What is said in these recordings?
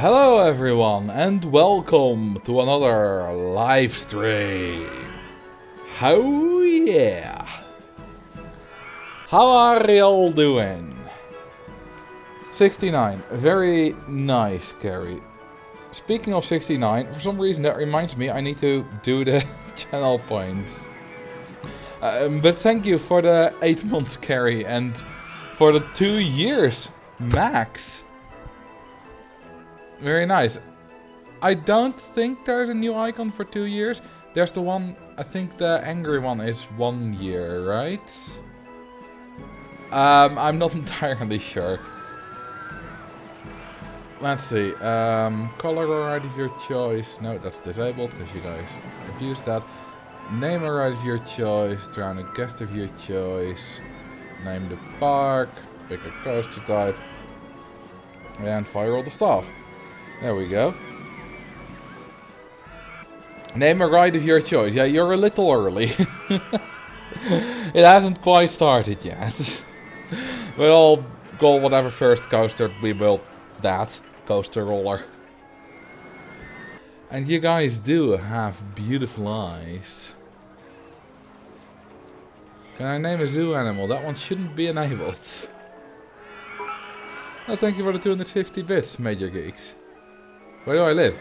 Hello everyone and welcome to another live stream. Oh yeah. How are y'all doing? 69. Very nice, Carrie. Speaking of 69, for some reason that reminds me I need to do the channel points. But thank you for the 8 months, Carrie, and for the 2 years, Max. Very nice. I don't think there's a new icon for 2 years. There's the one, I think the angry one is 1 year, right? I'm not entirely sure. Let's see. Color or right of your choice. No, that's disabled because you guys abused that. Name or right of your choice. Drown a guest of your choice. Name the park. Pick a coaster type. And fire all the stuff. There we go. Name a ride of your choice. Yeah, you're a little early. It hasn't quite started yet. We'll go whatever first coaster we built. That coaster roller. And you guys do have beautiful eyes. Can I name a zoo animal? That one shouldn't be enabled. Oh, thank you for the 250 bits, Major Geeks. Where do I live?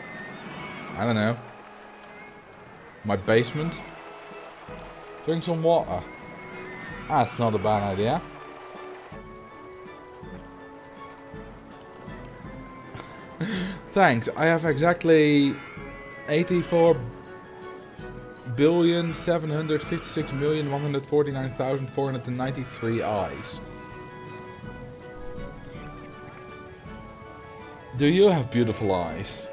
I don't know. My basement? Drink some water. That's not a bad idea. Thanks. I have exactly 84,756,149,493 eyes. Do you have beautiful eyes?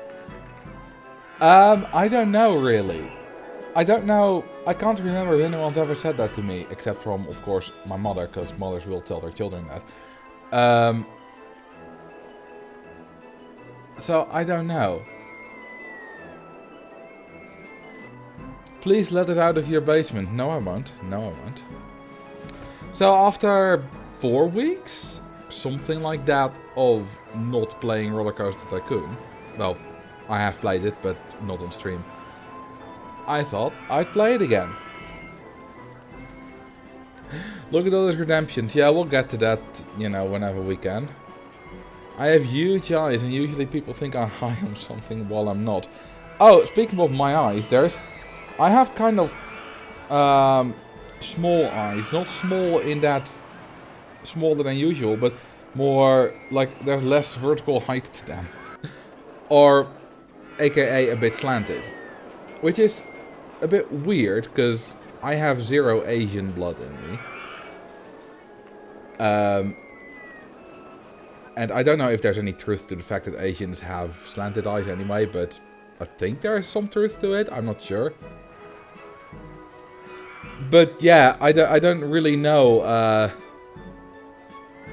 I don't know really. I don't know. I can't remember if anyone's ever said that to me, except from, of course, my mother, because mothers will tell their children that. So I don't know. Please let us out of your basement. No, I won't. No, I won't. So after 4 weeks, something like that, of not playing Roller Coaster Tycoon. Well, I have played it, but not on stream. I thought I'd play it again. Look at all those redemptions. Yeah, we'll get to that, you know, whenever we can. I have huge eyes, and usually people think I'm high on something while I'm not. Oh, speaking of my eyes, I have kind of small eyes. Not small in that smaller than usual, but more like there's less vertical height to them. Or, aka a bit slanted. Which is a bit weird, because I have 0 Asian blood in me. And I don't know if there's any truth to the fact that Asians have slanted eyes anyway, but I think there is some truth to it. I'm not sure. But yeah, I don't really know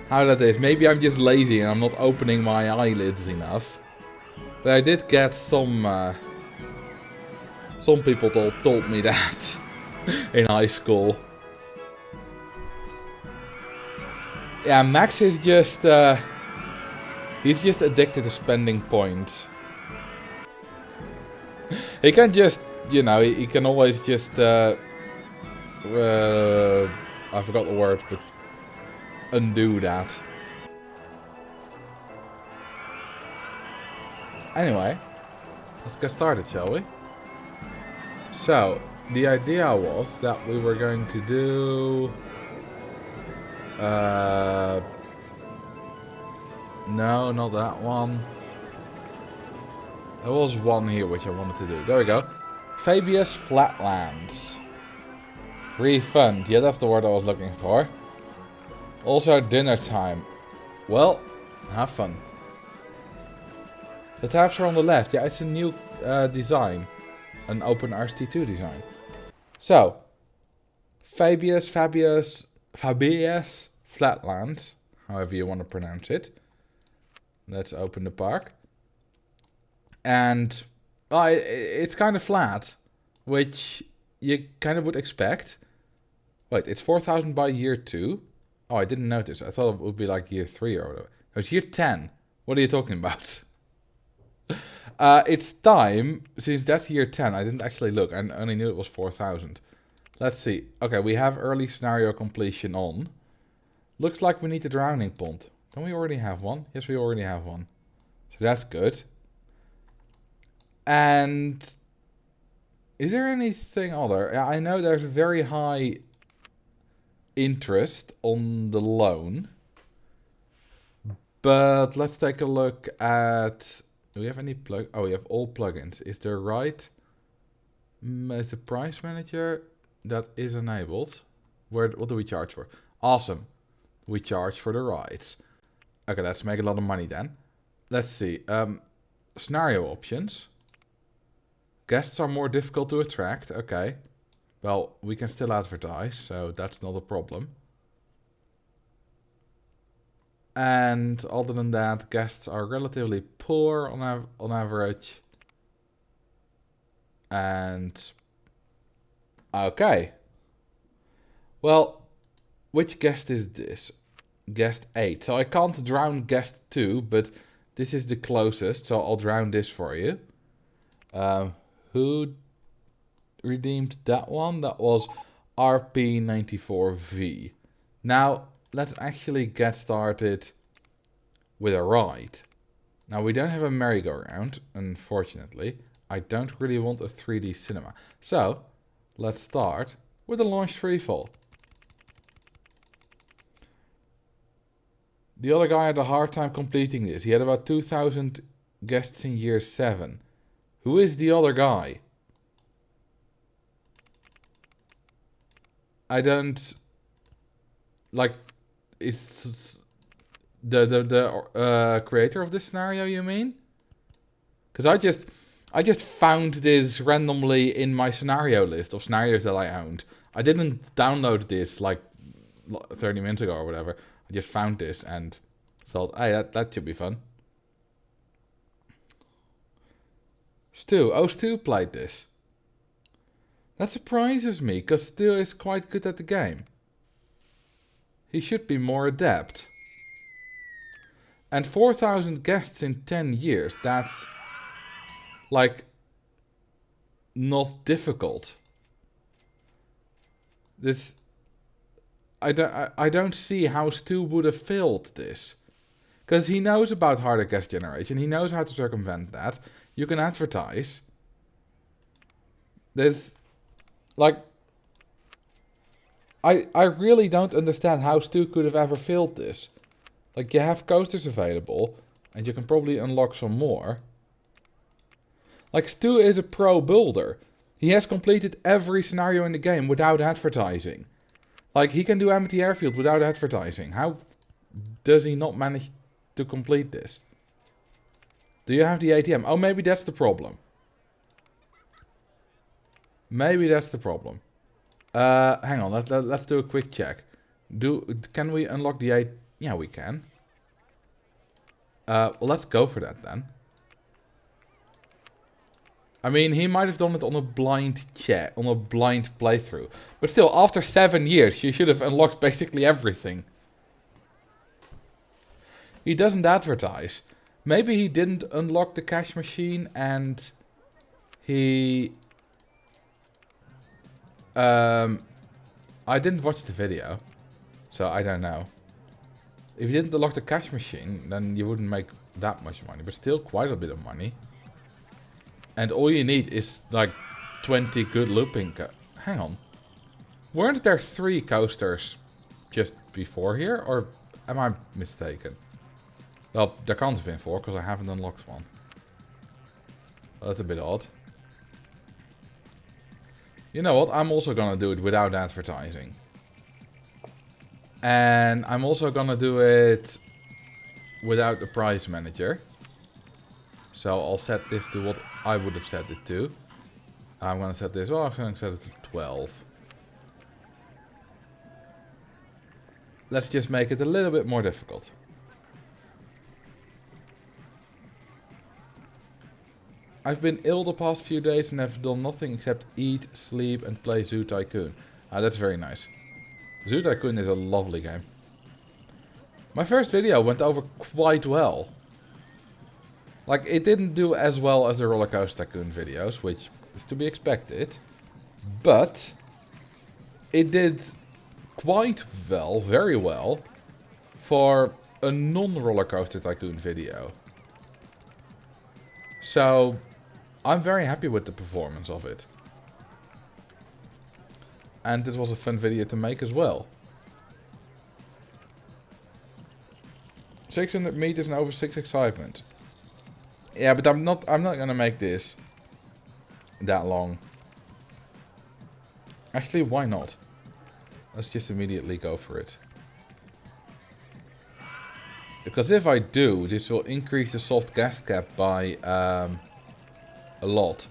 how that is. Maybe I'm just lazy and I'm not opening my eyelids enough. But I did get some people told me that in high school. Yeah, Max is just he's just addicted to spending points. He can just, you know, he can always just I forgot the word, but undo that. Anyway, let's get started, shall we? So, the idea was that we were going to do... no, not that one. There was one here which I wanted to do. There we go. Fabius Flatlands. Refund. Yeah, that's the word I was looking for. Also, dinner time. Well, have fun. The tabs are on the left. Yeah, it's a new design. An open RST2 design. So, Fabius Flatlands, however you want to pronounce it. Let's open the park. And it's kind of flat, which you kind of would expect. Wait, it's 4,000 by year 2? Oh, I didn't notice. I thought it would be like year 3 or whatever. It's year 10. What are you talking about? It's time, since that's year 10. I didn't actually look. I only knew it was 4,000. Let's see. Okay, we have early scenario completion on. Looks like we need a drowning pond. Don't we already have one? Yes, we already have one. So that's good. And is there anything other? I know there's a very high interest on the loan. But let's take a look at... Do we have any plug? Oh, we have all plugins. Is there right? Is the price manager that is enabled? What do we charge for? Awesome. We charge for the rides. Okay, let's make a lot of money then. Let's see. Scenario options. Guests are more difficult to attract. Okay. Well, we can still advertise, so that's not a problem. And other than that, guests are relatively poor on average. And okay. Well, which guest is this? Guest 8. So I can't drown guest 2, but this is the closest, so I'll drown this for you. Who redeemed that one? That was RP94V. Now, let's actually get started with a ride. Now, we don't have a merry-go-round, unfortunately. I don't really want a 3D cinema. So, let's start with a launch freefall. The other guy had a hard time completing this. He had about 2,000 guests in year 7. Who is the other guy? I don't... Like, is the creator of this scenario, you mean? Because I just found this randomly in my scenario list of scenarios that I owned. I didn't download this like 30 minutes ago or whatever. I just found this and thought, hey, that should be fun. Stu. Oh, Stu played this. That surprises me, because Stu is quite good at the game. He should be more adept. And 4,000 guests in 10 years, that's... like... not difficult. This... I don't see how Stu would have failed this. Because he knows about harder guest generation. He knows how to circumvent that. You can advertise. There's... like... I really don't understand how Stu could have ever failed this. Like, you have coasters available. And you can probably unlock some more. Like, Stu is a pro builder. He has completed every scenario in the game without advertising. Like, he can do empty airfield without advertising. How does he not manage to complete this? Do you have the ATM? Oh, maybe that's the problem. Maybe that's the problem. Hang on, let's do a quick check. Can we unlock the ATM? Yeah, we can. Well, let's go for that then. I mean, he might have done it on a blind check, on a blind playthrough. But still, after 7 years, you should have unlocked basically everything. He doesn't advertise. Maybe he didn't unlock the cash machine and he... I didn't watch the video, so I don't know. If you didn't unlock the cash machine, then you wouldn't make that much money, but still quite a bit of money. And all you need is like 20 good looping. Hang on. Weren't there 3 coasters just before here? Or am I mistaken? Well, there can't have been 4 because I haven't unlocked one. Well, that's a bit odd. You know what? I'm also gonna do it without advertising. And I'm also gonna do it without the price manager. So I'll set this to what I would have set it to. I'm gonna set this, well, I'm gonna set it to 12. Let's just make it a little bit more difficult. I've been ill the past few days and have done nothing except eat, sleep and play Zoo Tycoon. That's very nice. Zoo Tycoon is a lovely game. My first video went over quite well. Like, it didn't do as well as the Roller Coaster Tycoon videos, which is to be expected. But it did quite well, very well, for a non-Roller Coaster Tycoon video. So, I'm very happy with the performance of it. And it was a fun video to make as well. 600 meters and over 6 excitement. Yeah, but I'm not gonna make this that long. Actually, why not? Let's just immediately go for it. Because if I do, this will increase the soft gas cap by a lot.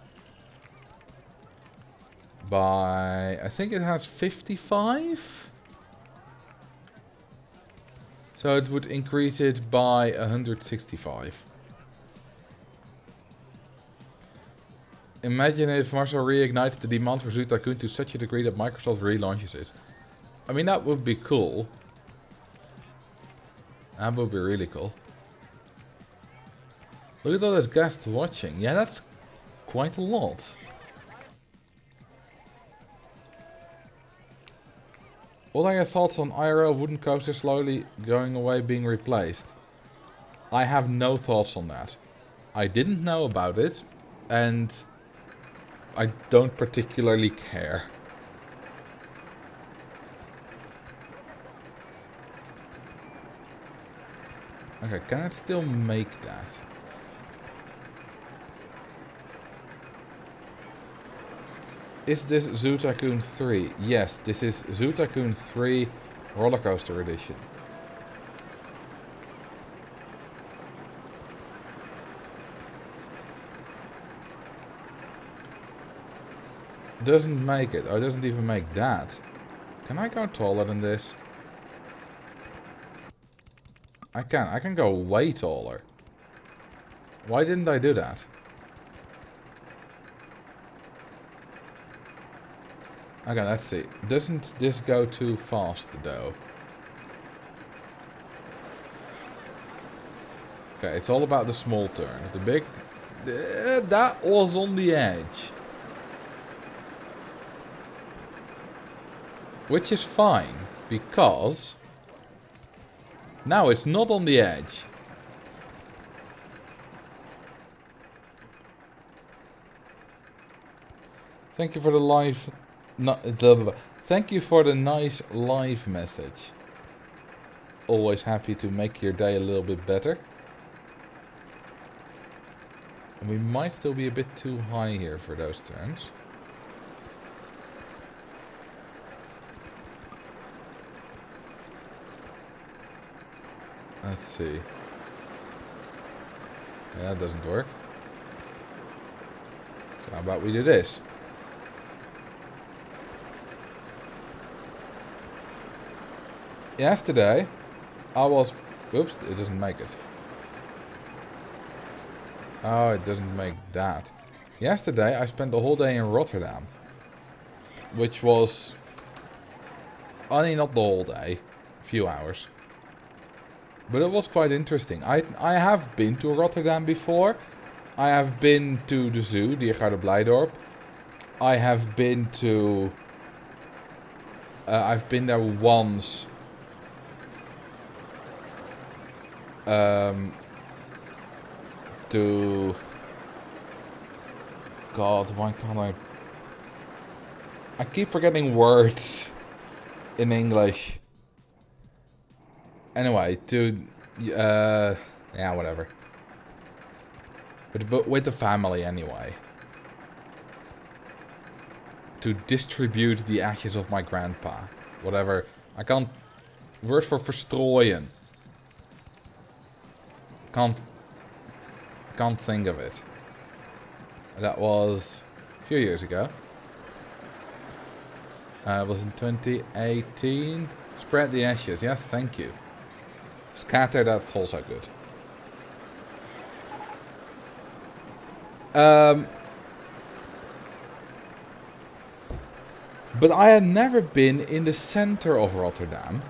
By, I think it has 55? So it would increase it by 165. Imagine if Marcel reignited the demand for Zoo Tycoon to such a degree that Microsoft relaunches it. I mean, that would be cool. That would be really cool. Look at all those guests watching. Yeah, that's quite a lot. What are your thoughts on IRL wooden coasters slowly going away, being replaced? I have no thoughts on that. I didn't know about it, and I don't particularly care. Okay, can I still make that? Is this Zoo Tycoon 3? Yes, this is Zoo Tycoon 3 Roller Coaster Edition. Doesn't make it. Oh, it doesn't even make that. Can I go taller than this? I can. I can go way taller. Why didn't I do that? Okay, let's see. Doesn't this go too fast, though? Okay, it's all about the small turns. The big... that was on the edge. Which is fine, because... now it's not on the edge. Thank you for the live... thank you for the nice live message. Always happy to make your day a little bit better. And we might still be a bit too high here for those turns. Let's see. Yeah, that doesn't work. So how about we do this? Yesterday, I was... oops, it doesn't make it. Oh, it doesn't make that. Yesterday, I spent the whole day in Rotterdam. Which was... only not the whole day. A few hours. But it was quite interesting. I have been to Rotterdam before. I have been to the zoo, Diergaarde Blijdorp. I have been to... I've been there once... to... God, why can't I keep forgetting words in English. Anyway, to... yeah, whatever. But with the family, anyway. To distribute the ashes of my grandpa. Whatever. I can't... word for verstrooien. Can't think of it. That was a few years ago. It was in 2018. Spread the ashes. Yes, thank you. Scatter, that's also good. But I had never been in the center of Rotterdam.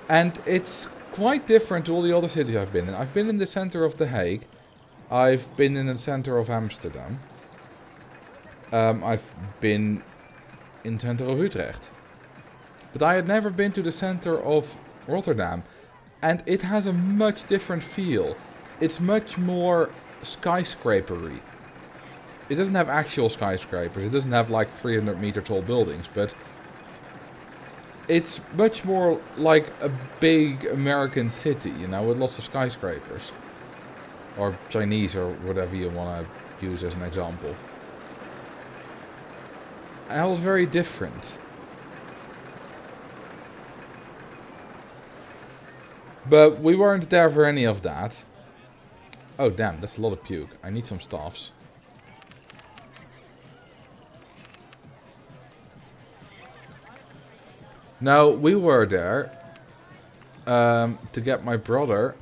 And it's quite different to all the other cities I've been in. I've been in the center of The Hague. I've been in the center of Amsterdam. I've been in the center of Utrecht. But I had never been to the center of Rotterdam. And it has a much different feel. It's much more skyscrapery. It doesn't have actual skyscrapers. It doesn't have like 300-meter tall buildings. But it's much more like a big American city, you know, with lots of skyscrapers. Or Chinese, or whatever you want to use as an example. And that was very different. But we weren't there for any of that. Oh damn, that's a lot of puke. I need some staffs. Now, we were there to get my brother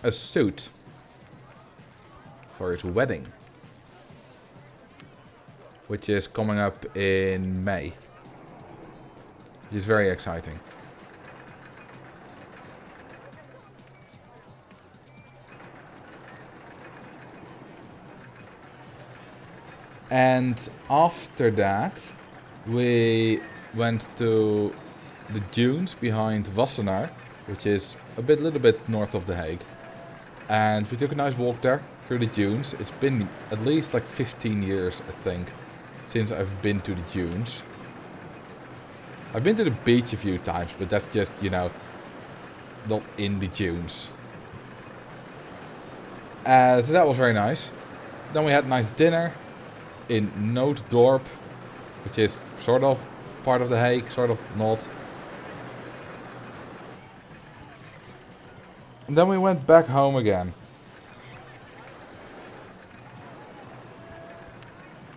a suit for his wedding, which is coming up in May. Which is very exciting. And after that, we went to the dunes behind Wassenaar, which is a little bit north of The Hague. And we took a nice walk there through the dunes. It's been at least like 15 years, I think, since I've been to the dunes. I've been to the beach a few times, but that's just, you know, not in the dunes. So that was very nice. Then we had a nice dinner in Nooddorp, which is sort of part of The Hague, sort of not. And then we went back home again.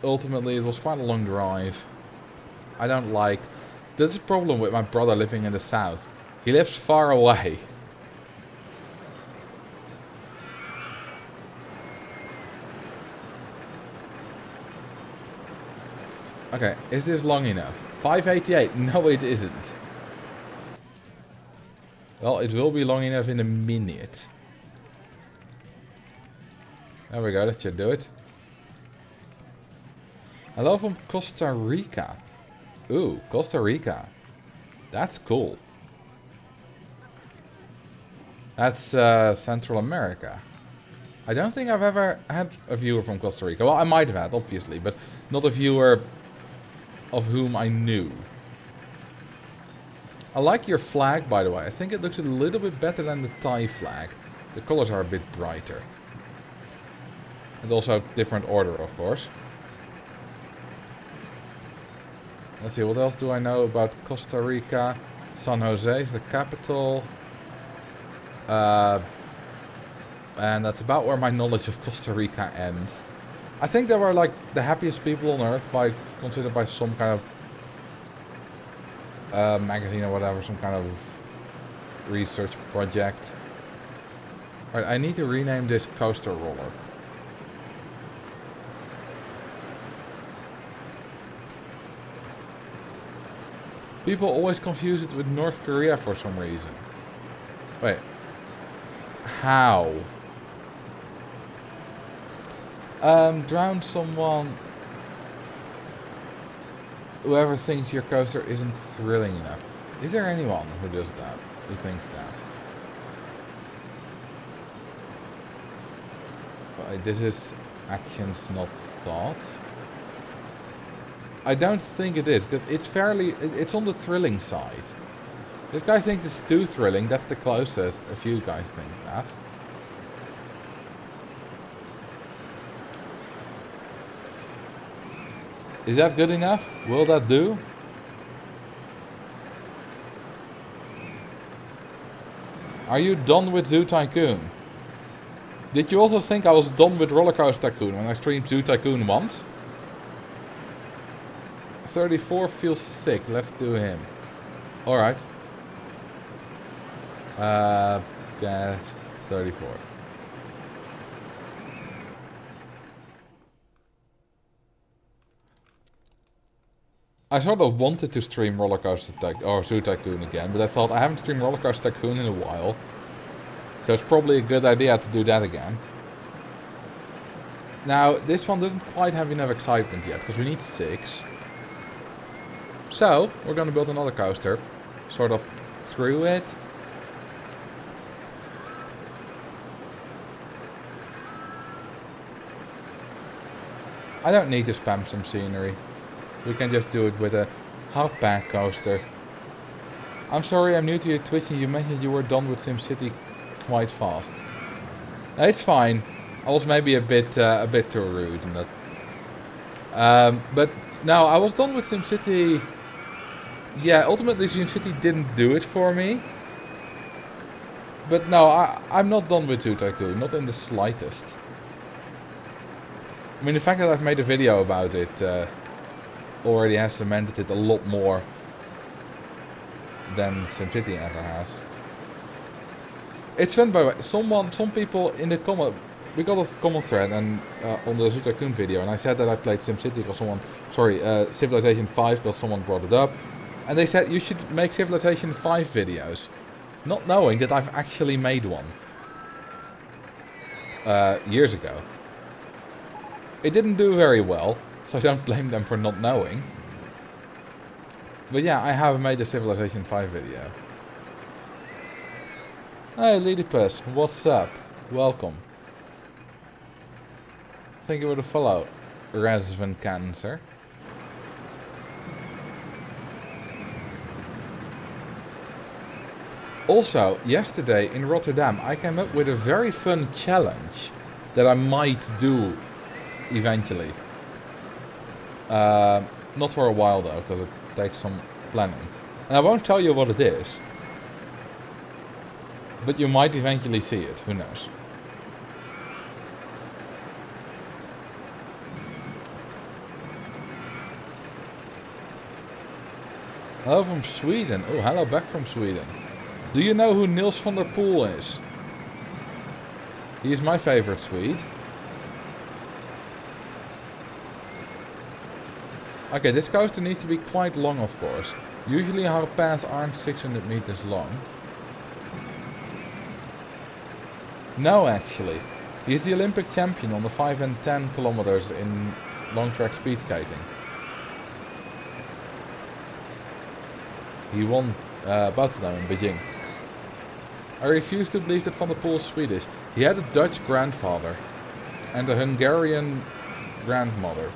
Ultimately, it was quite a long drive. I don't like... There's a problem with my brother living in the south. He lives far away. Okay, is this long enough? 588? No, it isn't. Well, it will be long enough in a minute. There we go, that should do it. Hello from Costa Rica. Ooh, Costa Rica. That's cool. That's Central America. I don't think I've ever had a viewer from Costa Rica. Well, I might have had, obviously, but not a viewer of whom I knew. I like your flag, by the way. I think it looks a little bit better than the Thai flag. The colors are a bit brighter. And also different order, of course. Let's see, what else do I know about Costa Rica? San Jose is the capital. And that's about where my knowledge of Costa Rica ends. I think they were like the happiest people on earth, considered by some kind of magazine or whatever, some kind of research project. Alright, I need to rename this coaster roller. People always confuse it with North Korea for some reason. Wait. How? Drown someone. Whoever thinks your coaster isn't thrilling enough. Is there anyone who does that? Who thinks that? This is actions, not thoughts. I don't think it is, because it's on the thrilling side. This guy thinks it's too thrilling, that's the closest. A few guys think that. Is that good enough? Will that do? Are you done with Zoo Tycoon? Did you also think I was done with Roller Coaster Tycoon when I streamed Zoo Tycoon once? 34 feels sick. Let's do him. Alright. Guess 34. I sort of wanted to stream Roller Coaster or Zoo Tycoon again, but I thought I haven't streamed Roller Coaster Tycoon in a while. So it's probably a good idea to do that again. Now, this one doesn't quite have enough excitement yet, because we need 6. So, we're gonna build another coaster. Sort of through it. I don't need to spam some scenery. We can just do it with a half-back coaster. I'm sorry, I'm new to your Twitch and you mentioned you were done with SimCity quite fast. It's fine. I was maybe a bit too rude in that. But no, I was done with SimCity. Yeah, ultimately SimCity didn't do it for me. But no, I'm not done with Zoo Tycoon, not in the slightest. I mean, the fact that I've made a video about it already has cemented it a lot more than SimCity ever has. It's fun, by the way. Some people in the comment, we got a comment thread and on the Zoo Tycoon video, and I said that I played SimCity because someone, Civilization 5 because someone brought it up, and they said you should make Civilization 5 videos, not knowing that I've actually made one years ago. It didn't do very well, so I don't blame them for not knowing. But yeah, I have made a Civilization 5 video. Hey Ladypuss, what's up? Welcome. Thank you for the follow, Resven Cancer. Also, yesterday in Rotterdam, I came up with a very fun challenge that I might do eventually. Not for a while though, because it takes some planning. And I won't tell you what it is. But you might eventually see it, who knows. Hello from Sweden. Oh, hello back from Sweden. Do you know who Niels van der Poel is? He is my favorite Swede. Okay, this coaster needs to be quite long, of course. Usually our paths aren't 600 meters long. No, actually. He's the Olympic champion on the 5 and 10 kilometers in long track speed skating. He won both of them in Beijing. I refuse to believe that Van der Poel is Swedish. He had a Dutch grandfather and a Hungarian grandmother.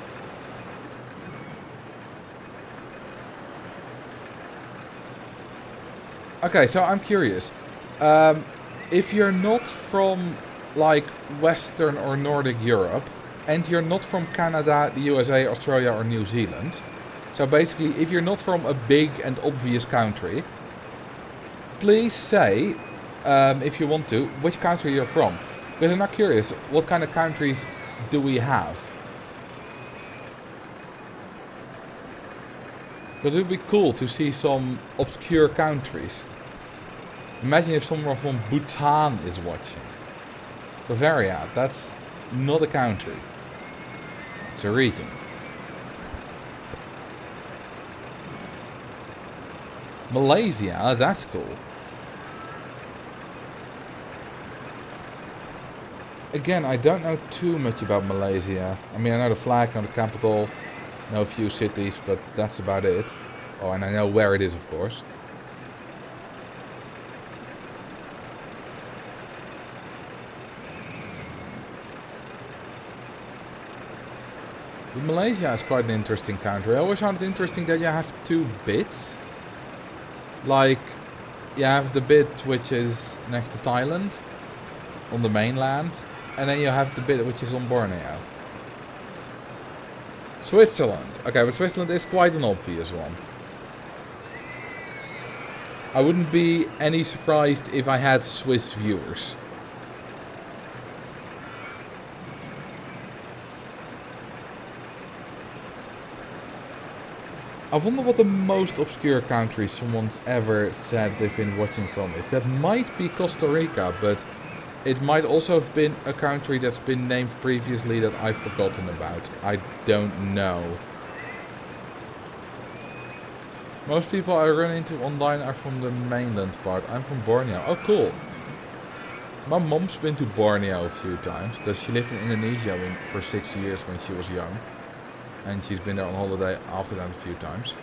Okay, so I'm curious. If you're not from like Western or Nordic Europe, and you're not from Canada, the USA, Australia or New Zealand, so basically if you're not from a big and obvious country, please say, if you want to, which country you're from. Because I'm not curious, what kind of countries do we have? Because it would be cool to see some obscure countries. Imagine if someone from Bhutan is watching. Bavaria, that's not a country. It's a region. Malaysia, that's cool. Again, I don't know too much about Malaysia. I mean, I know the flag, know the capital, know a few cities, but that's about it. Oh, and I know where it is, of course. But Malaysia is quite an interesting country. I always found it interesting that you have two bits. Like, you have the bit which is next to Thailand, on the mainland, and then you have the bit which is on Borneo. Switzerland. Okay, but Switzerland is quite an obvious one. I wouldn't be any surprised if I had Swiss viewers. I wonder what the most obscure country someone's ever said they've been watching from is. That might be Costa Rica, but it might also have been a country that's been named previously that I've forgotten about. I don't know. Most people I run into online are from the mainland part. I'm from Borneo. Oh, cool. My mom's been to Borneo a few times because she lived in Indonesia for 6 years when she was young. And she's been there on holiday after that a few times.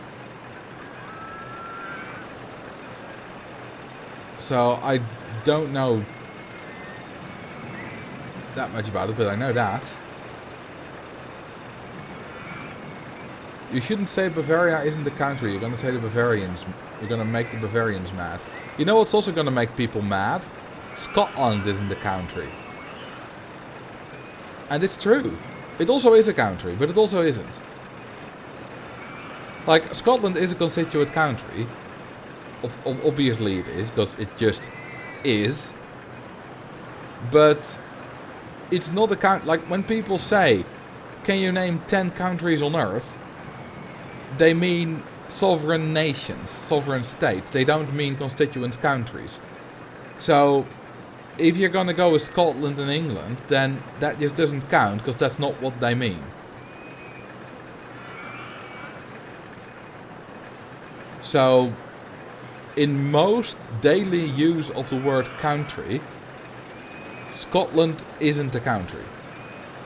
So I don't know that much about it, but I know that. You shouldn't say Bavaria isn't a country. You're gonna say the Bavarians. You're gonna make the Bavarians mad. You know what's also gonna make people mad? Scotland isn't a country. And it's true. It also is a country, but it also isn't. Like, Scotland is a constituent country. Obviously it is, because it just is. But it's not a country. Like, when people say, can you name 10 countries on Earth? They mean sovereign nations, sovereign states. They don't mean constituent countries. So, if you're gonna go with Scotland and England, then that just doesn't count, because that's not what they mean. So, in most daily use of the word country, Scotland isn't a country.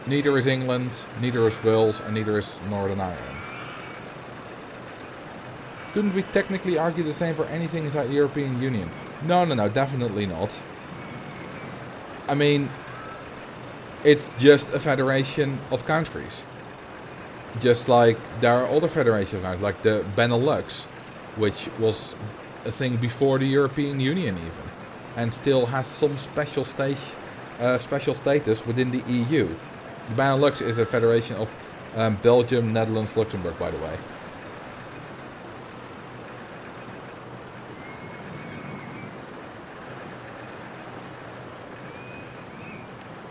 Neither is England, neither is Wales, and neither is Northern Ireland. Couldn't we technically argue the same for anything inside the European Union? No, definitely not. I mean, it's just a federation of countries. Just like there are other federations of countries, like the Benelux, which was a thing before the European Union even, and still has some special status within the EU. The Benelux is a federation of Belgium, Netherlands, Luxembourg, by the way.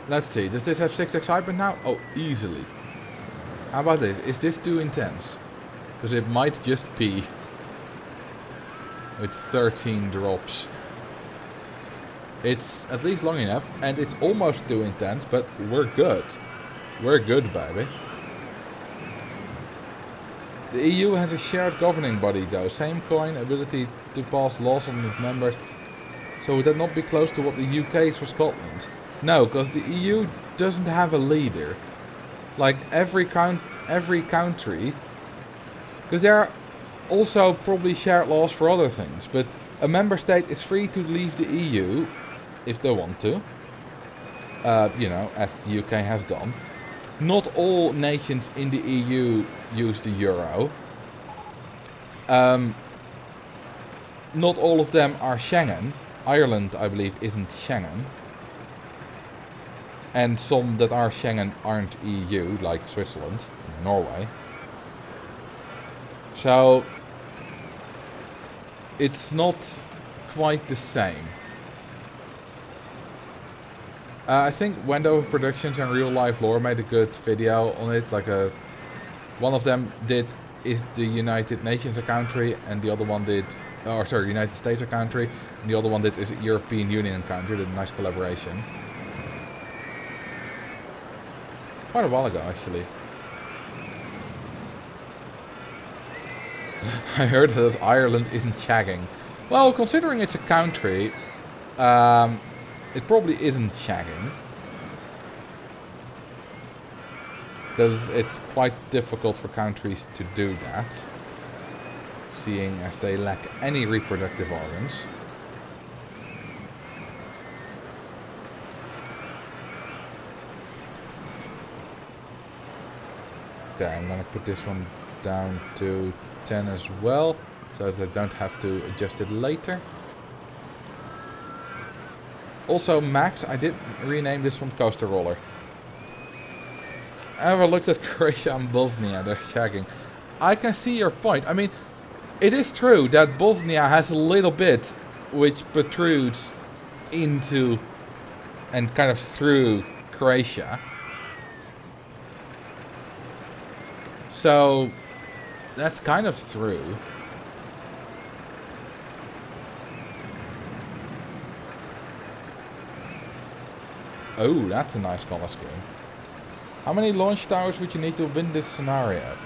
Let's see, does this have 6 excitement now? Oh, easily. How about this? Is this too intense? Because it might just be with 13 drops. It's at least long enough, and it's almost too intense, but we're good. We're good, baby. The EU has a shared governing body, though. Same coin, ability to pass laws on its members. So would that not be close to what the UK is for Scotland? No, because the EU doesn't have a leader. Like every country, because there are also probably shared laws for other things, but a member state is free to leave the EU if they want to. You know, as the UK has done. Not all nations in the EU use the euro. Not all of them are Schengen. Ireland, I believe, isn't Schengen. And some that are Schengen aren't EU, like Switzerland and Norway. So, it's not quite the same. I think Wendover Productions and Real Life Lore made a good video on it. Like one of them did is the United Nations a country, and the other one did, United States a country, and the other one did is European Union country. Did a nice collaboration. Quite a while ago, actually. I heard that Ireland isn't shagging. Well, considering it's a country, it probably isn't shagging. Because it's quite difficult for countries to do that, seeing as they lack any reproductive organs. Okay, I'm gonna put this one down to 10 as well, so that I don't have to adjust it later. Also, Max, I did rename this one Coaster Roller. I ever looked at Croatia and Bosnia, they're shagging. I can see your point. I mean, it is true that Bosnia has a little bit which protrudes into and kind of through Croatia. So, that's kind of through. Oh, that's a nice color scheme. How many launch towers would you need to win this scenario?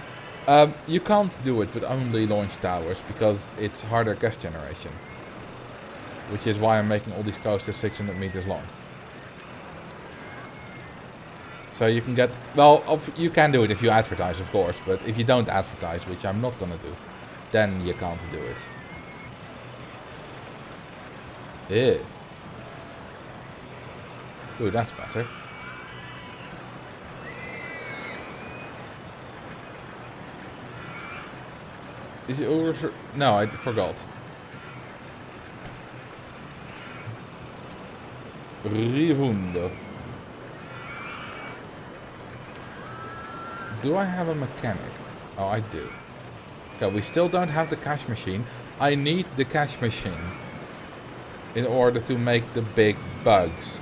You can't do it with only launch towers because it's harder gas generation. Which is why I'm making all these coasters 600 meters long. So you can get... Well, you can do it if you advertise, of course. But if you don't advertise, which I'm not gonna do, then you can't do it. Ew. Ooh, that's better. Is it over? No, I forgot. Rivundo. Do I have a mechanic? Oh, I do. Okay, we still don't have the cash machine. I need the cash machine in order to make the big bugs.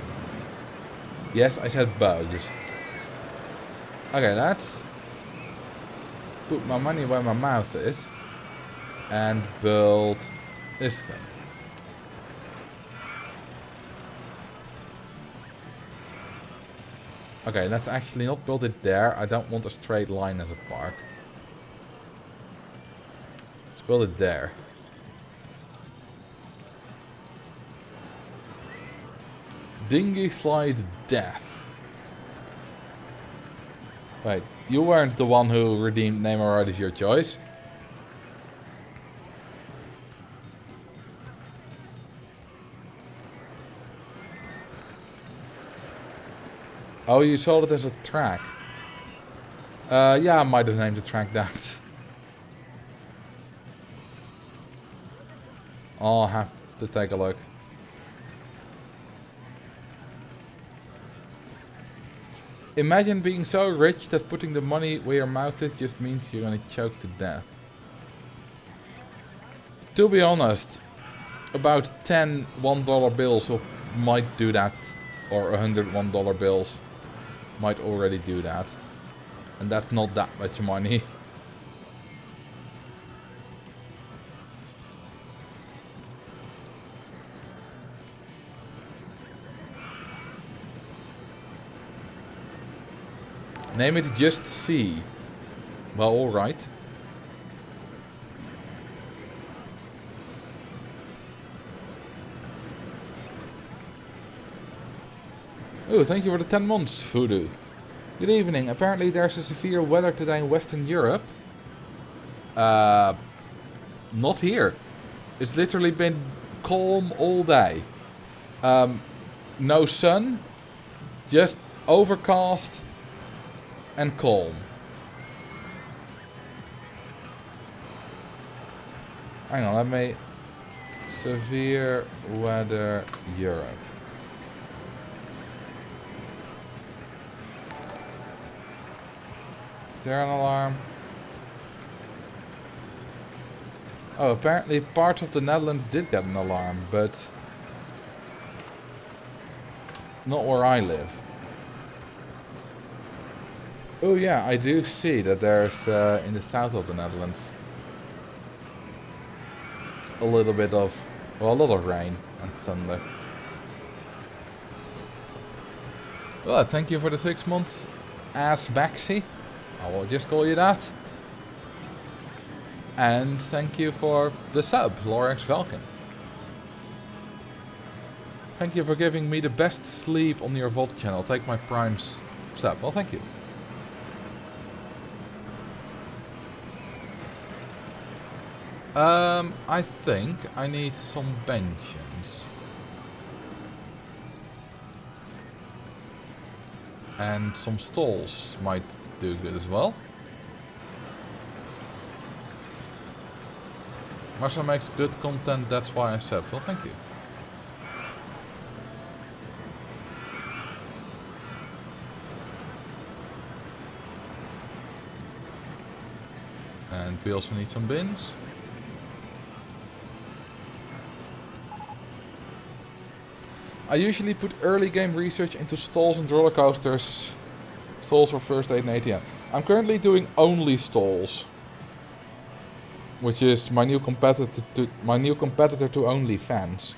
Yes, I said bugs. Okay, let's put my money where my mouth is and build this thing. Okay, let's actually not build it there. I don't want a straight line as a park. Let's build it there. Dinghy slide death. Wait, you weren't the one who redeemed name or ride of your choice. Oh, you sold it as a track. Yeah, I might have named the track that. I'll have to take a look. Imagine being so rich that putting the money where your mouth is just means you're gonna choke to death. To be honest, about 10 $1 bills might do that, or 100 $1 bills might already do that. And that's not that much money. Name it Just C. Well, alright. Oh, thank you for the 10 months, Voodoo. Good evening. Apparently there's a severe weather today in Western Europe. Not here. It's literally been calm all day. No sun. Just overcast and calm. Hang on, let me... Severe weather Europe. Is there an alarm? Oh, apparently parts of the Netherlands did get an alarm, but... not where I live. Oh yeah, I do see that there's, in the south of the Netherlands, a little bit of, well, a lot of rain and thunder. Well, thank you for the 6 months, Ass Baxi. I will just call you that. And thank you for the sub, Lorex Valken. Thank you for giving me the best sleep on your VOD channel. Take my Prime sub. Well, thank you. I think I need some benches. And some stalls might do good as well. Marcel makes good content, that's why I subbed. Well, thank you. And we also need some bins. I usually put early game research into stalls and roller coasters. Stalls for first aid and ATM. I'm currently doing only stalls, which is my new competitor to OnlyFans.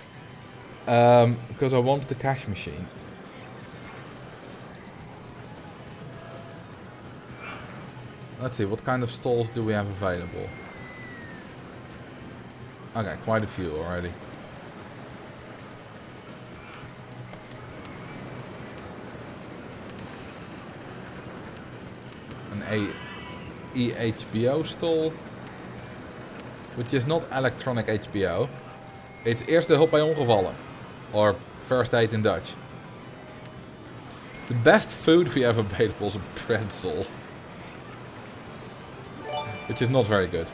Because I want the cash machine. Let's see, what kind of stalls do we have available? Okay, quite a few already. An EHBO stall. Which is not electronic HBO. It's eerste hulp bij ongevallen. Or first aid in Dutch. The best food we have available is a pretzel. Which is not very good.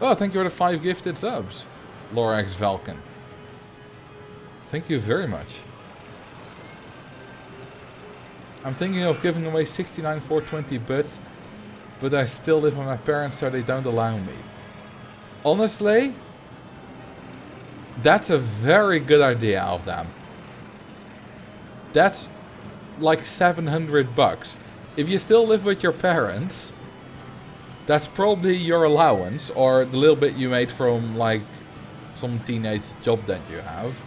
Oh, thank you for the 5 gifted subs. Lorax Valken. Thank you very much. I'm thinking of giving away 69 420 bits, but I still live with my parents so they don't allow me. Honestly, that's a very good idea of them. That's like $700. If you still live with your parents, that's probably your allowance or the little bit you made from like some teenage job that you have.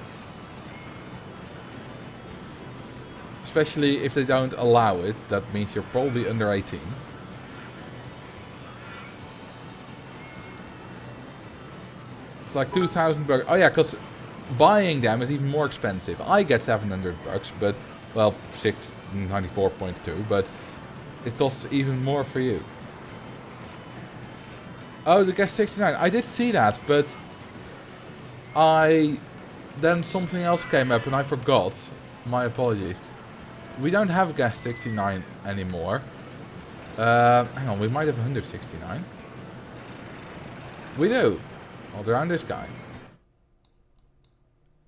Especially if they don't allow it, that means you're probably under 18. It's like $2,000. Oh yeah, because buying them is even more expensive. I get $700, but well, 694.2, but it costs even more for you. Oh, the guest 69. I did see that, but then something else came up and I forgot. My apologies. We don't have guest 69 anymore. Hang on, we might have 169. We do. Hold around this guy.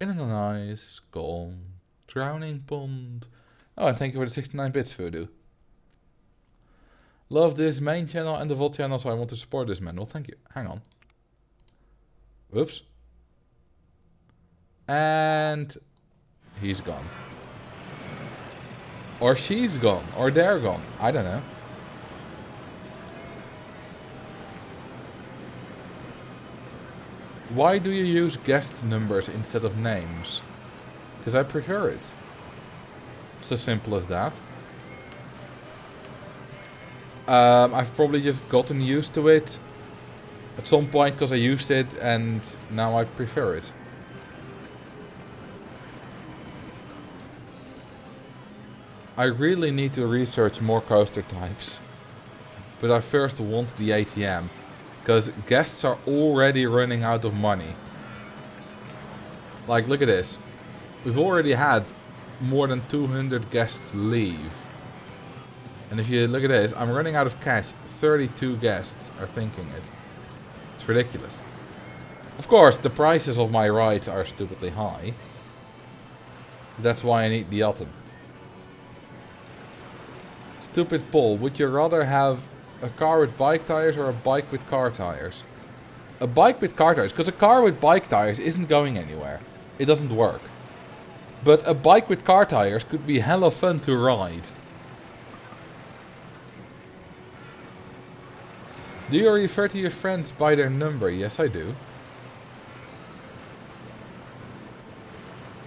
In a nice, calm, drowning pond. Oh, and thank you for the 69 bits, Voodoo. Love this main channel and the VOD channel, so I want to support this man. Well, thank you. Hang on. Whoops. And he's gone. Or she's gone. Or they're gone. I don't know. Why do you use guest numbers instead of names? Because I prefer it. It's as simple as that. I've probably just gotten used to it at some point because I used it and now I prefer it. I really need to research more coaster types. But I first want the ATM. Because guests are already running out of money. Like, look at this. We've already had more than 200 guests leave. And if you look at this, I'm running out of cash. 32 guests are thinking it. It's ridiculous. Of course, the prices of my rides are stupidly high. That's why I need the Atom. Stupid poll. Would you rather have a car with bike tires or a bike with car tires? A bike with car tires. Because a car with bike tires isn't going anywhere. It doesn't work. But a bike with car tires could be hella fun to ride. Do you refer to your friends by their number? Yes, I do.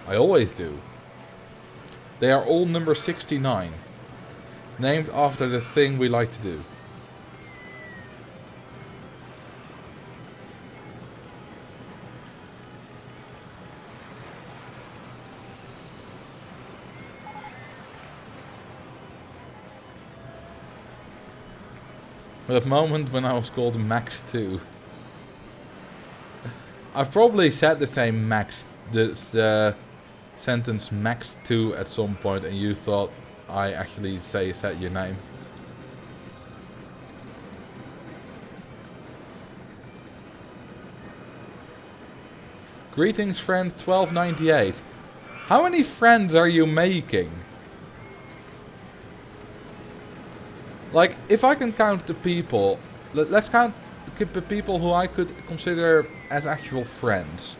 I always do. They are all number 69. Named after the thing we like to do. That moment when I was called Max 2. I've probably said the same sentence Max 2 at some point and you thought I actually said your name. Greetings friend 1298. How many friends are you making? Like, if I can count the people, let's count the people who I could consider as actual friends.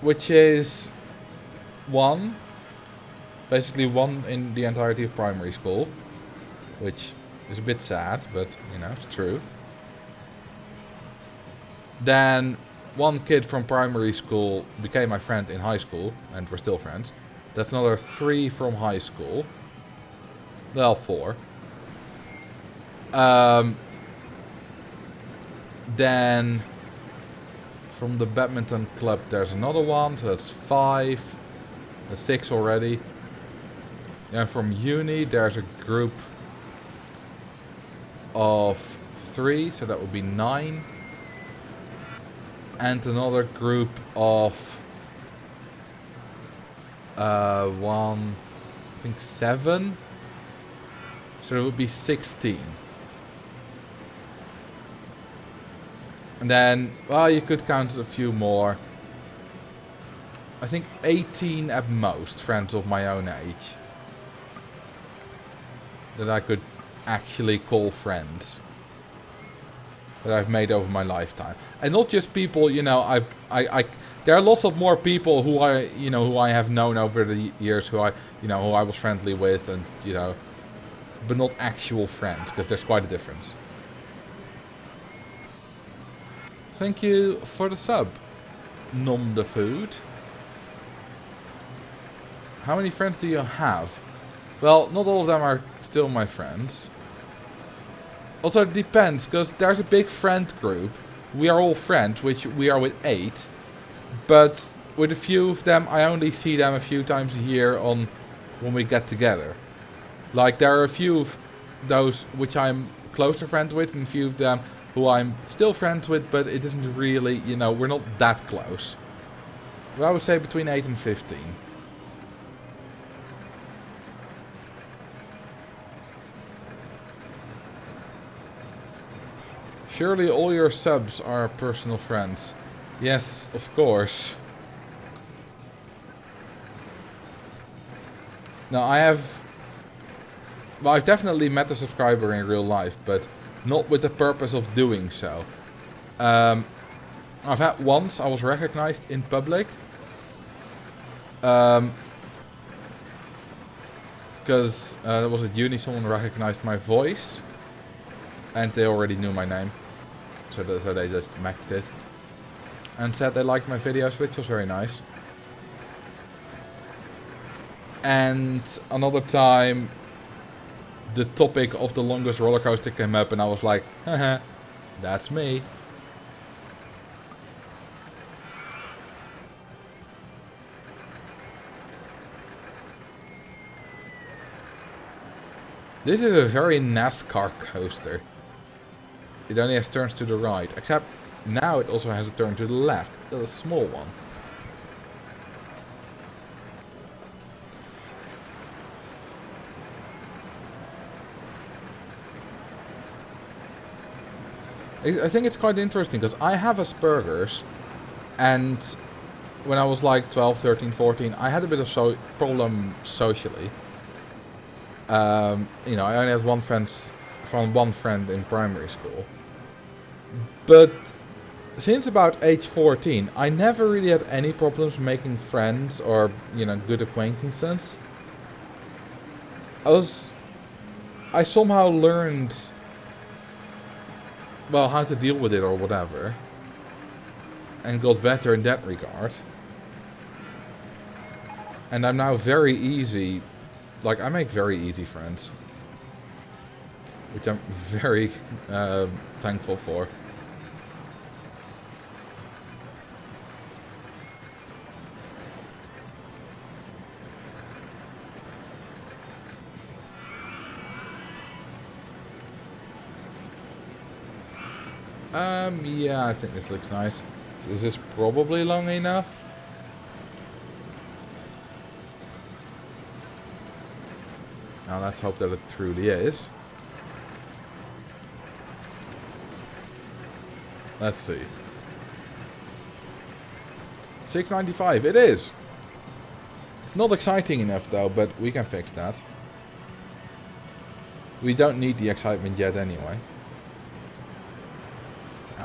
Which is 1. Basically 1 in the entirety of primary school. Which is a bit sad, but, you know, it's true. Then 1 kid from primary school became my friend in high school, and we're still friends. That's another 3 from high school. Well, 4. Then from the badminton club there's another one, so that's 5. That's 6 already. And from uni there's a group of 3, so that would be 9. And another group of 1, I think 7. So it would be 16. And then, well, you could count a few more. I think 18 at most friends of my own age that I could actually call friends, that I've made over my lifetime. And not just people, you know, there are lots of more people who I have known over the years, who I was friendly with, and, you know, but not actual friends, because there's quite a difference. Thank you for the sub, Nom the Food. How many friends do you have? Well, not all of them are still my friends. Also, it depends, because there's a big friend group. We are all friends, which we are with 8. But with a few of them, I only see them a few times a year when we get together. Like, there are a few of those which I'm closer friends with, and a few of them who I'm still friends with, but it isn't really, you know, we're not that close. But I would say between 8 and 15. Surely all your subs are personal friends. Yes, of course. Now I've definitely met a subscriber in real life, but not with the purpose of doing so. I've had once, I was recognized in public. Because there was at uni, someone recognized my voice. And they already knew my name. So they just matched it. And said they liked my videos, which was very nice. And another time, the topic of the longest roller coaster came up, and I was like, haha, that's me. This is a very NASCAR coaster. It only has turns to the right, except now it also has a turn to the left, a small one. I think it's quite interesting, because I have Asperger's, and when I was like 12, 13, 14, I had a bit of problem socially. You know, I only had one friend in primary school. But since about age 14, I never really had any problems making friends or, you know, good acquaintances. I somehow learned, well, how to deal with it or whatever, and got better in that regard. And I'm now very easy, like, I make very easy friends, which I'm very thankful for. Yeah, I think this looks nice. Is this probably long enough? Now let's hope that it truly is. Let's see. $6.95, it is! It's not exciting enough though, but we can fix that. We don't need the excitement yet anyway.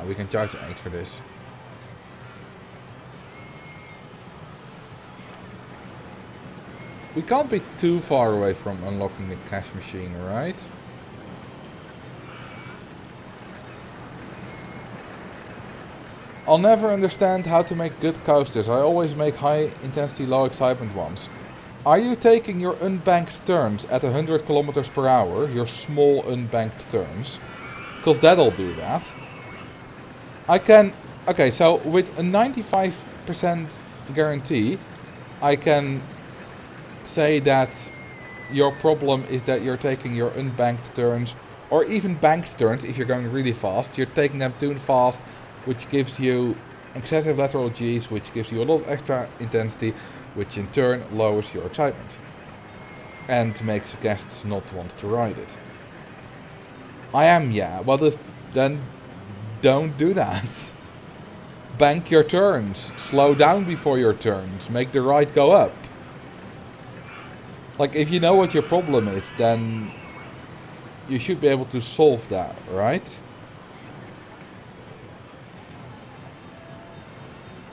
We can charge 8 for this. We can't be too far away from unlocking the cash machine, right? I'll never understand how to make good coasters. I always make high intensity, low excitement ones. Are you taking your unbanked turns at 100 kilometers per hour? Your small unbanked turns? Because that'll do that. I can... Okay, so with a 95% guarantee, I can say that your problem is that you're taking your unbanked turns, or even banked turns if you're going really fast. You're taking them too fast, which gives you excessive lateral Gs, which gives you a lot of extra intensity, which in turn lowers your excitement and makes guests not want to ride it. I am, yeah. Well, then don't do that. Bank your turns. Slow down before your turns. Make the ride go up. Like, if you know what your problem is, then you should be able to solve that, right?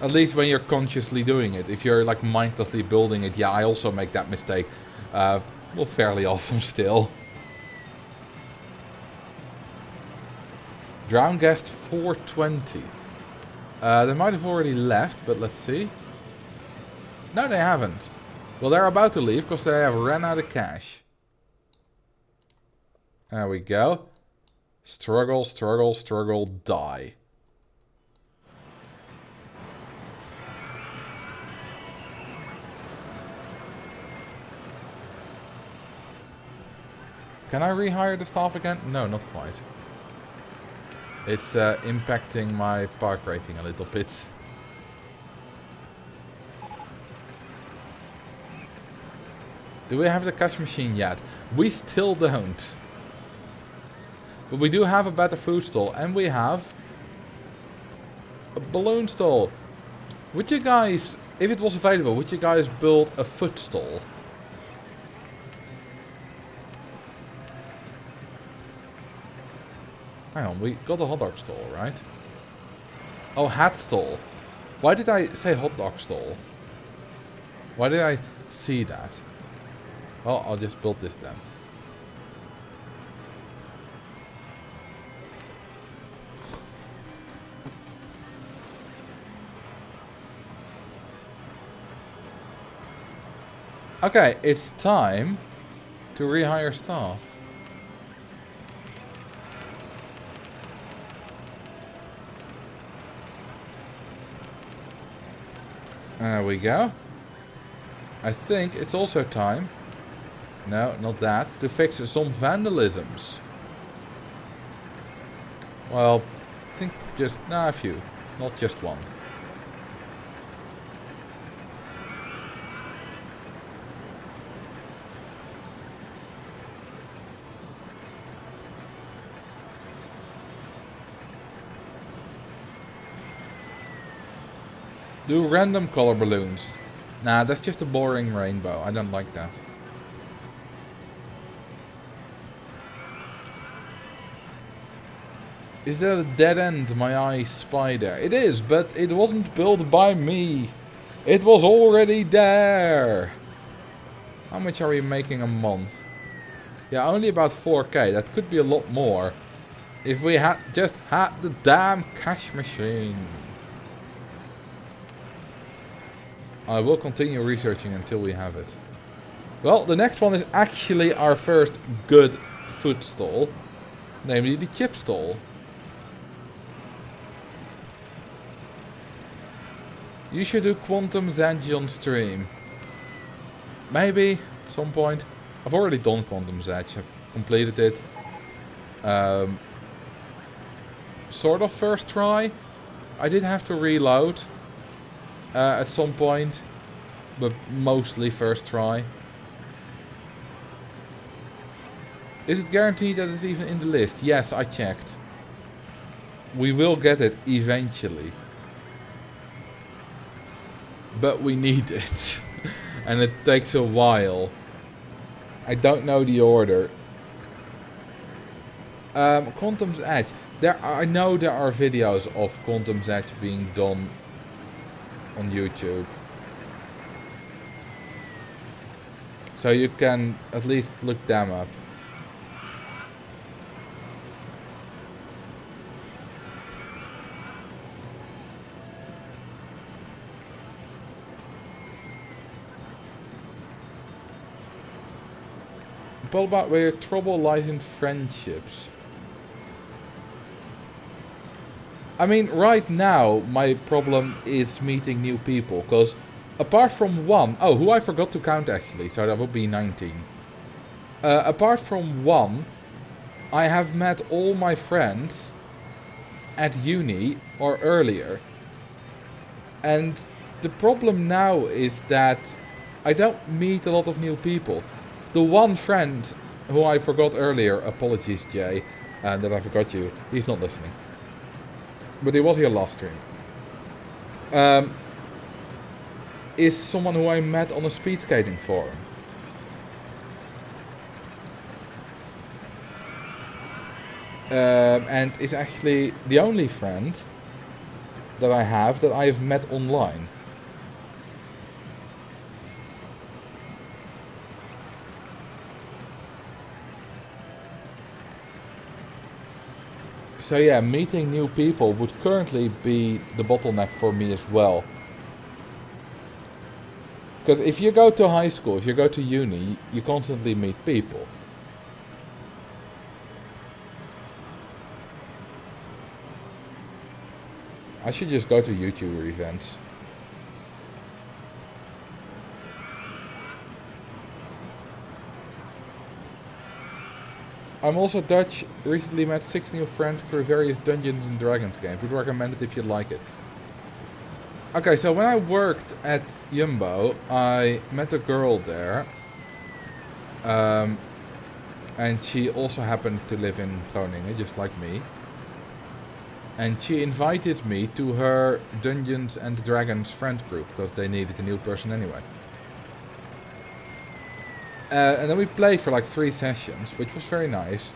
At least when you're consciously doing it. If you're like mindlessly building it, yeah, I also make that mistake. Well, fairly often still. Drown guest 420. They might have already left, but let's see. No, they haven't. Well, they're about to leave because they have ran out of cash. There we go. Struggle, struggle, struggle, die. Can I rehire the staff again? No, not quite. It's impacting my park rating a little bit. Do we have the cash machine yet? We still don't. But we do have a better food stall. And we have a balloon stall. Would you guys, if it was available, would you guys build a foot stall? Hang on, we got a hot dog stall, right? Oh, hat stall. Why did I say hot dog stall? Why did I see that? Well, I'll just build this then. Okay, it's time to rehire staff. There we go. I think it's also time, no, not that, to fix some vandalisms. Well, I think just, a few, not just one. Do random color balloons. Nah, that's just a boring rainbow. I don't like that. Is that a dead end my eyes spy there? It is, but it wasn't built by me. It was already there. How much are we making a month? Yeah, only about 4k. That could be a lot more. If we had just had the damn cash machine. I will continue researching until we have it. Well, the next one is actually our first good food stall. Namely the chip stall. You should do Quantum Zedge on stream. Maybe, at some point. I've already done Quantum Zedge. I've completed it. Sort of first try. I did have to reload. At some point, but mostly first try. Is it guaranteed that it's even in the list? Yes, I checked. We will get it eventually. But we need it. And it takes a while. I don't know the order. Quantum's Edge. I know there are videos of Quantum's Edge being done on YouTube. So you can at least look them up. What about where trouble lies in friendships? I mean, right now, my problem is meeting new people, because apart from one... Oh, who I forgot to count actually, so that would be 19. Apart from one, I have met all my friends at uni or earlier. And the problem now is that I don't meet a lot of new people. The one friend who I forgot earlier, apologies Jay, that I forgot you, he's not listening. But he was here last stream. Is someone who I met on a speed skating forum. And is actually the only friend that I have met online. So yeah, meeting new people would currently be the bottleneck for me as well. Because if you go to high school, if you go to uni, you constantly meet people. I should just go to YouTuber events. I'm also Dutch, recently met 6 new friends through various Dungeons and Dragons games. Would recommend it if you like it. Okay, so when I worked at Jumbo, I met a girl there. And she also happened to live in Groningen, just like me. And she invited me to her Dungeons and Dragons friend group, because they needed a new person anyway. And then we played for like 3 sessions, which was very nice.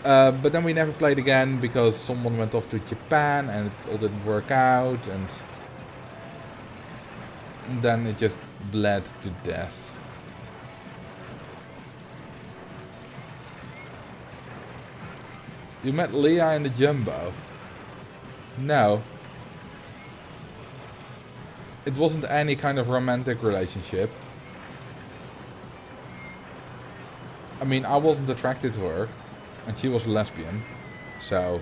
But then we never played again because someone went off to Japan and it all didn't work out, and then it just bled to death. You met Leah in the Jumbo? No. It wasn't any kind of romantic relationship. I mean, I wasn't attracted to her, and she was a lesbian, so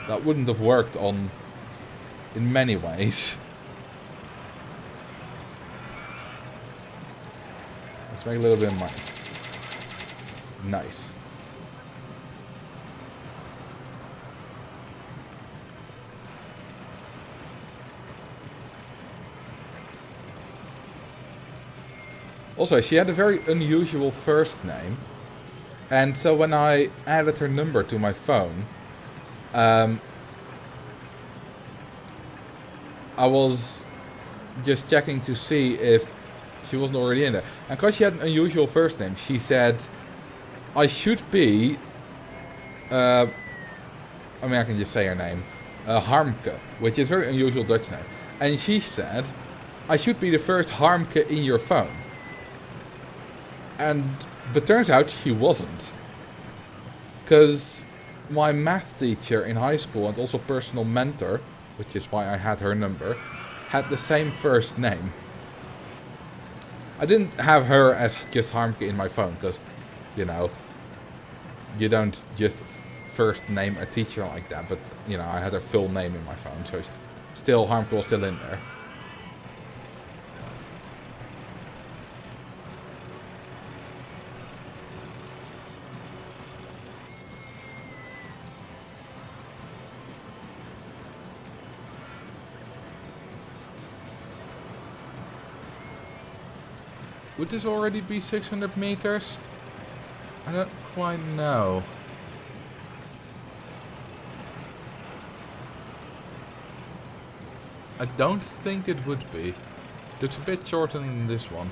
that wouldn't have worked in many ways. Let's make a little bit of money. Nice. Also, she had a very unusual first name. And so when I added her number to my phone, I was just checking to see if she wasn't already in there. And because she had an unusual first name, she said, I should be... I mean, I can just say her name. Harmke, which is a very unusual Dutch name. And she said, I should be the first Harmke in your phone. And it turns out she wasn't. Because my math teacher in high school and also personal mentor, which is why I had her number, had the same first name. I didn't have her as just Harmke in my phone, because, you know, you don't just first name a teacher like that, but, you know, I had her full name in my phone, so still, Harmke was still in there. Would this already be 600 meters? I don't quite know. I don't think it would be. It looks a bit shorter than this one.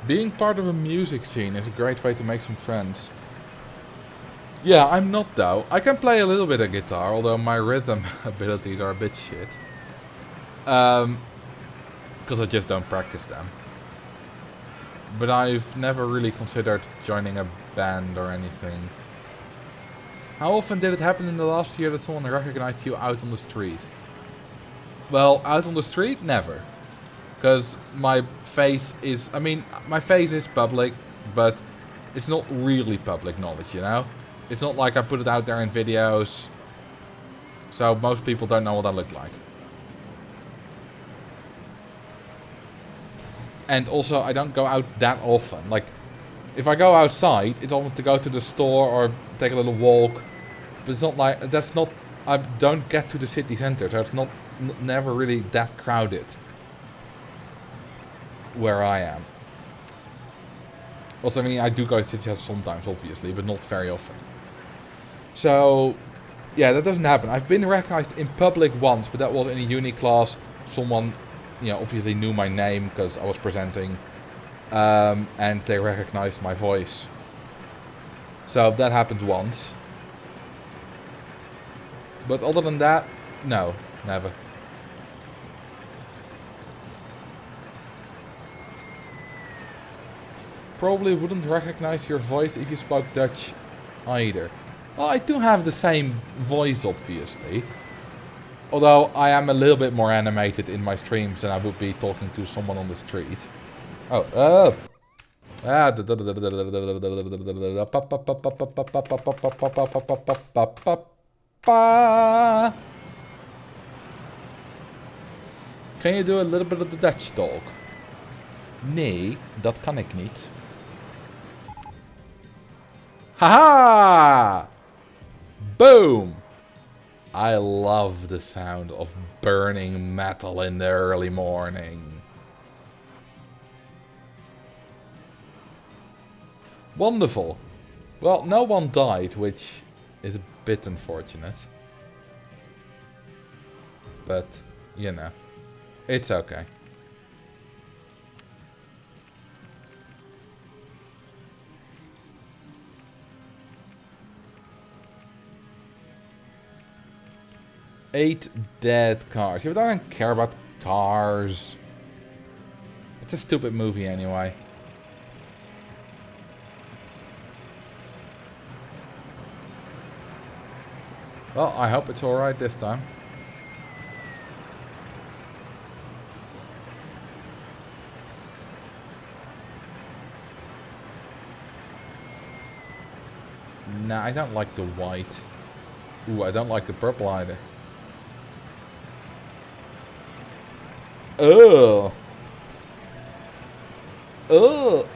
Being part of a music scene is a great way to make some friends. Yeah, I'm not though. I can play a little bit of guitar, although my rhythm abilities are a bit shit. Because I just don't practice them. But I've never really considered joining a band or anything. How often did it happen in the last year that someone recognized you out on the street? Well, out on the street, never. Because my face is... I mean, my face is public, but it's not really public knowledge, you know? It's not like I put it out there in videos. So most people don't know what I look like. And also, I don't go out that often. Like, if I go outside, it's often to go to the store or take a little walk. But it's not like... That's not... I don't get to the city center, so it's not... never really that crowded. Where I am. Also, I mean, I do go to city center sometimes, obviously, but not very often. So... yeah, that doesn't happen. I've been recognized in public once, but that was in a uni class. Someone... you know, obviously knew my name because I was presenting. And they recognized my voice. So that happened once. But other than that, no, never. Probably wouldn't recognize your voice if you spoke Dutch either. Well, I do have the same voice, obviously. Although I am a little bit more animated in my streams than I would be talking to someone on the street. Oh, Can you do a little bit of the Dutch dog? Nee, dat kan ik niet. Haha! Boom! I love the sound of burning metal in the early morning. Wonderful. Well, no one died, which is a bit unfortunate. But, you know, it's okay. Eight dead cars. Yeah, but I don't care about cars. It's a stupid movie anyway. Well, I hope it's alright this time. Nah, I don't like the white. Ooh, I don't like the purple either. Ugh. Ugh.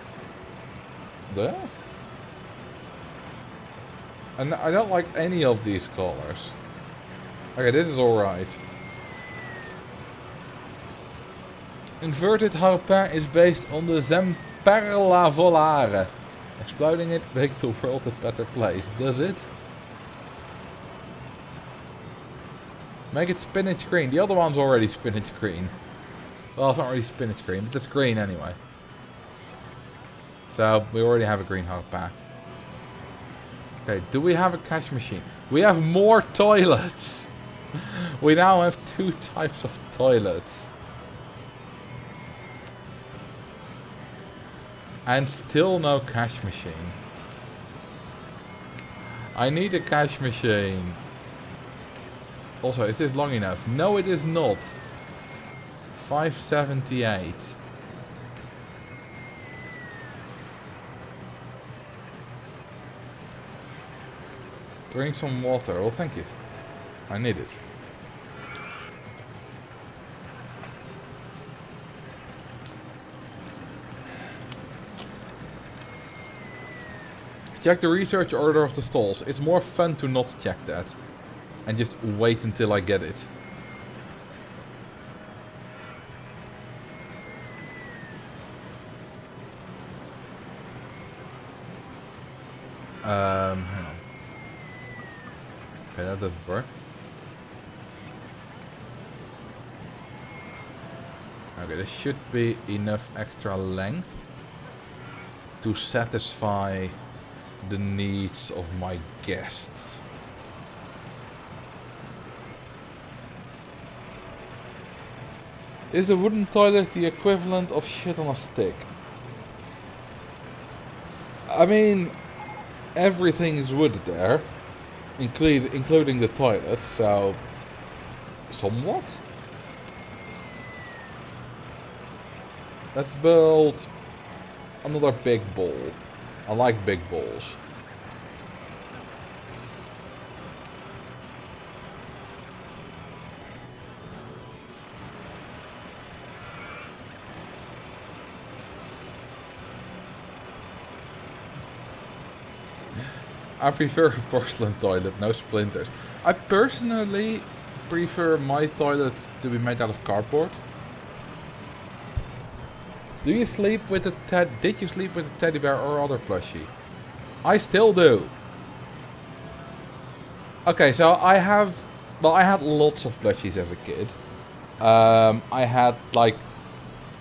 Yeah. And I don't like any of these colors. Okay, this is alright. Inverted harpin is based on the Zemperla Volare. Exploding it makes the world a better place, does it? Make it spinach green. The other one's already spinach green. Well, it's not really spinach green, but it's green anyway. So, we already have a green harpin. Okay, do we have a cash machine? We have more toilets! We now have 2 types of toilets. And still no cash machine. I need a cash machine. Also, is this long enough? No, it is not. 578. Drink some water. Well, thank you. I need it. Check the research order of the stalls. It's more fun to not check that. And just wait until I get it. Hang on. Okay, that doesn't work. Okay, there should be enough extra length to satisfy the needs of my guests. Is the wooden toilet the equivalent of shit on a stick? I mean, everything is wood there, including the toilet, so somewhat. Let's build another big ball. I like big balls. I prefer a porcelain toilet, no splinters. I personally prefer my toilet to be made out of cardboard. Do you sleep with a Did you sleep with a teddy bear or other plushie? I still do. Okay, so I had lots of plushies as a kid. I had like,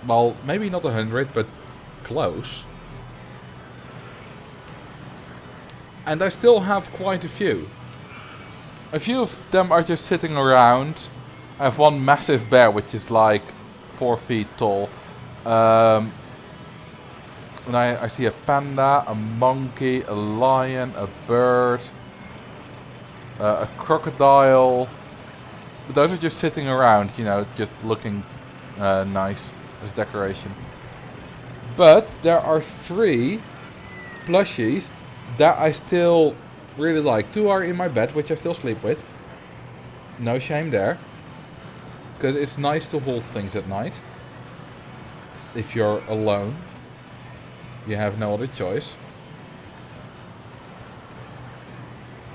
well, maybe not 100, but close. And I still have quite a few. A few of them are just sitting around. I have one massive bear, which is like 4 feet tall. And I see a panda, a monkey, a lion, a bird, a crocodile. Those are just sitting around, you know, just looking nice as decoration. But there are 3 plushies that I still really like. 2 are in my bed, which I still sleep with. No shame there. Because it's nice to hold things at night. If you're alone. You have no other choice.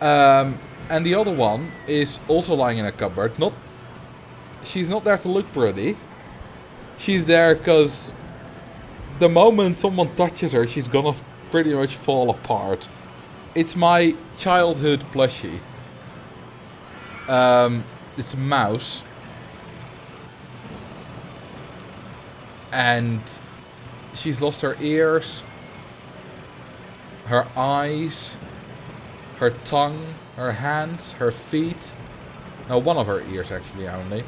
And the other one is also lying in a cupboard. She's not there to look pretty. She's there because the moment someone touches her, she's gonna pretty much fall apart. It's my childhood plushie. It's a mouse. And she's lost her ears, her eyes, her tongue, her hands, her feet. No, one of her ears actually only.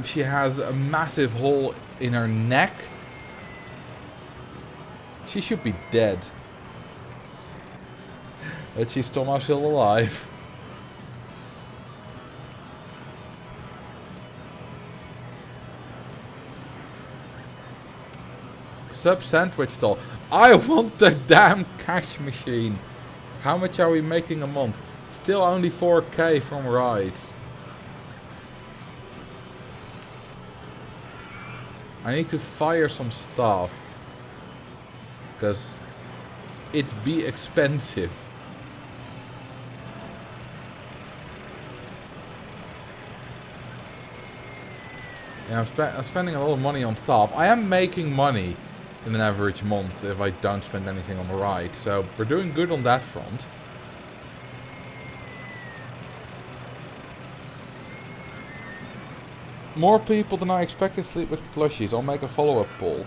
She has a massive hole in her neck. She should be dead. But she's somehow still alive. Sub sandwich stall. I want the damn cash machine. How much are we making a month? Still only 4k from rides. I need to fire some staff. Because it be expensive. Yeah, I'm spending a lot of money on staff. I am making money in an average month if I don't spend anything on the ride. So we're doing good on that front. More people than I expected sleep with plushies. I'll make a follow-up poll.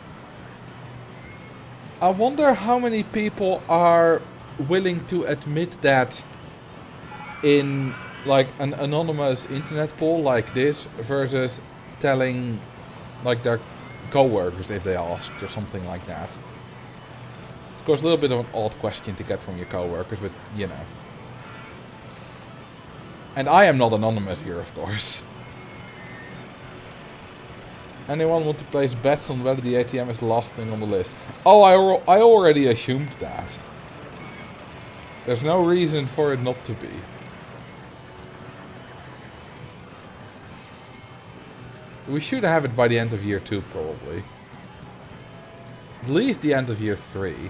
I wonder how many people are willing to admit that in like an anonymous internet poll like this versus telling like their co-workers if they asked or something like that. Of course, a little bit of an odd question to get from your co-workers, but you know. And I am not anonymous here, of course. Anyone want to place bets on whether the ATM is the last thing on the list? Oh, I already assumed that. There's no reason for it not to be. We should have it by the end of year 2, probably. At least the end of year 3.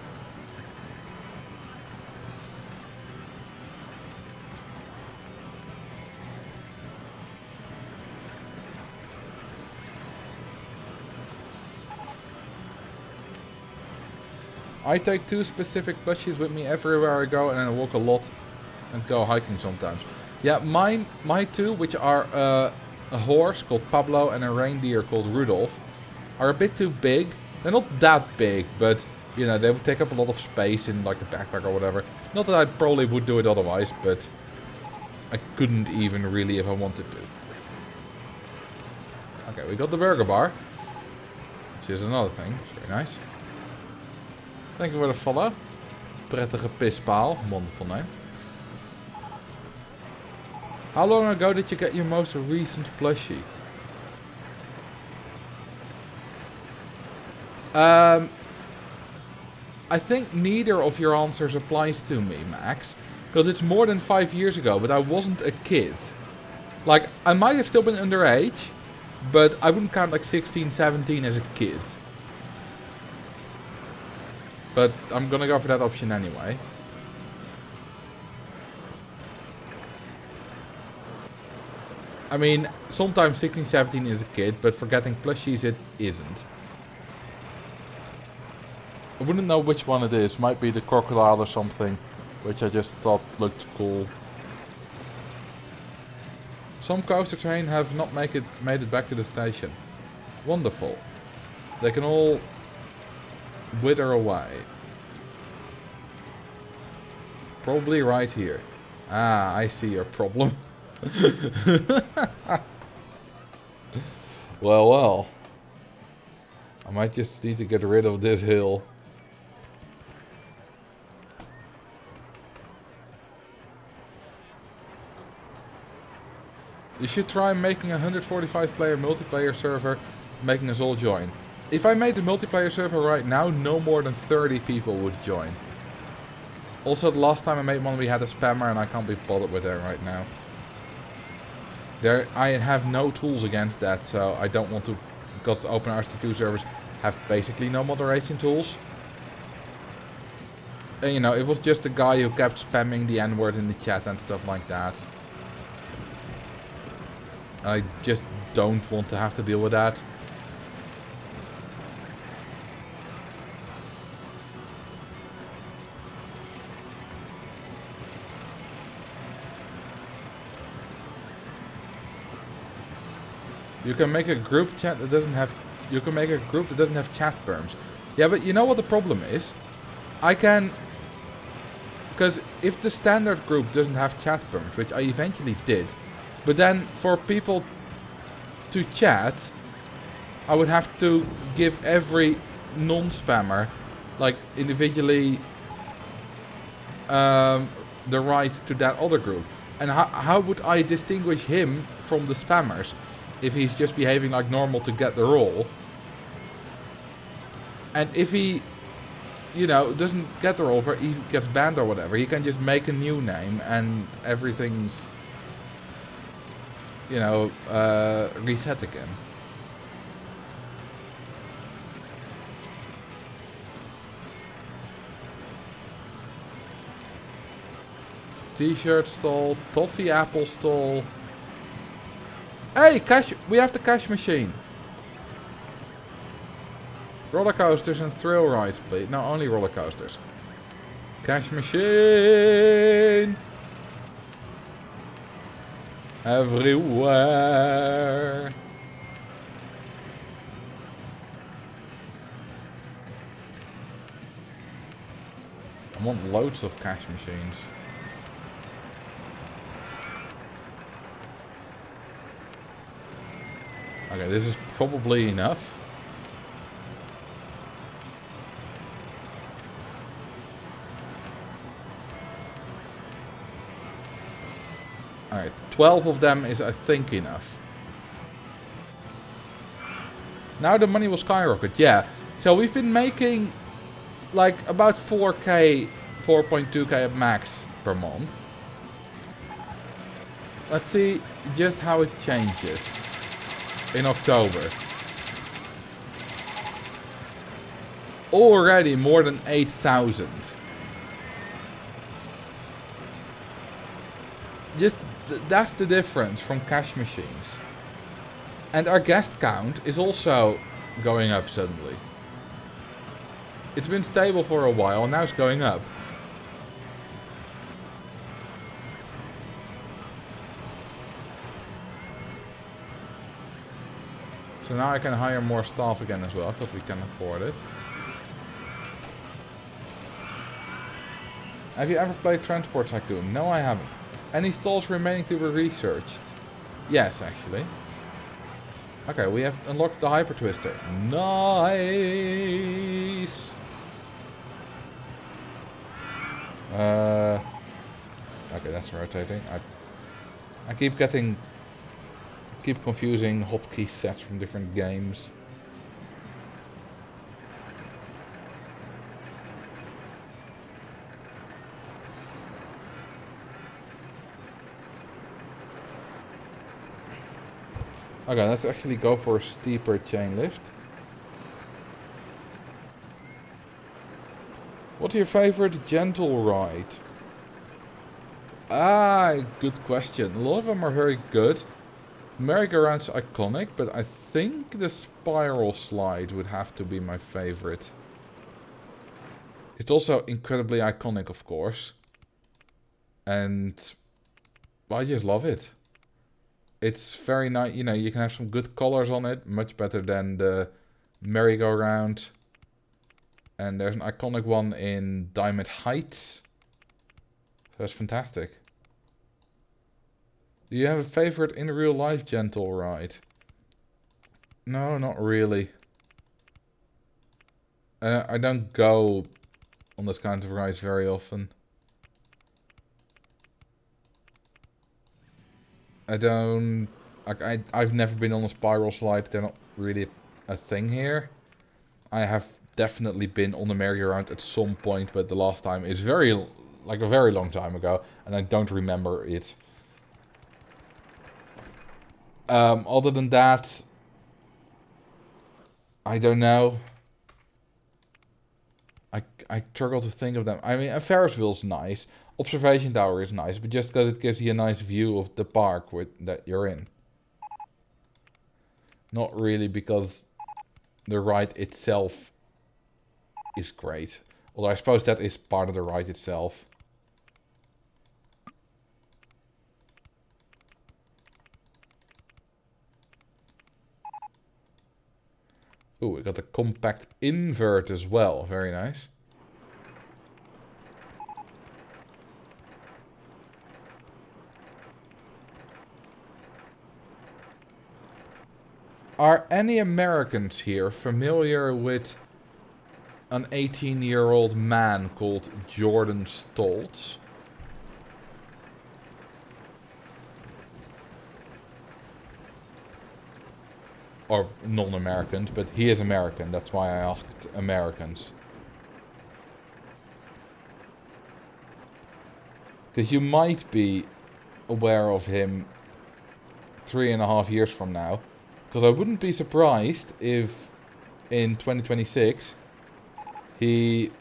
I take 2 specific plushies with me everywhere I go, and then I walk a lot and go hiking sometimes. Yeah, my 2, which are a horse called Pablo and a reindeer called Rudolph, are a bit too big. They're not that big, but you know, they would take up a lot of space in like a backpack or whatever. Not that I probably would do it otherwise, but I couldn't even really if I wanted to. Okay, we got the burger bar, which is another thing. It's very nice. Thank you for the follow. Prettige pispaal. Wonderful name. How long ago did you get your most recent plushie? I think neither of your answers applies to me, Max. Because it's more than 5 years ago, but I wasn't a kid. Like, I might have still been underage, but I wouldn't count like 16, 17 as a kid. But I'm gonna go for that option anyway. I mean, sometimes 16, 17 is a kid, but for getting plushies it isn't. I wouldn't know which one it is. Might be the crocodile or something, which I just thought looked cool. Some coaster train have not made it back to the station. Wonderful. They can all wither away. Probably right here. Ah, I see your problem. Well, well. I might just need to get rid of this hill. You should try making a 145 player multiplayer server, making us all join. If I made the multiplayer server right now, no more than 30 people would join. Also, the last time I made one we had a spammer and I can't be bothered with that right now. I have no tools against that, so I don't want to, because the OpenRT2 servers have basically no moderation tools. And you know, it was just a guy who kept spamming the N-word in the chat and stuff like that. I just don't want to have to deal with that. You can make a group chat that doesn't have... You can make a group that doesn't have chat berms. Yeah, but you know what the problem is? I can... Because if the standard group doesn't have chat berms, which I eventually did, but then for people to chat, I would have to give every non-spammer, like individually, the rights to that other group. And how would I distinguish him from the spammers if he's just behaving like normal to get the role? And if he, you know, doesn't get the role, or he gets banned or whatever, he can just make a new name and everything's, you know, reset again. T-shirt stall, toffee apple stall. Hey, cash! We have the cash machine. Roller coasters and thrill rides, please. No, only roller coasters. Cash machine. Everywhere. I want loads of cash machines. Okay, this is probably enough. Alright, 12 of them is, I think, enough. Now the money will skyrocket, yeah. So we've been making like about 4k, 4.2k at max per month. Let's see just how it changes in October. Already more than 8,000. Just that's the difference from cash machines. And our guest count is also going up suddenly. It's been stable for a while, now it's going up. So now I can hire more staff again as well, because we can afford it. Have you ever played Transport Tycoon? No, I haven't. Any stalls remaining to be researched? Yes, actually. Okay, we have unlocked the Hyper Twister. Nice! Okay, that's rotating. I keep confusing hotkey sets from different games. Okay, let's actually go for a steeper chain lift. What's your favorite gentle ride? Good question. A lot of them are very good. Merry-go-round's iconic, but I think the spiral slide would have to be my favorite. It's also incredibly iconic, of course. And I just love it. It's very nice, you know, you can have some good colors on it, much better than the merry-go-round. And there's an iconic one in Diamond Heights. So that's fantastic. Do you have a favorite in real life gentle ride? No, not really. I don't go on this kind of rides very often. I don't... Like, I've never been on a spiral slide. They're not really a thing here. I have definitely been on the merry-go-round at some point, but the last time is like a very long time ago, and I don't remember it. Other than that, I don't know. I struggle to think of them. I mean, a Ferris wheel's nice. Observation tower is nice, but just because it gives you a nice view of the park that you're in. Not really because the ride itself is great. Although I suppose that is part of the ride itself. Ooh, we got the compact invert as well. Very nice. Are any Americans here familiar with an 18-year-old man called Jordan Stoltz? Or non-Americans, but he is American. That's why I asked Americans. Because you might be aware of him 3.5 years from now. Because I wouldn't be surprised if in 2026 he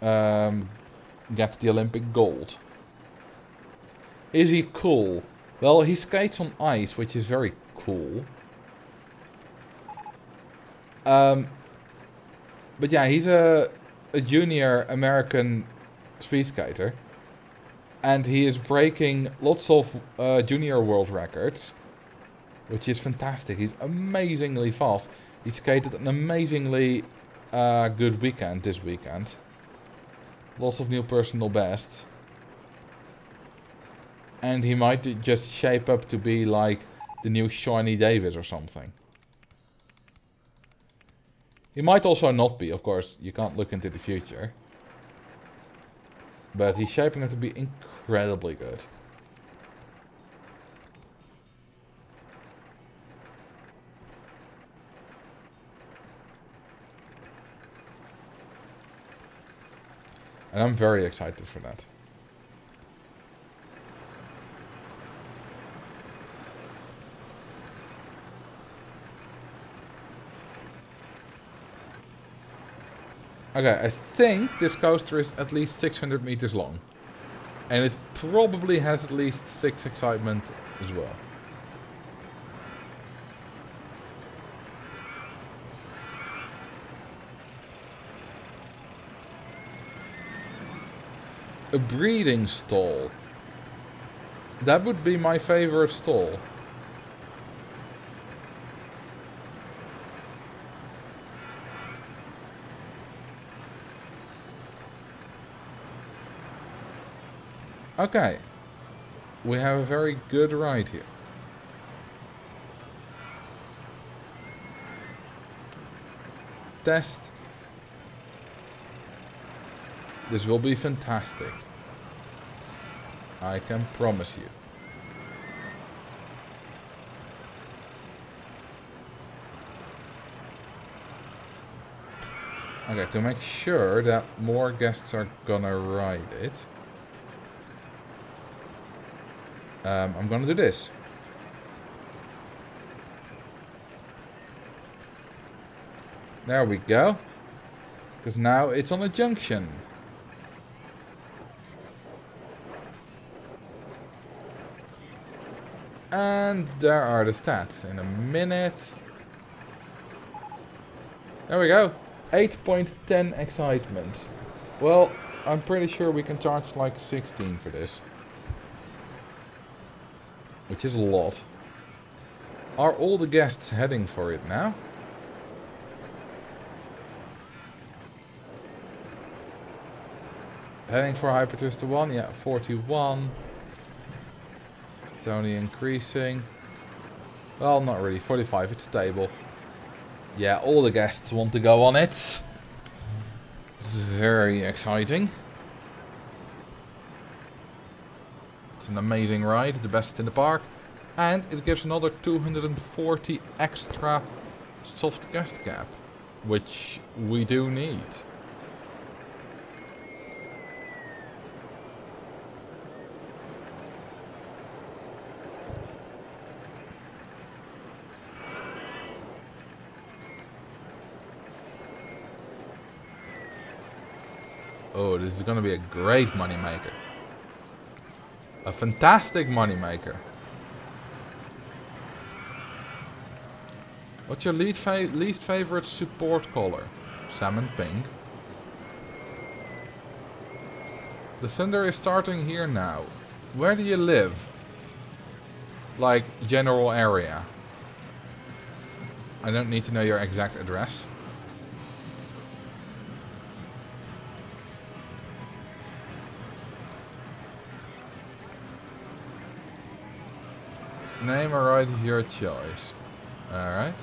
gets the Olympic gold. Is he cool? Well, he skates on ice, which is very cool. But yeah, he's a junior American speed skater. And he is breaking lots of junior world records. Which is fantastic. He's amazingly fast. He skated an amazingly good weekend this weekend. Lots of new personal bests. And he might just shape up to be like the new Shawnee Davis or something. He might also not be, of course. You can't look into the future. But he's shaping up to be incredibly good. And I'm very excited for that. Okay, I think this coaster is at least 600 meters long. And it probably has at least 6 excitement as well. A breeding stall. That would be my favorite stall. Okay. We have a very good ride here. Test. This will be fantastic. I can promise you. Okay, to make sure that more guests are gonna ride it, I'm gonna do this. There we go. Because now it's on a junction. And there are the stats in a minute. There we go. 8.10 excitement. Well, I'm pretty sure we can charge like 16 for this. Which is a lot. Are all the guests heading for it now? Heading for Hyper Twister 1? Yeah, 41. It's only increasing. Well, not really. 45, it's stable. Yeah, all the guests want to go on it. It's very exciting. It's an amazing ride, the best in the park. And it gives another 240 extra soft guest cap, which we do need. Oh, this is gonna be a great moneymaker. A fantastic moneymaker. What's your least favorite support color? Salmon pink. The thunder is starting here now. Where do you live? Like, general area. I don't need to know your exact address. Name a ride of your choice. Alright.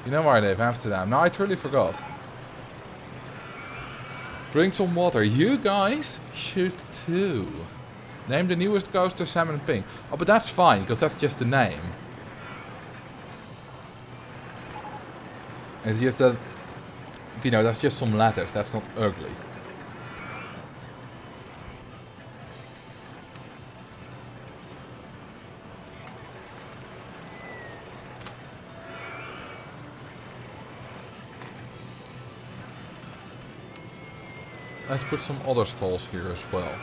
You know where I live, Amsterdam. No, I truly forgot. Drink some water. You guys should too. Name the newest coaster Salmon Pink. Oh, but that's fine, because that's just the name. It's just that, you know, that's just some letters. That's not ugly. Let's put some other stalls here as well.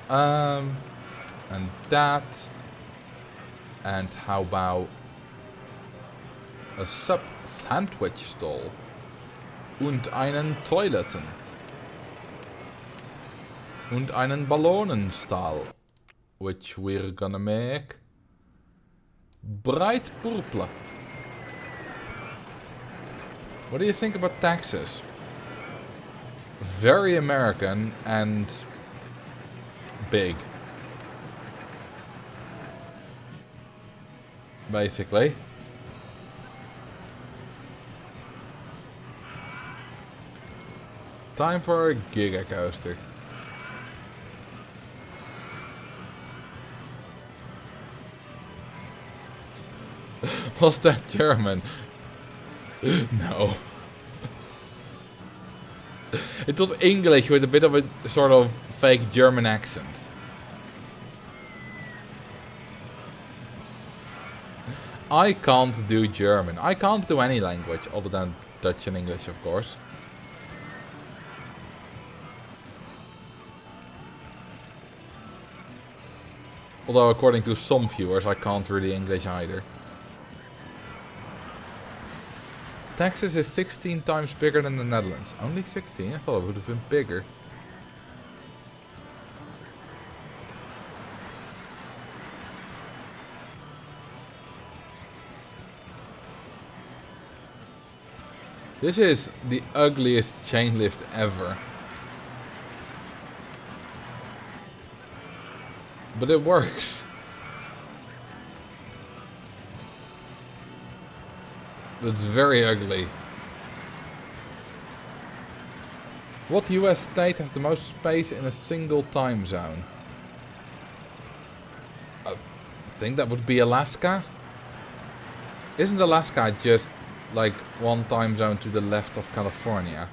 And that. And how about a sandwich stall? Und einen Toiletten. Und einen Ballonenstall. Which we're gonna make bright purple. What do you think about taxes? Very American and big. Basically. Time for a Giga Coaster. Was that German? No. It was English with a bit of a sort of fake German accent. I can't do German. I can't do any language other than Dutch and English, of course. Although according to some viewers I can't really English either. Texas is 16 times bigger than the Netherlands. Only 16? I thought it would have been bigger. This is the ugliest chain lift ever. But it works. It's very ugly. What US state has the most space in a single time zone? I think that would be Alaska. Isn't Alaska just like one time zone to the left of California?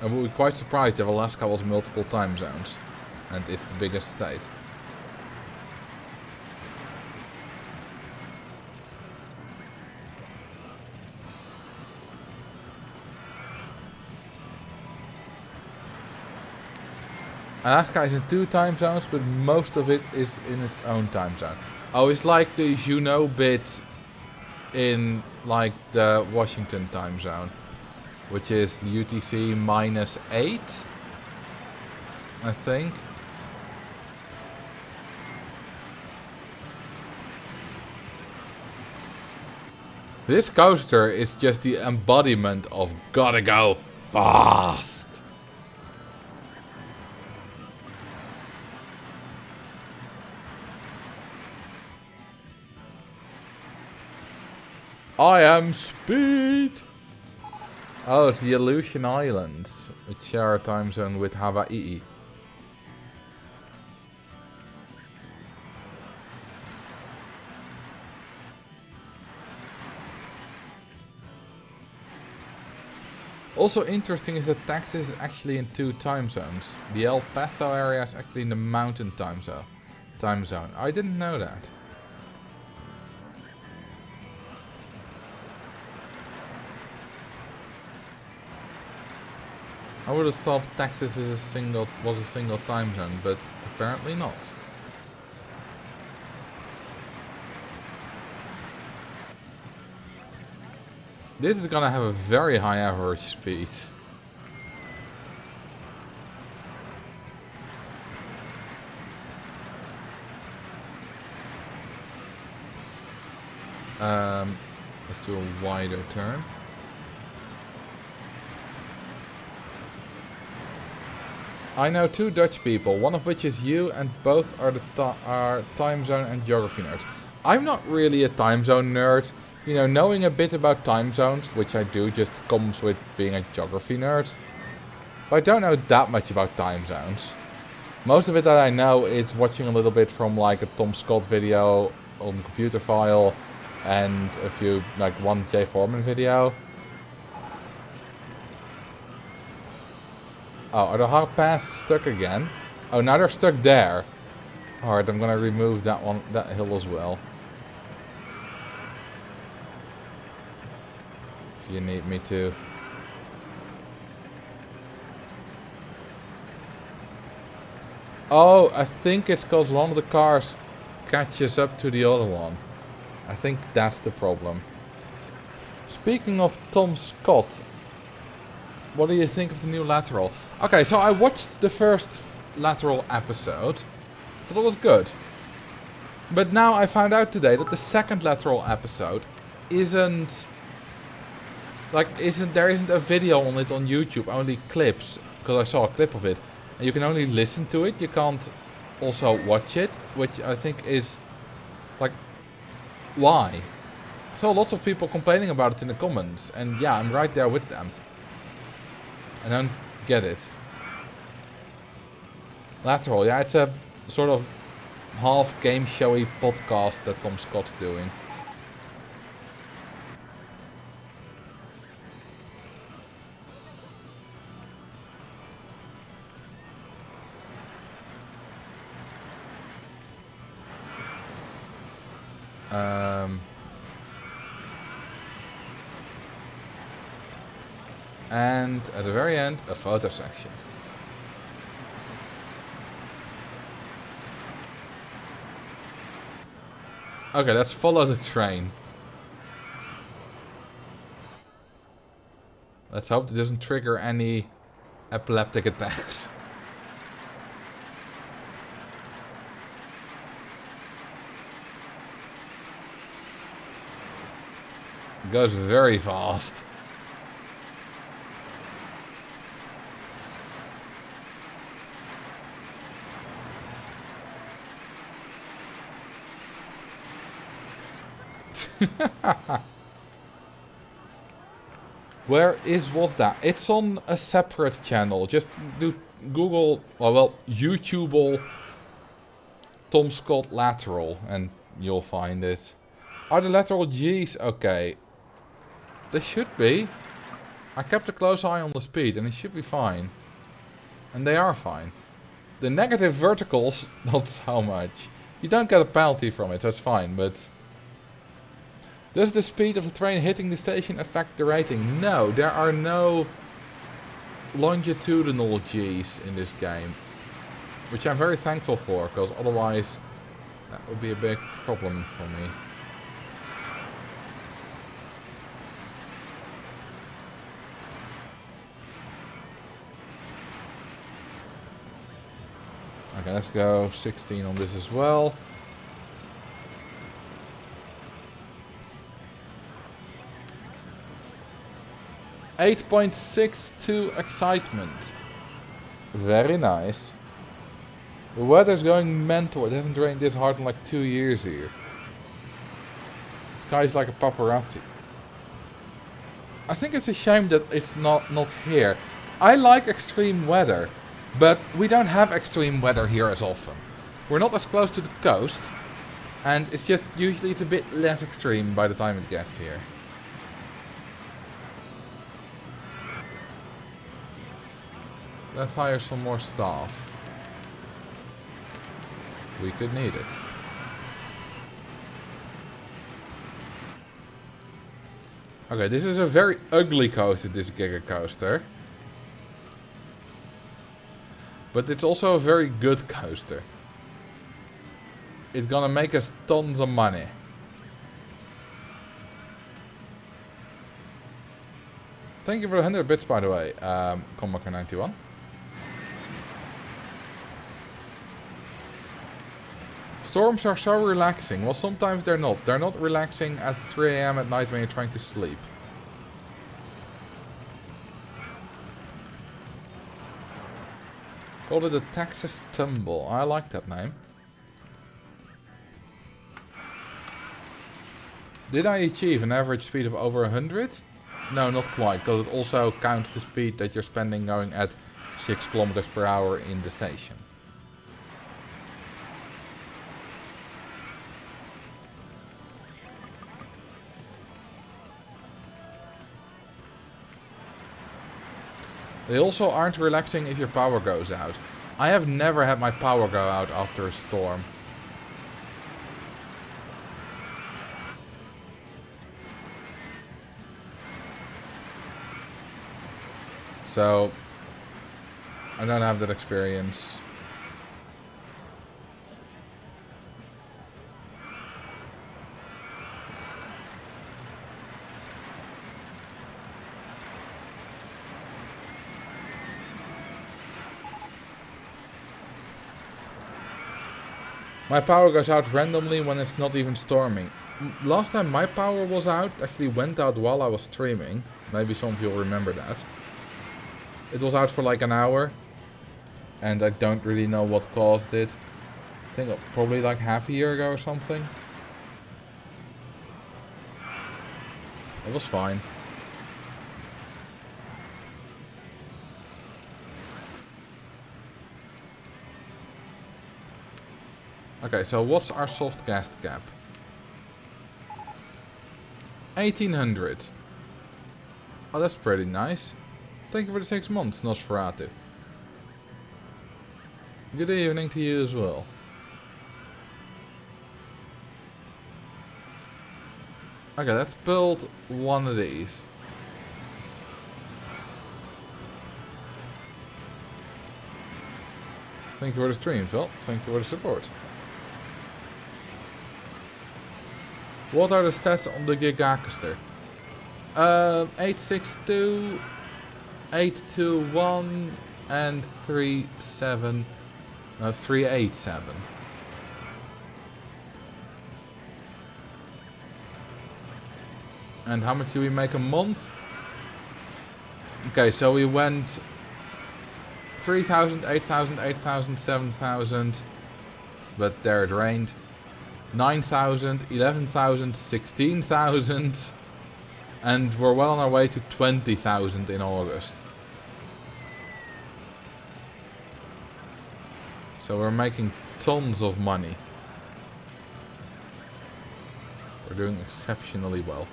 I would be quite surprised if Alaska was multiple time zones. And it's the biggest state. Alaska is in 2 time zones, but most of it is in its own time zone. Oh, it's like the Juneau bit in like the Washington time zone, which is UTC -8, I think. This coaster is just the embodiment of gotta go fast. I am speed! Oh, it's the Aleutian Islands, which share a time zone with Hawaii. Also interesting is that Texas is actually in 2 time zones. The El Paso area is actually in the mountain time zone. I didn't know that. I would have thought Texas was a single time zone, but apparently not. This is gonna have a very high average speed. Let's do a wider turn. I know 2 Dutch people, one of which is you, and both are are time zone and geography nerds. I'm not really a time zone nerd. You know, knowing a bit about time zones, which I do, just comes with being a geography nerd. But I don't know that much about time zones. Most of it that I know is watching a little bit from like a Tom Scott video on Computer File and a few, like one Jay Foreman video. Oh, are the hard passes stuck again? Oh, now they're stuck there. Alright, I'm gonna remove that hill as well. If you need me to. Oh, I think it's because one of the cars catches up to the other one. I think that's the problem. Speaking of Tom Scott, what do you think of the new Lateral? Okay, so I watched the first Lateral episode. Thought it was good. But now I found out today that the second Lateral episode isn't... there isn't a video on it on YouTube, only clips. Because I saw a clip of it. And you can only listen to it, you can't also watch it. Which I think is... like... why? I saw lots of people complaining about it in the comments. And yeah, I'm right there with them. I don't get it. Lateral, yeah, it's a sort of half game showy podcast that Tom Scott's doing. And at the very end, a photo section. Okay, let's follow the train. Let's hope it doesn't trigger any epileptic attacks. It goes very fast. Where was that? It's on a separate channel. Just do Google, well, YouTube Tom Scott Lateral and you'll find it. Are the lateral G's okay? They should be. I kept a close eye on the speed and it should be fine. And they are fine. The negative verticals, not so much. You don't get a penalty from it, that's fine, but... Does the speed of the train hitting the station affect the rating? No, there are no longitudinal G's in this game. Which I'm very thankful for, because otherwise that would be a big problem for me. Okay, let's go 16 on this as well. .62 excitement. Very nice. The weather's going mental. It hasn't rained this hard in like 2 years here. The sky's like a paparazzi. I think it's a shame that it's not here. I like extreme weather, but we don't have extreme weather here as often. We're not as close to the coast, and it's just usually it's a bit less extreme by the time it gets here. Let's hire some more staff. We could need it. Okay, this is a very ugly coaster, this Giga Coaster. But it's also a very good coaster. It's gonna make us tons of money. Thank you for the 100 bits, by the way, Commaker91. Storms are so relaxing. Well, sometimes they're not. They're not relaxing at 3 AM at night when you're trying to sleep. Called it a Texas Tumble. I like that name. Did I achieve an average speed of over 100? No, not quite, because it also counts the speed that you're spending going at 6 kilometers per hour in the station. They also aren't relaxing if your power goes out. I have never had my power go out after a storm. So, I don't have that experience. My power goes out randomly when it's not even storming. Last time my power was out, actually went out while I was streaming. Maybe some of you will remember that. It was out for like an hour. And I don't really know what caused it. I think probably like half a year ago or something. It was fine. Okay, so what's our soft gas cap? 1800. Oh, that's pretty nice. Thank you for the 6 months, Nosferatu. Good evening to you as well. Okay, let's build one of these. Thank you for the stream, Phil. Thank you for the support. What are the stats on the Gigacoaster? 862, 821, and 387. And how much do we make a month? Okay, so we went 3,000, 8,000, 8,000, 7,000. But there it rained. 9,000, 11,000, 16,000. And we're well on our way to 20,000 in August. So we're making tons of money. We're doing exceptionally well.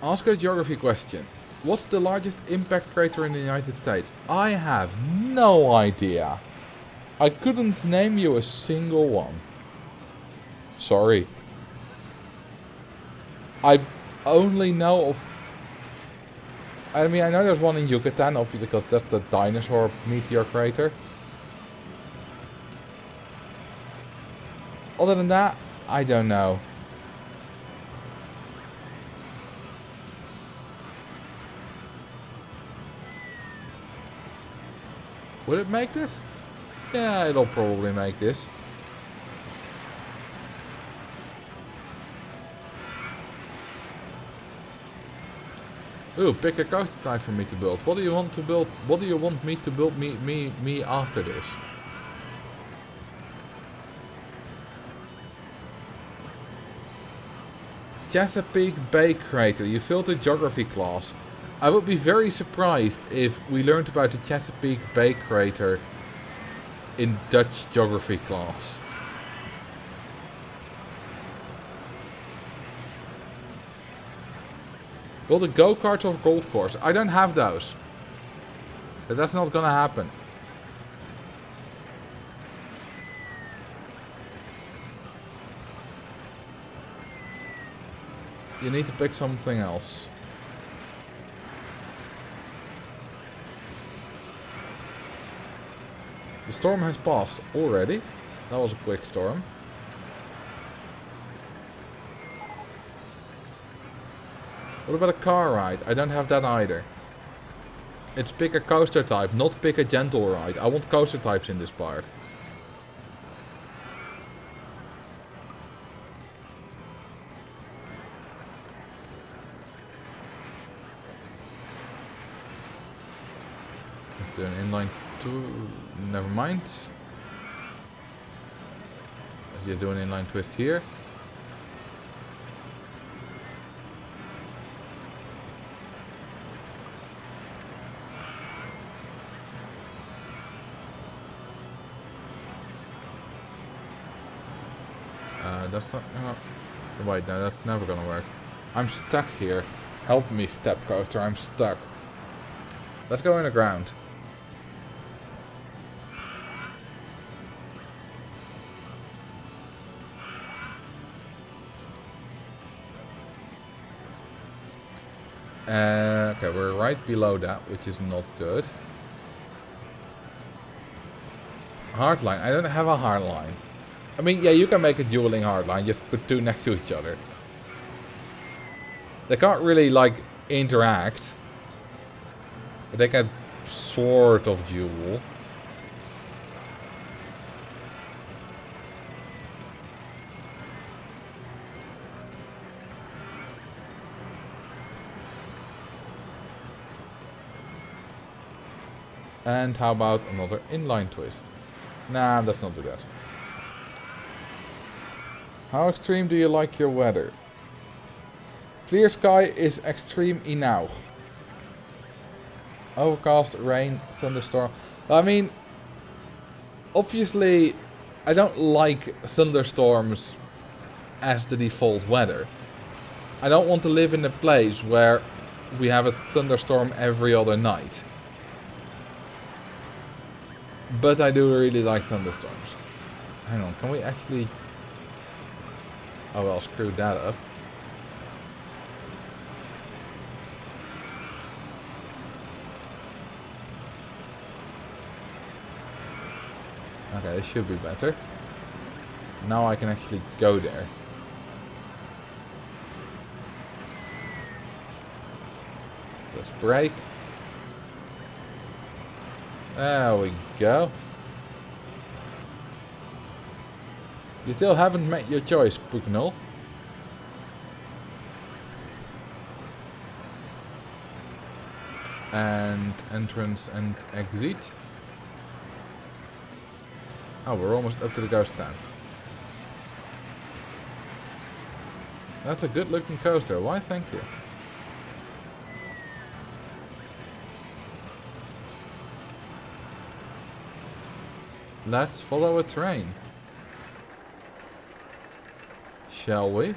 Ask a geography question. What's the largest impact crater in the United States? I have no idea. I couldn't name you a single one. Sorry. I only know of... I mean, I know there's one in Yucatan, obviously, because that's the dinosaur meteor crater. Other than that, I don't know. Will it make this? Yeah, it'll probably make this. Ooh, pick a coaster type for me to build. What do you want to build? What do you want me to build me after this? Chesapeake Bay Crater. You failed the geography class. I would be very surprised if we learned about the Chesapeake Bay Crater in Dutch geography class. Build a go-kart or golf course. I don't have those. But that's not gonna happen. You need to pick something else. The storm has passed already. That was a quick storm. What about a car ride? I don't have that either. It's pick a coaster type, not pick a gentle ride. I want coaster types in this park. Let's do an inline two. Never mind. Let's just do an inline twist here. That's not... wait, no, that's never gonna work. I'm stuck here. Help me, step coaster, I'm stuck. Let's go in the ground. Okay, we're right below that, which is not good. Hardline. I don't have a hardline. I mean, yeah, you can make a dueling hardline, just put two next to each other. They can't really, like, interact. But they can sort of duel. And how about another inline twist? Nah, let's not do that. How extreme do you like your weather? Clear sky is extreme enough. Overcast, rain, thunderstorm. I mean, obviously, I don't like thunderstorms as the default weather. I don't want to live in a place where we have a thunderstorm every other night. But I do really like thunderstorms. Hang on, can we actually... Oh well, screw that up. Okay, this should be better. Now I can actually go there. Let's brake. There we go. You still haven't made your choice, Pugnol. And entrance and exit. Oh, we're almost up to the ghost town. That's a good looking coaster. Why, thank you. Let's follow a train. Shall we?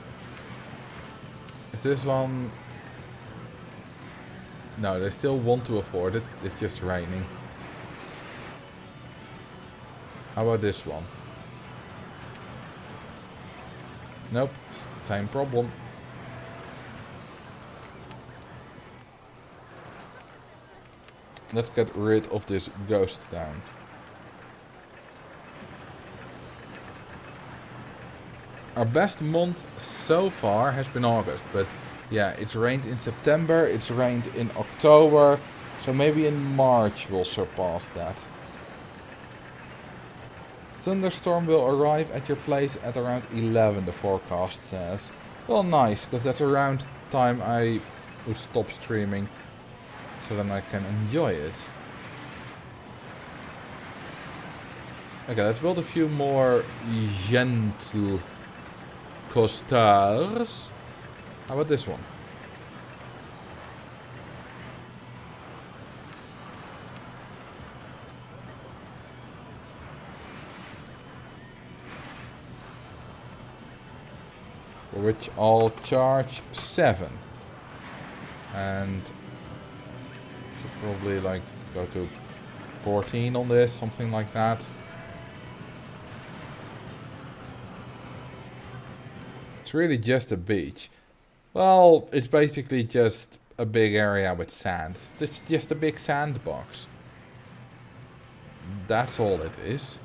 Is this one... No, they still want to afford it. It's just raining. How about this one? Nope, same problem. Let's get rid of this ghost town. Our best month so far has been August, but yeah, it's rained in September, it's rained in October, so maybe in March we'll surpass that. Thunderstorm will arrive at your place at around 11, the forecast says. Well, nice, because that's around the time I would stop streaming, so then I can enjoy it. Okay, let's build a few more gentle coasters. How about this one? For which I'll charge 7. And should probably like go to 14 on this, something like that. It's really just a beach. Well, it's basically just a big area with sand. It's just a big sandbox. That's all it is.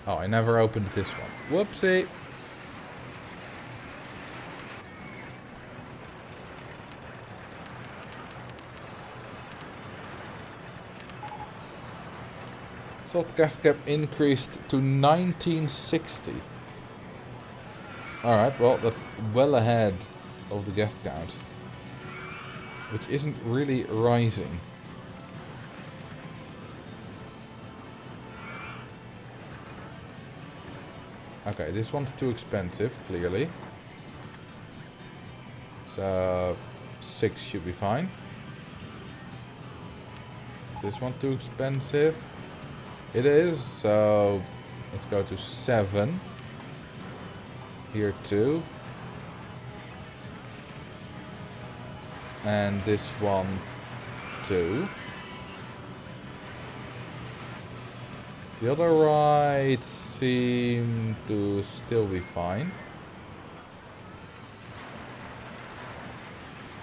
Oh, I never opened this one. Whoopsie. Soft gas cap increased to 1960. Alright, well, that's well ahead of the guest count, which isn't really rising. Okay, this one's too expensive, clearly. So 6 should be fine. Is this one too expensive? It is, so let's go to 7. Here too. And this one too. The other rides seem to still be fine.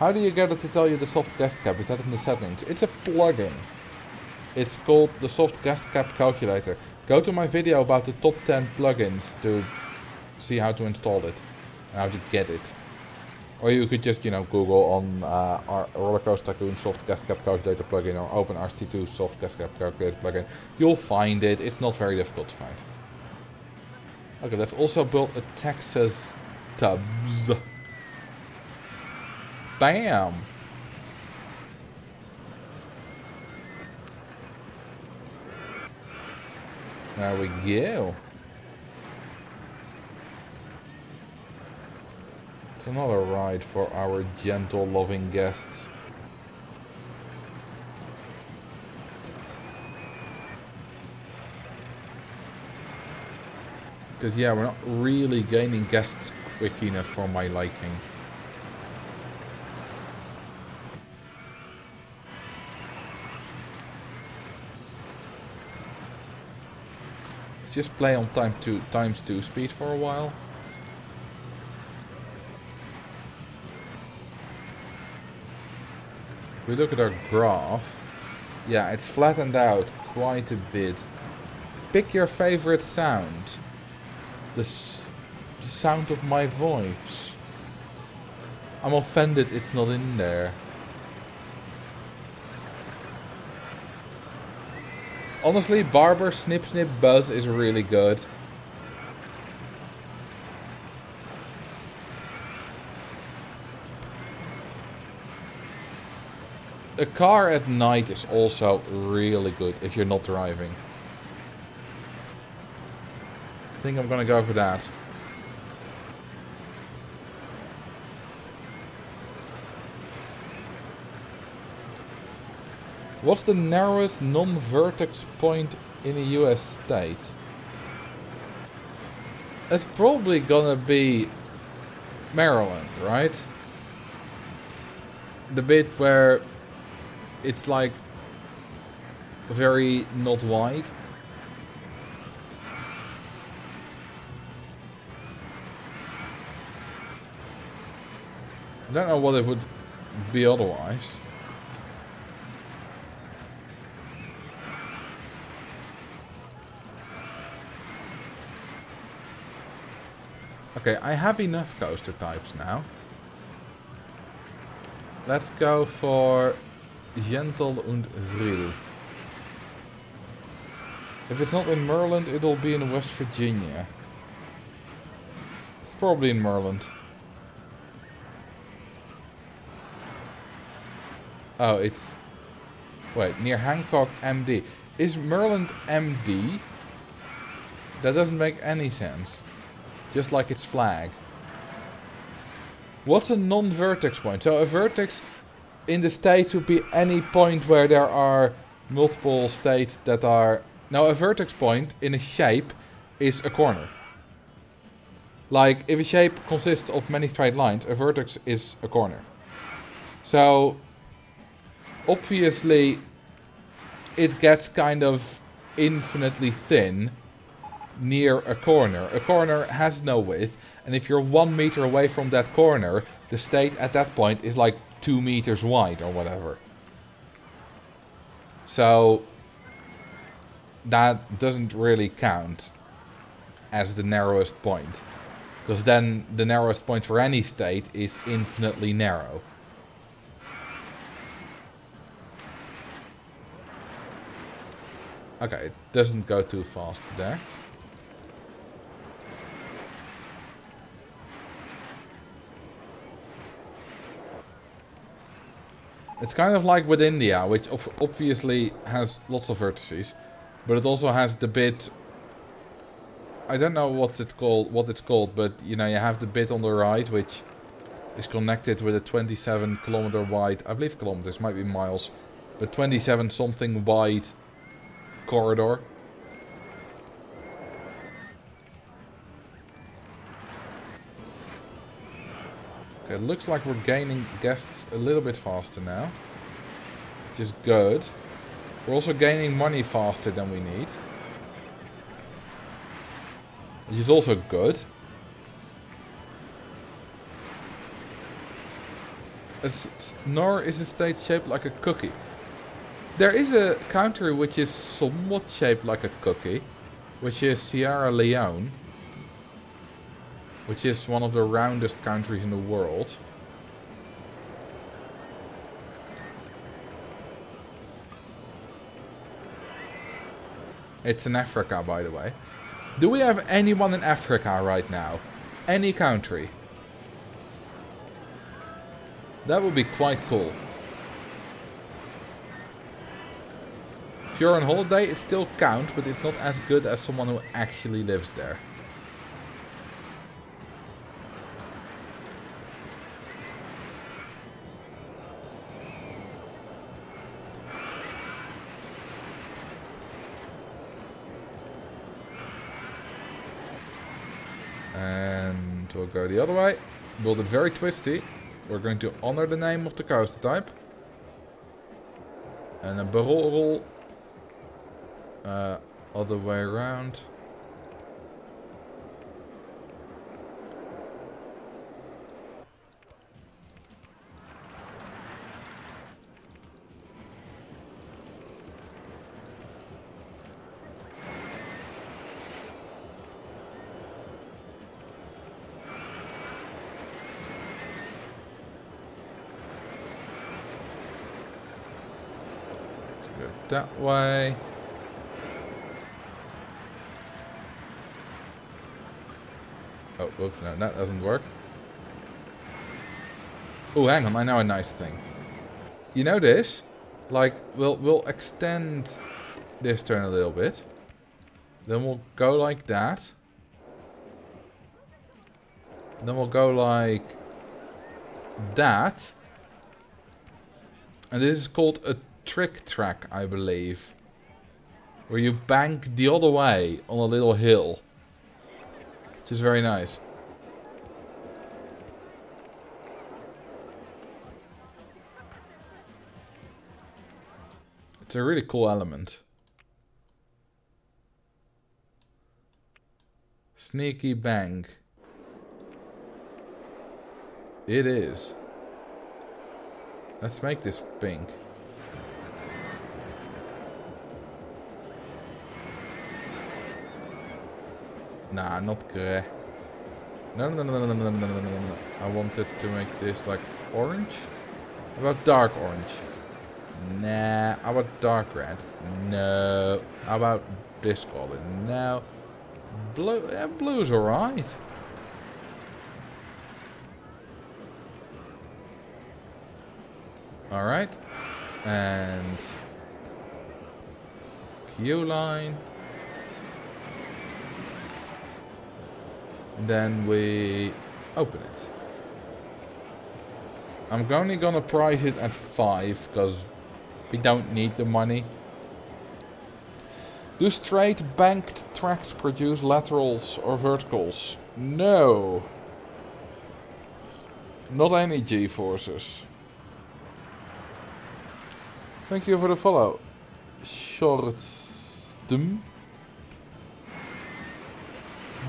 How do you get it to tell you the soft gas cap? Is that in the settings? It's a plugin. It's called the soft gas cap calculator. Go to my video about the top 10 plugins to see how to install it and how to get it. Or you could just, you know, Google on our Rollercoaster Tycoon soft gas cap calculator plugin or OpenRT2 soft gas cap calculator plugin. You'll find it. It's not very difficult to find. Okay, let's also build a Texas Tubs. Bam! There we go. It's another ride for our gentle, loving guests. Because yeah, we're not really gaining guests quick enough for my liking. Let's just play on times 2 speed for a while. If we look at our graph, yeah, it's flattened out quite a bit. Pick your favorite sound. The sound of my voice. I'm offended it's not in there. Honestly, Barber Snip Snip Buzz is really good. A car at night is also really good if you're not driving. I think I'm gonna go for that. What's the narrowest non-vertex point in a US state? It's probably gonna be Maryland, right? the bit where it's like very not wide. I don't know what it would be otherwise. Okay, I have enough coaster types now. Let's go for Gentle und Vril. If it's not in Maryland, it'll be in West Virginia. It's probably in Maryland. Oh, it's... Wait, near Hancock, MD. Is Maryland MD? That doesn't make any sense. Just like its flag. What's a non-vertex point? So a vertex in the States would be any point where there are multiple states that are... Now a vertex point in a shape is a corner. Like if a shape consists of many straight lines, a vertex is a corner. So obviously it gets kind of infinitely thin near a corner. A corner has no width, and if you're 1 meter away from that corner, the state at that point is like 2 meters wide or whatever. So that doesn't really count as the narrowest point, because then the narrowest point for any state is infinitely narrow. Okay, it doesn't go too fast there. It's kind of like with India, which obviously has lots of vertices, but it also has the bit... I don't know what it's called, but you know, you have the bit on the right which is connected with a 27 kilometer wide, I believe kilometers, might be miles, but 27 something wide corridor. Okay, it looks like we're gaining guests a little bit faster now, which is good. We're also gaining money faster than we need, which is also good. Nor is a state shaped like a cookie. There is a country which is somewhat shaped like a cookie, which is Sierra Leone, which is one of the roundest countries in the world. It's in Africa, by the way. Do we have anyone in Africa right now? Any country? That would be quite cool. If you're on holiday, it still counts, but it's not as good as someone who actually lives there. And we'll go the other way. Build it very twisty. We're going to honor the name of the coaster type. And a barrel roll. Other way around. Go that way. Oh, whoops, no, that doesn't work. Oh, hang on, I know a nice thing. You know this? Like, we'll extend this turn a little bit. Then we'll go like that. Then we'll go like that. And this is called a trick track, I believe. Where you bank the other way on a little hill. Which is very nice. It's a really cool element. Sneaky bank. It is. Let's make this pink. Nah, not grey. No. I wanted to make this like orange. How about dark orange? Nah. How about dark red? No. How about this color? No. Blue. Yeah, blue's alright. Alright. And Q line. Then we open it. I'm only gonna price it at 5 because we don't need the money. Do straight banked tracks produce laterals or verticals? No. Not any G-forces. Thank you for the follow. Shortstum.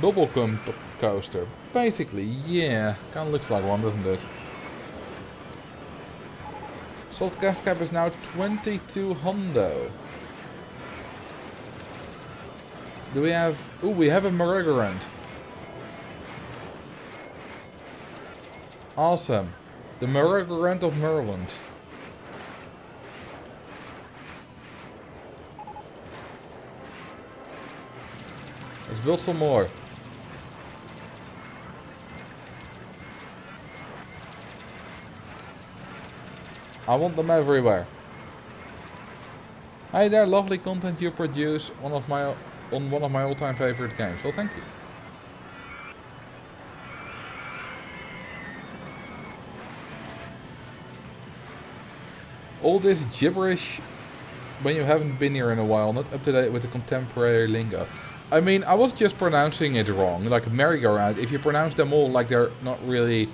Bubblegum coaster. Basically, yeah. Kinda looks like one, doesn't it? Salt gas cap is now 22 hundo. Do we have... Ooh, we have a Merry-go-round. Awesome. The Merry-go-round of Maryland. Let's build some more. I want them everywhere. Hey there, lovely content you produce on one of my all-time favorite games. Well, thank you. All this gibberish when you haven't been here in a while, not up to date with the contemporary lingo. I mean, I was just pronouncing it wrong. Like merry-go-round, if you pronounce them all like they're not really...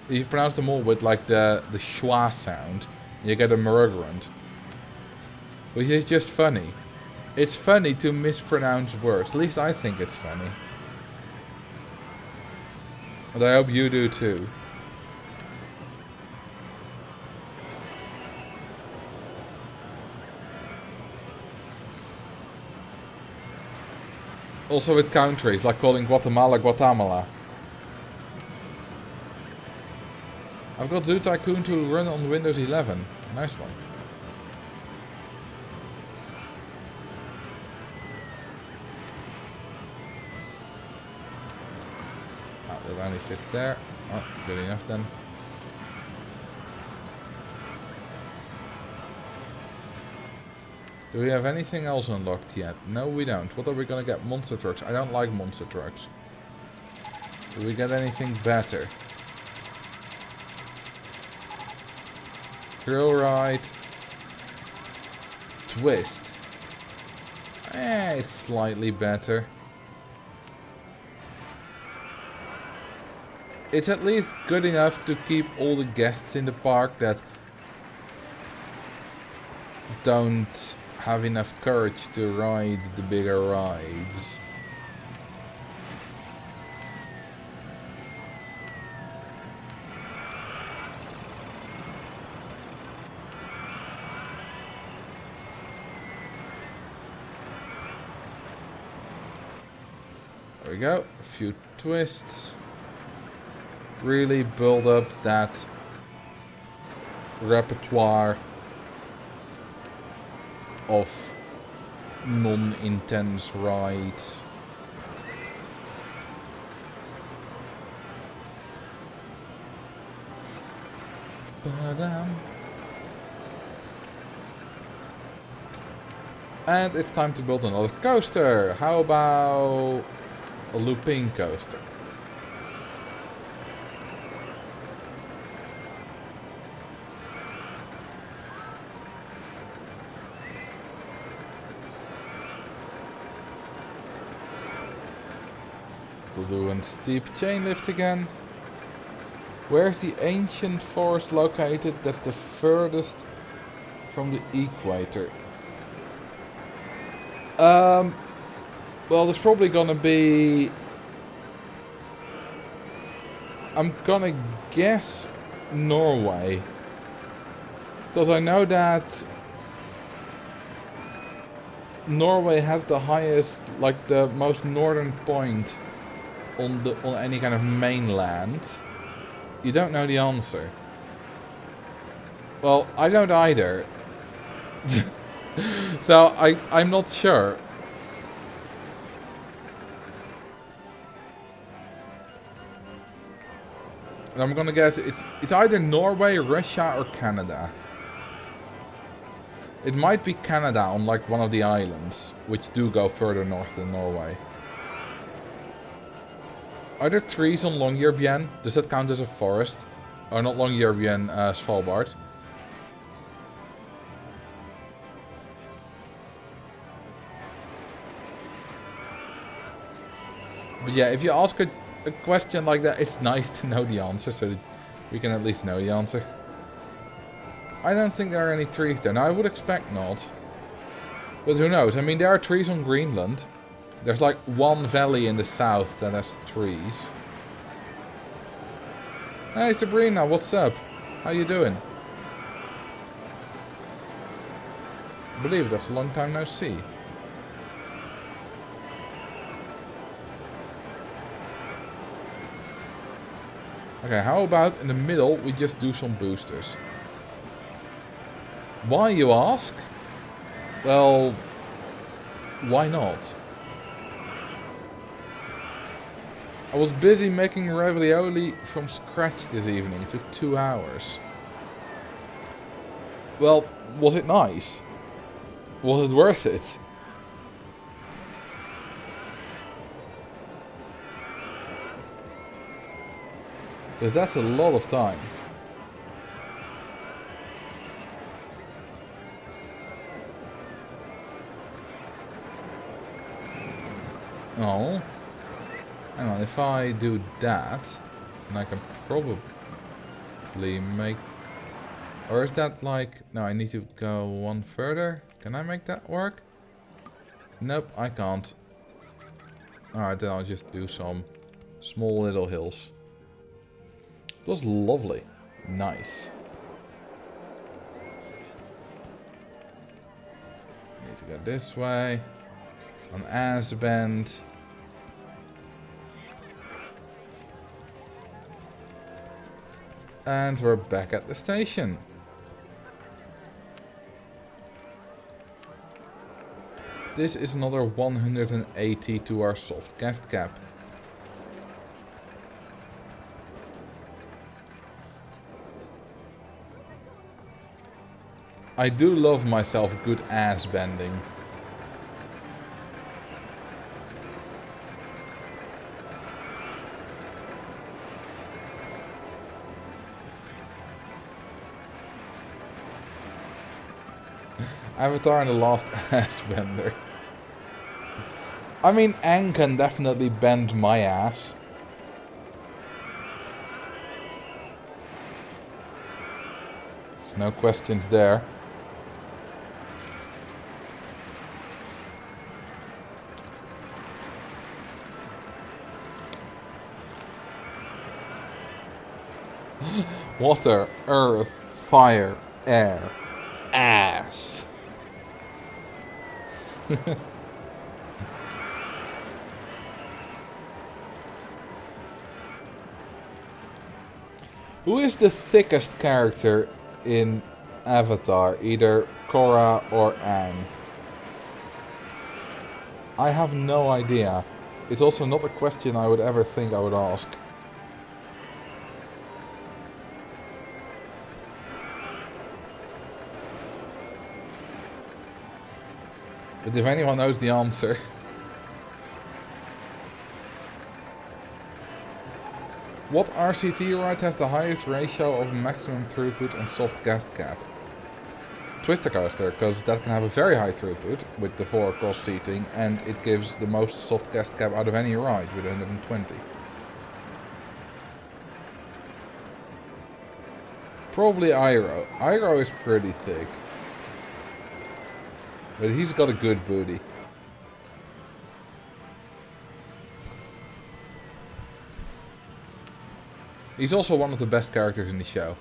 If you pronounce them all with like the schwa sound, you get a merry-go-round. Which is just funny. It's funny to mispronounce words. At least I think it's funny. And I hope you do too. Also with countries, like calling Guatemala, Guatemala. I've got Zoo Tycoon to run on Windows 11. Nice one. Ah, that only fits there. Oh, good enough then. Do we have anything else unlocked yet? No, we don't. What are we gonna get? Monster trucks. I don't like monster trucks. Do we get anything better? Thrill ride. Twist. It's slightly better. It's at least good enough to keep all the guests in the park that don't have enough courage to ride the bigger rides. There we go, a few twists. Really build up that repertoire of non-intense rides. And it's time to build another coaster. How about a looping coaster? To do a steep chain lift again. Where's the ancient forest located that's the furthest from the equator? Well, there's probably gonna be... I'm gonna guess Norway. Because I know that Norway has the highest, like the most northern point on any kind of mainland. You don't know the answer. Well, I don't either. So I'm not sure. And I'm gonna guess it's either Norway, Russia, or Canada. It might be Canada on like one of the islands, which do go further north than Norway. Are there trees on Longyearbyen? Does that count as a forest? Or not Longyearbyen, Svalbard. But yeah, if you ask a question like that, it's nice to know the answer so that we can at least know the answer. I don't think there are any trees there. Now, I would expect not. But who knows? I mean, there are trees on Greenland. There's like one valley in the south that has trees. Hey, Sabrina, what's up? How you doing? I believe that's a long time no see. Okay, how about in the middle we just do some boosters? Why, you ask? Well, why not? I was busy making ravioli from scratch this evening. It took 2 hours. Well, was it nice? Was it worth it? Because that's a lot of time. Oh. Hang on, if I do that, then I can probably make... Or is that like... No, I need to go one further. Can I make that work? Nope, I can't. Alright, then I'll just do some small little hills. It was lovely. Nice. Need to go this way. An ass bend. And we're back at the station. This is another 180 to our soft gas cap. I do love myself good ass bending. Avatar and the Last Ass Bender. I mean, Aang can definitely bend my ass. There's no questions there. Water, earth, fire, air, ass. Who is the thickest character in Avatar? Either Korra or Aang? I have no idea. It's also not a question I would ever think I would ask. But if anyone knows the answer... What RCT ride has the highest ratio of maximum throughput and soft gas cap? Twister Coaster, because that can have a very high throughput with the 4 cross seating, and it gives the most soft gas cap out of any ride with 120. Probably Iroh. Iroh is pretty thick. But he's got a good booty. He's also one of the best characters in the show.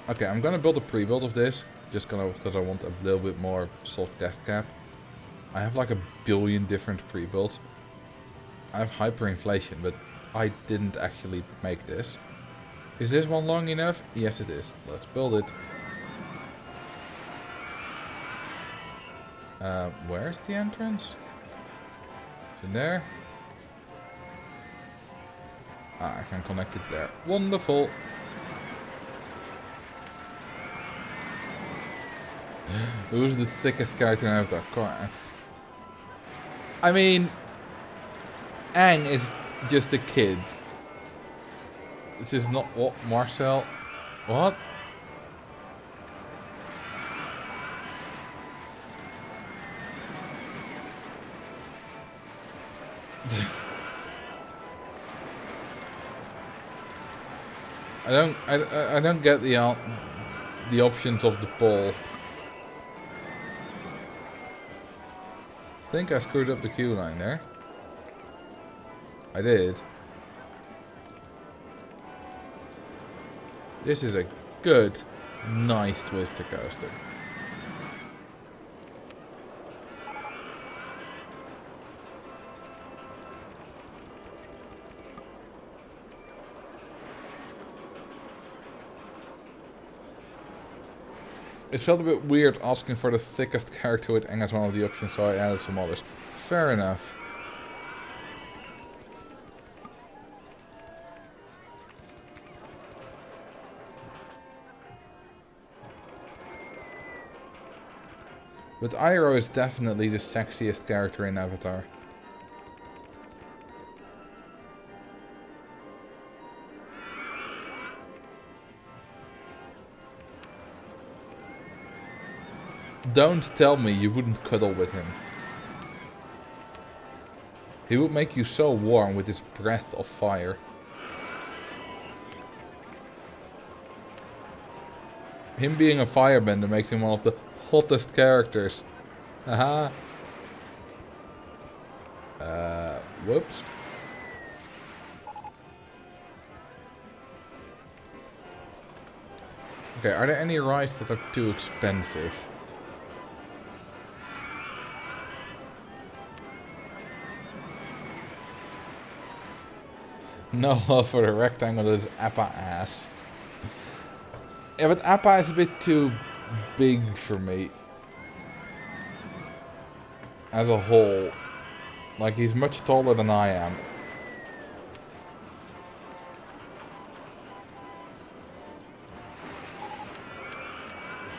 Okay, I'm gonna build a pre-build of this. Just gonna, because I want a little bit more soft cast cap. I have like a billion different pre-builds. I have hyperinflation, but I didn't actually make this. Is this one long enough? Yes, it is. Let's build it. Where's the entrance? Is it there? Ah, I can connect it there. Wonderful. Who's the thickest character in Avatar? I mean, Aang is just a kid. This is not what Marcel. What? I don't get the options of the poll. I think I screwed up the queue line there. I did. This is a good, nice twister coaster. It felt a bit weird asking for the thickest character with Aang as one of the options, so I added some others. Fair enough. But Iroh is definitely the sexiest character in Avatar. Don't tell me you wouldn't cuddle with him. He would make you so warm with his breath of fire. Him being a firebender makes him one of the hottest characters. Haha. Whoops. Okay, are there any rides that are too expensive? No love for the rectangle, that is Appa ass. Yeah, but Appa is a bit too big for me. As a whole. Like, he's much taller than I am.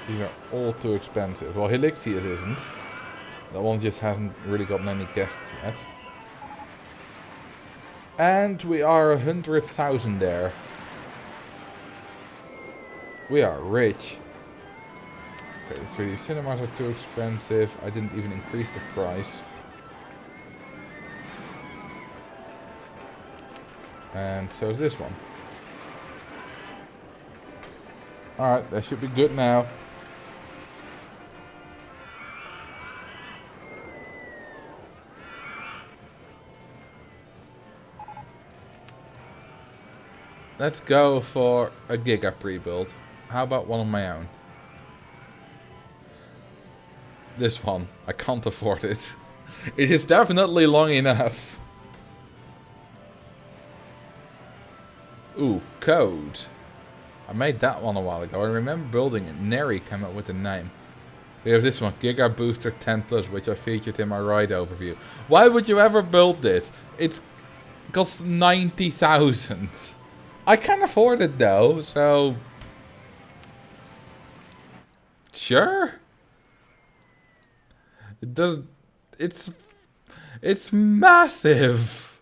These are all too expensive. Well, Helixius isn't. That one just hasn't really gotten any guests yet. And we are 100,000 there. We are rich. Okay, the 3D cinemas are too expensive. I didn't even increase the price. And so is this one. Alright, that should be good now. Let's go for a Giga pre-build. How about one of my own? This one. I can't afford it. It is definitely long enough. Ooh, code. I made that one a while ago. I remember building it. Neri came up with the name. We have this one, Giga Booster 10 Plus, which I featured in my ride overview. Why would you ever build this? It costs 90,000. I can afford it though, so... Sure. It doesn't... It's massive.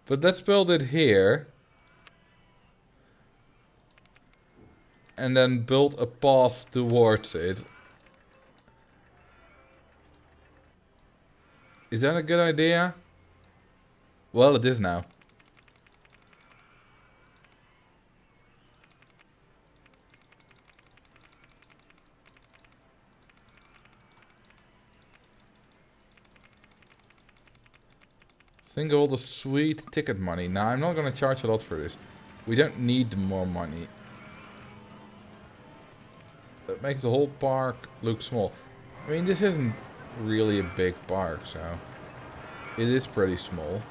But let's build it here. And then build a path towards it. Is that a good idea? Well, it is now. Think of all the sweet ticket money. Now, I'm not going to charge a lot for this. We don't need more money. That makes the whole park look small. I mean, this isn't really a big park, so... It is pretty small.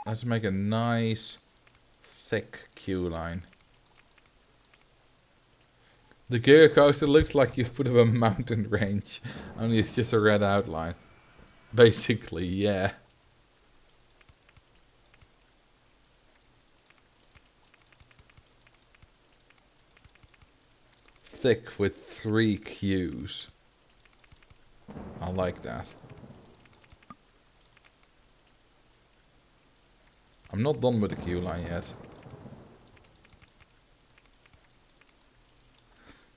Let's make a nice, thick queue line. The Giga Coaster looks like you've put up a mountain range. Only it's just a red outline. Basically, yeah. Thick with 3 queues. I like that. I'm not done with the queue line yet.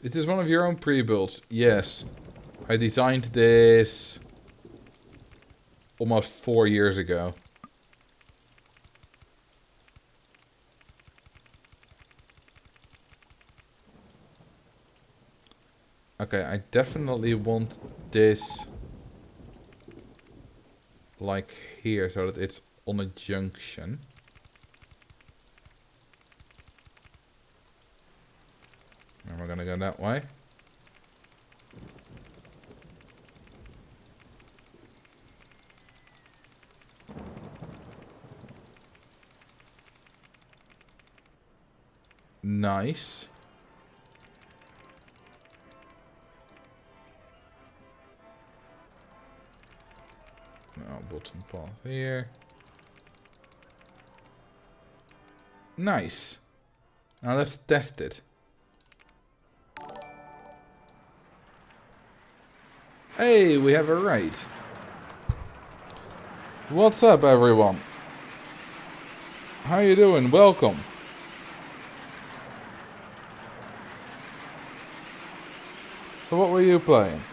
It is one of your own pre-builds. Yes. I designed this almost 4 years ago. Okay, I definitely want this like here so that it's on a junction. And we're gonna go that way. Nice. Now bottom path here. Nice. Now let's test it. Hey, we have a raid. What's up, everyone? How you doing? Welcome. So what were you playing?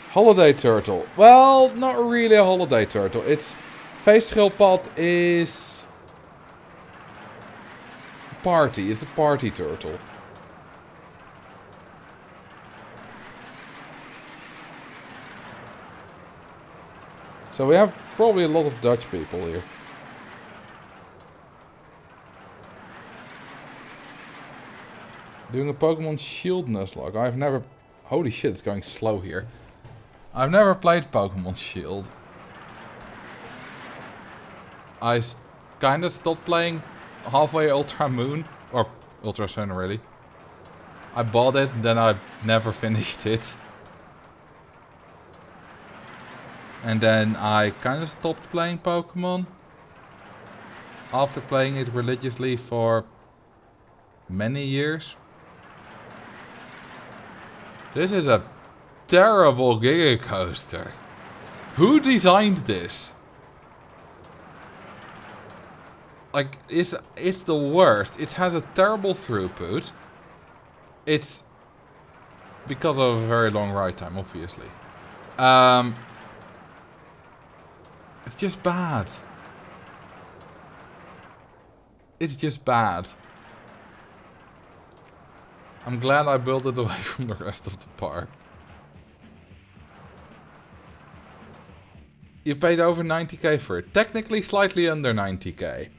Holiday Turtle. Well, not really a holiday turtle. It's Feestschildpad is party. It's a party turtle. So we have probably a lot of Dutch people here. Doing a Pokemon Shield Nuzlocke. I've never... Holy shit, it's going slow here. I've never played Pokemon Shield. I kinda stopped playing halfway Ultra Moon. Or Ultra Sun, really. I bought it, then I never finished it. And then I kinda stopped playing Pokemon. After playing it religiously for many years. This is a terrible Giga Coaster. Who designed this? Like, it's the worst. It has a terrible throughput. It's because of a very long ride time, obviously. It's just bad. It's just bad. I'm glad I built it away from the rest of the park. You paid over 90k for it. Technically slightly under 90k.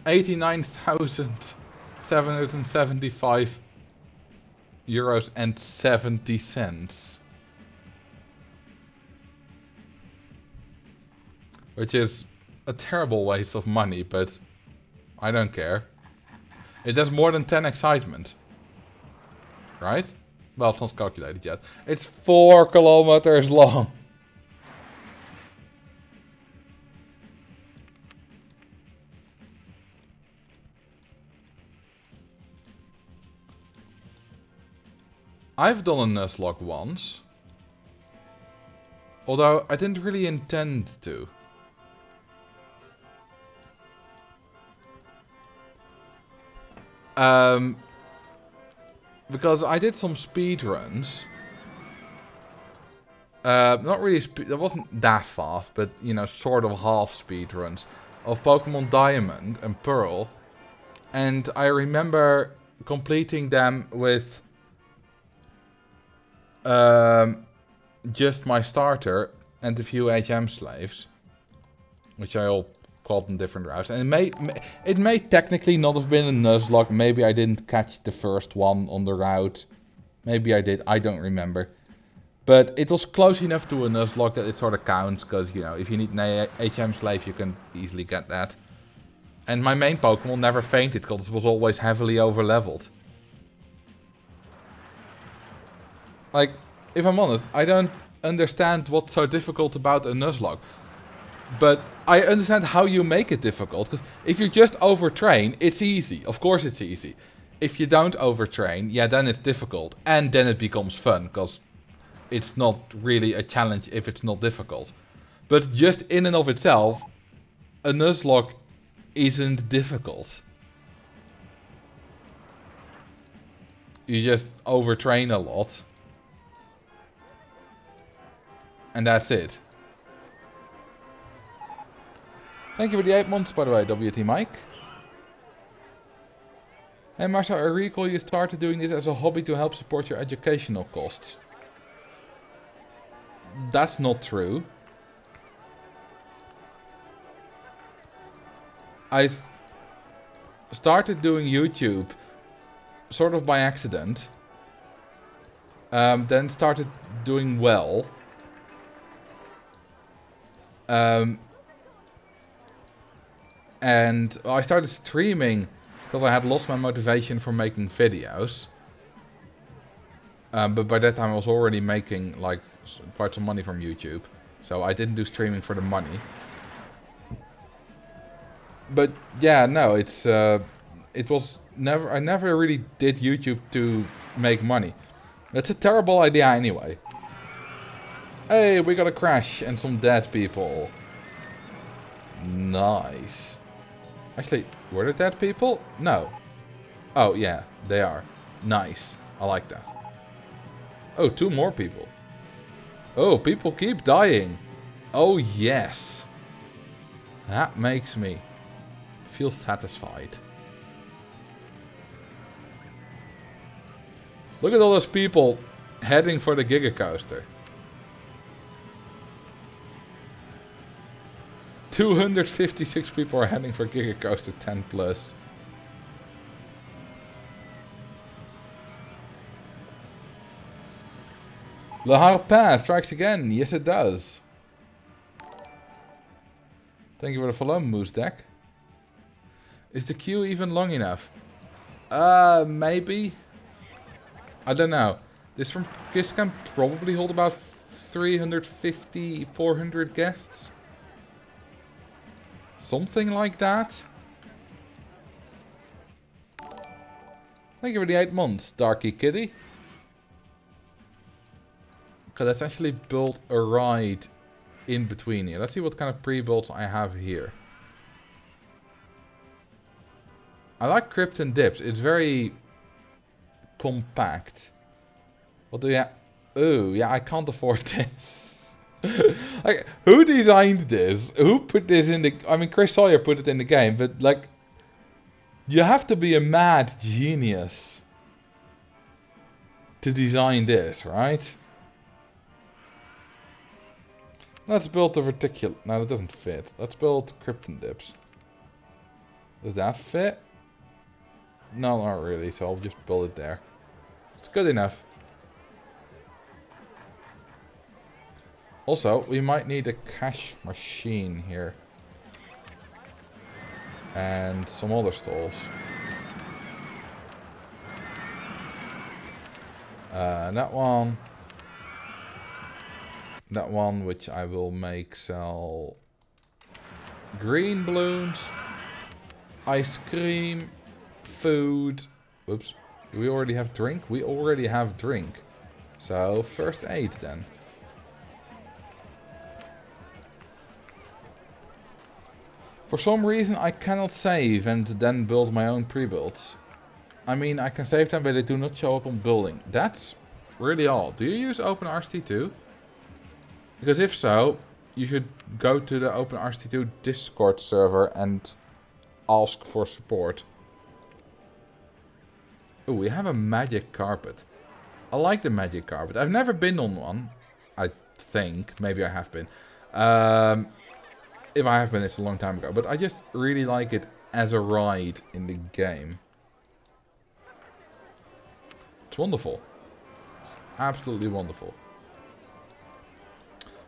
89,775 euros and 70 cents. Which is a terrible waste of money, but I don't care. It has more than 10 excitement. Right? Well, it's not calculated yet. It's 4 kilometers long. I've done a Nuzlocke once. Although I didn't really intend to. Because I did some speed runs. Not really that wasn't that fast, but you know, sort of half speed runs of Pokemon Diamond and Pearl. And I remember completing them with just my starter and a few HM slaves. Which I all called in different routes. And it may technically not have been a Nuzlocke. Maybe I didn't catch the first one on the route. Maybe I did. I don't remember. But it was close enough to a Nuzlocke that it sort of counts. Because, you know, if you need an HM slave, you can easily get that. And my main Pokemon never fainted. Because it was always heavily over-leveled. Like, if I'm honest, I don't understand what's so difficult about a Nuzlocke. But I understand how you make it difficult, because if you just overtrain, it's easy. Of course it's easy. If you don't overtrain, yeah, then it's difficult. And then it becomes fun, because it's not really a challenge if it's not difficult. But just in and of itself, a Nuzlocke isn't difficult. You just overtrain a lot. And that's it. Thank you for the 8 months, by the way, WT Mike. Hey Marcel, I recall you started doing this as a hobby to help support your educational costs. That's not true. I started doing YouTube sort of by accident. Then started doing well. And I started streaming because I had lost my motivation for making videos. But by that time I was already making like quite some money from YouTube. So I didn't do streaming for the money. But yeah, no, it was never, I never really did YouTube to make money. That's a terrible idea anyway. Hey, we got a crash and some dead people. Nice. Actually, were there dead people? No. Oh, yeah, they are. Nice. I like that. Oh, 2 more people. Oh, people keep dying. Oh, yes. That makes me feel satisfied. Look at all those people heading for the Giga Coaster. 256 people are heading for Giga Coaster 10 plus. Le Harpin strikes again. Yes, it does. Thank you for the follow, Moose Deck. Is the queue even long enough? Maybe. I don't know. This can probably hold about 350, 400 guests. Something like that. Thank you for the 8 months, Darky Kitty. Okay, let's actually build a ride in between here. Let's see what kind of pre-builds I have here. I like Krypton Dips. It's very compact. What do you have? Oh, yeah, I can't afford this. Like, who designed this? Who put this in the... I mean, Chris Sawyer put it in the game, but, like... You have to be a mad genius to design this, right? Let's build the vertical... No, that doesn't fit. Let's build Krypton Dips. Does that fit? No, not really, so I'll just build it there. It's good enough. Also, we might need a cash machine here. And some other stalls. That one. That one, which I will make sell green balloons, ice cream, food. Oops. Do we already have drink? We already have drink. So, first aid then. For some reason I cannot save and then build my own pre-builds. I mean, I can save them, but they do not show up on building. That's really odd. Do you use OpenRST too? Because if so, you should go to the OpenRCT2 Discord server and ask for support. Oh, we have a magic carpet. I like the magic carpet. I've never been on one, I think. Maybe I have been. If I have been, it's a long time ago. But I just really like it as a ride in the game. It's wonderful. It's absolutely wonderful.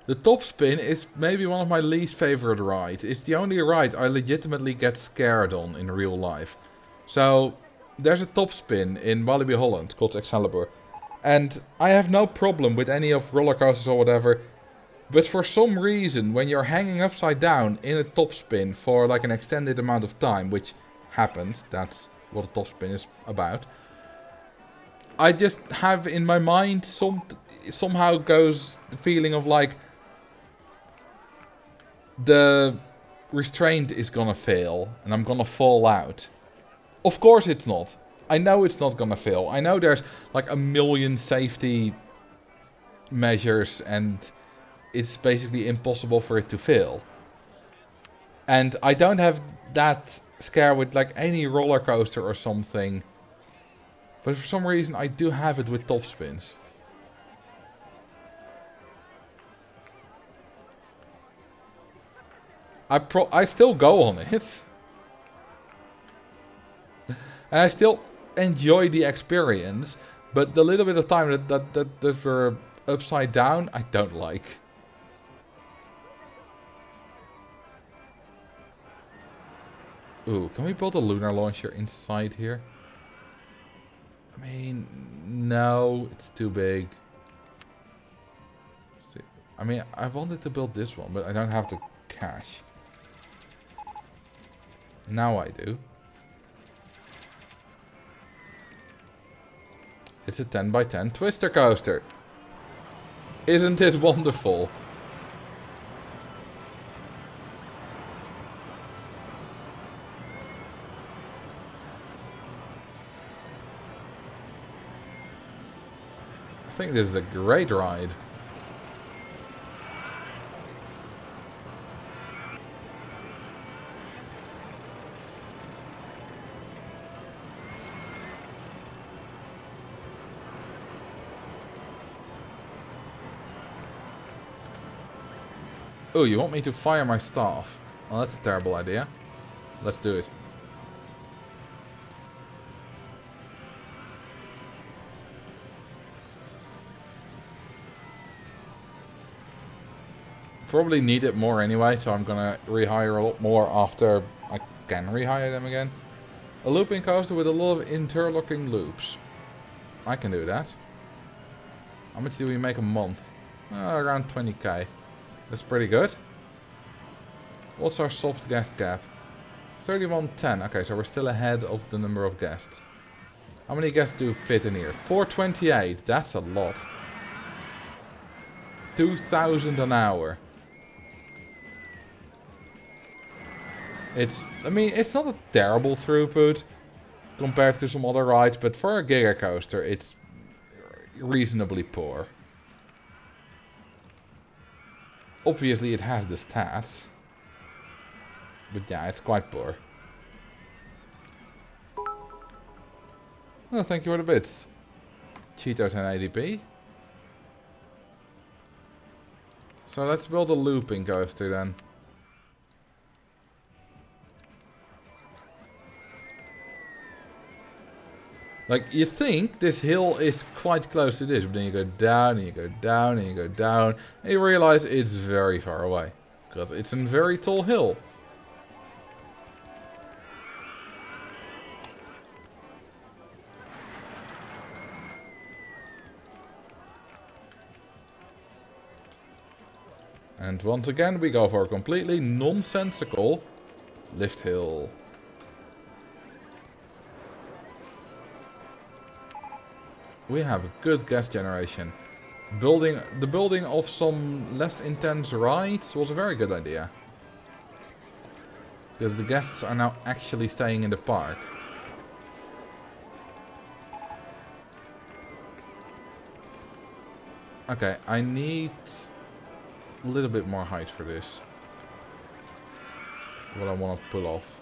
The top spin is maybe one of my least favorite rides. It's the only ride I legitimately get scared on in real life. So, there's a top spin in Walibi Holland called Excalibur. And I have no problem with any of roller coasters or whatever. But for some reason, when you're hanging upside down in a top spin for like an extended amount of time, which happens, that's what a top spin is about. I just have in my mind somehow goes the feeling of like the restraint is gonna fail and I'm gonna fall out. Of course it's not. I know it's not gonna fail. I know there's like a million safety measures and it's basically impossible for it to fail. And I don't have that scare with like any roller coaster or something. But for some reason I do have it with top spins. I still go on it. And I still enjoy the experience. But the little bit of time that we're upside down, I don't like. Ooh, can we build a lunar launcher inside here? I mean, no, it's too big. I mean, I wanted to build this one, but I don't have the cash. Now I do. It's a 10 by 10 twister coaster. Isn't it wonderful? I think this is a great ride. Oh, you want me to fire my staff? Well, that's a terrible idea. Let's do it. Probably need it more anyway, so I'm gonna rehire a lot more after I can rehire them again. A looping coaster with a lot of interlocking loops. I can do that. How much do we make a month? Around 20k. That's pretty good. What's our soft guest cap? 3110. Okay, so we're still ahead of the number of guests. How many guests do fit in here? 428. That's a lot. 2,000 an hour. I mean, it's not a terrible throughput compared to some other rides, but for a Giga Coaster, it's reasonably poor. Obviously, it has the stats, but yeah, it's quite poor. Oh, thank you for the bits. Cheeto 1080p. So let's build a looping coaster then. Like, you think this hill is quite close to this, but then you go down, and you go down, and you go down, and you realize it's very far away. Because it's a very tall hill. And once again, we go for a completely nonsensical lift hill. We have a good gas generation. The building of some less intense rides was a very good idea. Because the guests are now actually staying in the park. Okay, I need a little bit more height for this. What I want to pull off.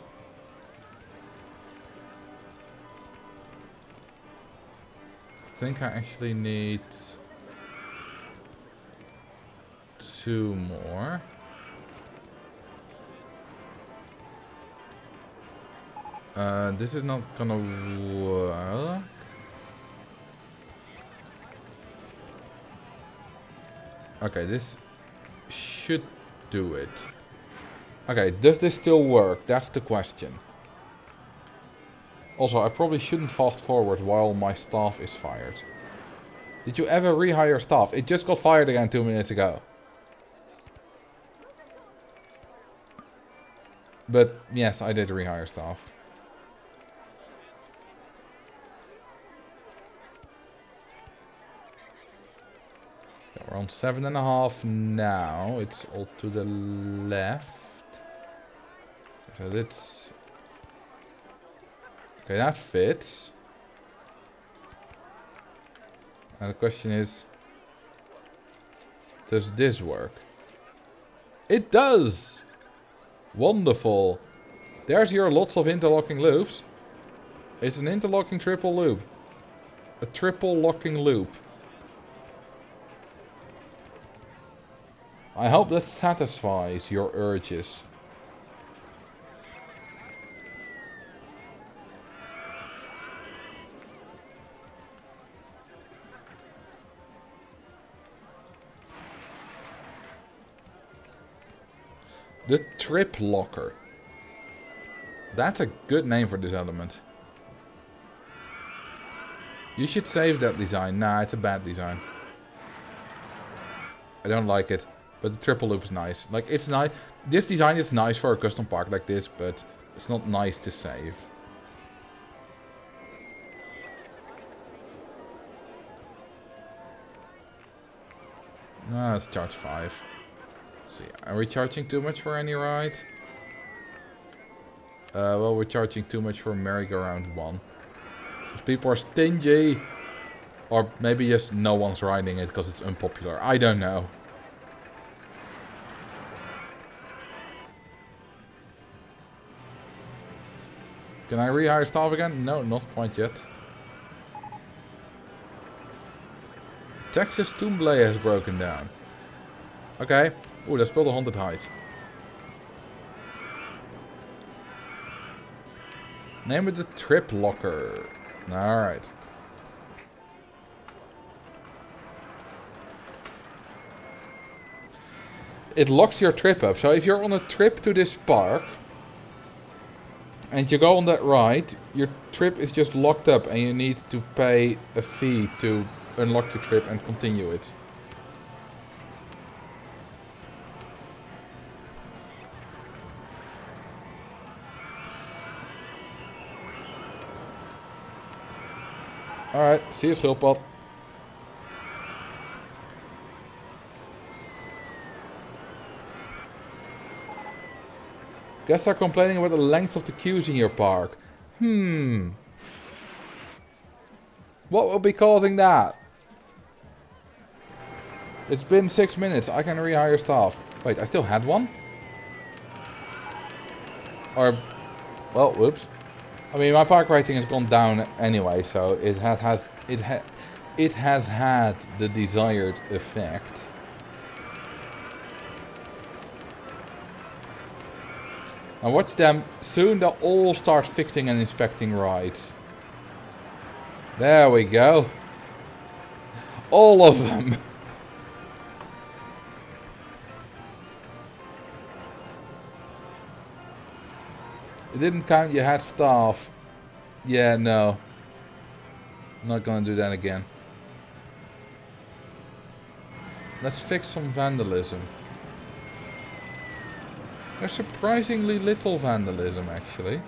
I think I actually need 2 more. This is not gonna work. Okay, this should do it. Okay, does this still work? That's the question. Also, I probably shouldn't fast forward while my staff is fired. Did you ever rehire staff? It just got fired again 2 minutes ago. But yes, I did rehire staff. Okay, we're on 7.5 now. It's all to the left. So that's... Okay, that fits. And the question is... Does this work? It does! Wonderful. There's your lots of interlocking loops. It's an interlocking triple loop. A triple locking loop. I hope that satisfies your urges. The Trip Locker. That's a good name for this element. You should save that design. Nah, it's a bad design. I don't like it. But the triple loop is nice. Like, it's nice. This design is nice for a custom park like this, but it's not nice to save. No, let's charge 5. See, are we charging too much for any ride? Well, we're charging too much for merry-go-round 1. Because people are stingy. Or maybe just no one's riding it because it's unpopular. I don't know. Can I rehire staff again? No, not quite yet. Texas Toomblay has broken down. Okay. Ooh, that's built a haunted height. Name it the Trip Locker. Alright. It locks your trip up. So if you're on a trip to this park and you go on that ride, your trip is just locked up and you need to pay a fee to unlock your trip and continue it. Alright, see you schildpad. Guests are complaining about the length of the queues in your park. What will be causing that? It's been 6 minutes. I can rehire staff. Wait, I still had one? Or... Well, whoops. I mean, my park rating has gone down anyway, so it has had the desired effect. And watch them, soon they'll all start fixing and inspecting rides. There we go. All of them. It didn't count you had staff. Yeah, no. I'm not gonna do that again. Let's fix some vandalism. There's surprisingly little vandalism, actually.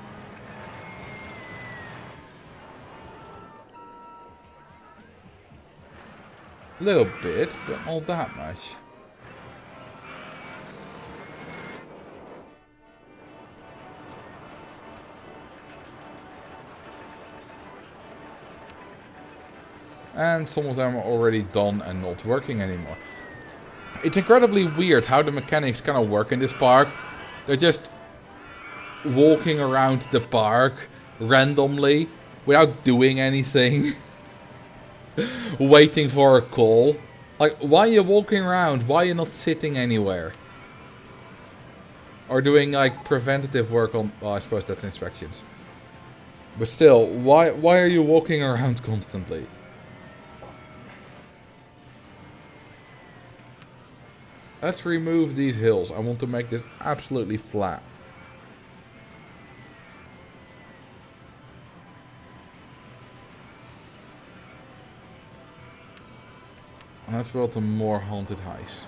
A little bit, but not that much. And some of them are already done and not working anymore. It's incredibly weird how the mechanics kind of work in this park. They're just walking around the park randomly without doing anything. Waiting for a call. Like, why are you walking around? Why are you not sitting anywhere? Or doing like preventative work on... Well, I suppose that's inspections. But still, why are you walking around constantly? Let's remove these hills. I want to make this absolutely flat. And let's build a more haunted heist.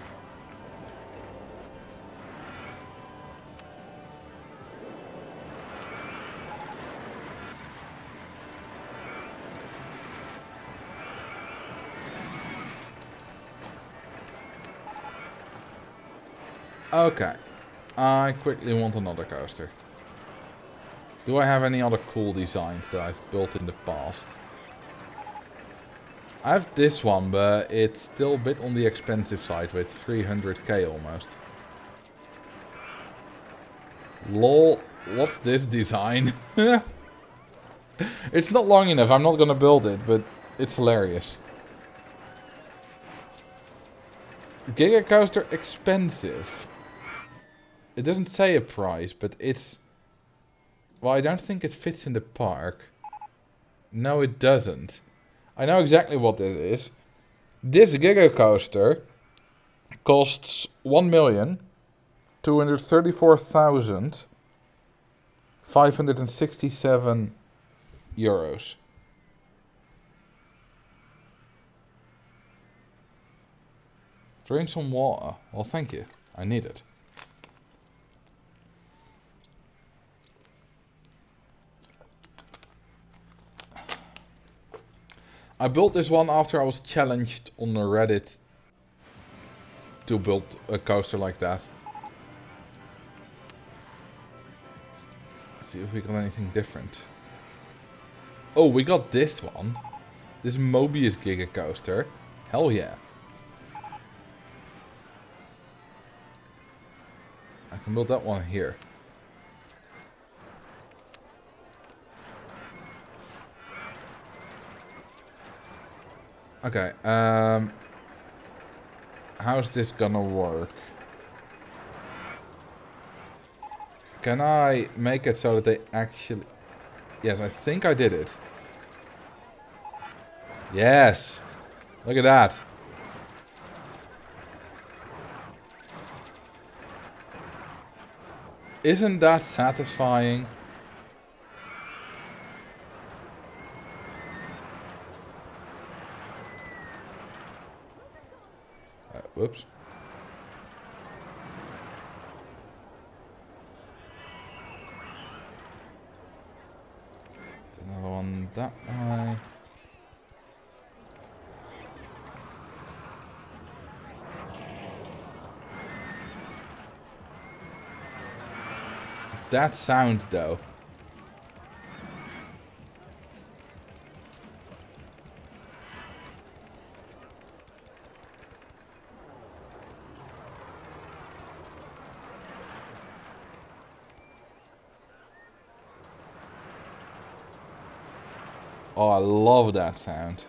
Okay. I quickly want another coaster. Do I have any other cool designs that I've built in the past? I have this one, but it's still a bit on the expensive side with 300k almost. Lol, what's this design? It's not long enough, I'm not gonna build it, but it's hilarious. Giga Coaster expensive. It doesn't say a price, but it's... Well, I don't think it fits in the park. No, it doesn't. I know exactly what this is. This Giga Coaster costs 1,234,567 euros. Drink some water. Well, thank you. I need it. I built this one after I was challenged on Reddit to build a coaster like that. Let's see if we got anything different. Oh, we got this one. This Mobius Giga Coaster. Hell yeah. I can build that one here. Okay, how's this gonna work? Can I make it so that they actually... Yes, I think I did it. Yes! Look at that. Isn't that satisfying? Whoops. Another one that way. That sound though. Oh, I love that sound.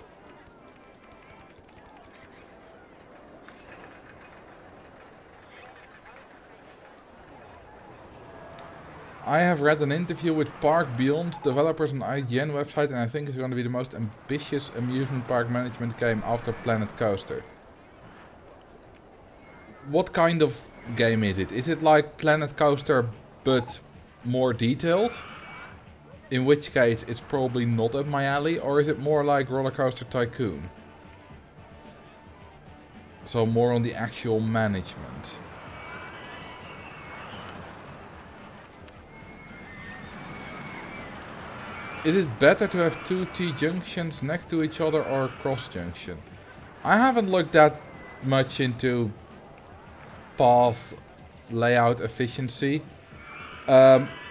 I have read an interview with Park Beyond, developers on IGN website, and I think it's going to be the most ambitious amusement park management game after Planet Coaster. What kind of game is it? Is it like Planet Coaster but more detailed? In which case it's probably not up my alley, or is it more like Roller Coaster Tycoon? So more on the actual management. Is it better to have two T-junctions next to each other or a cross-junction? I haven't looked that much into path layout efficiency.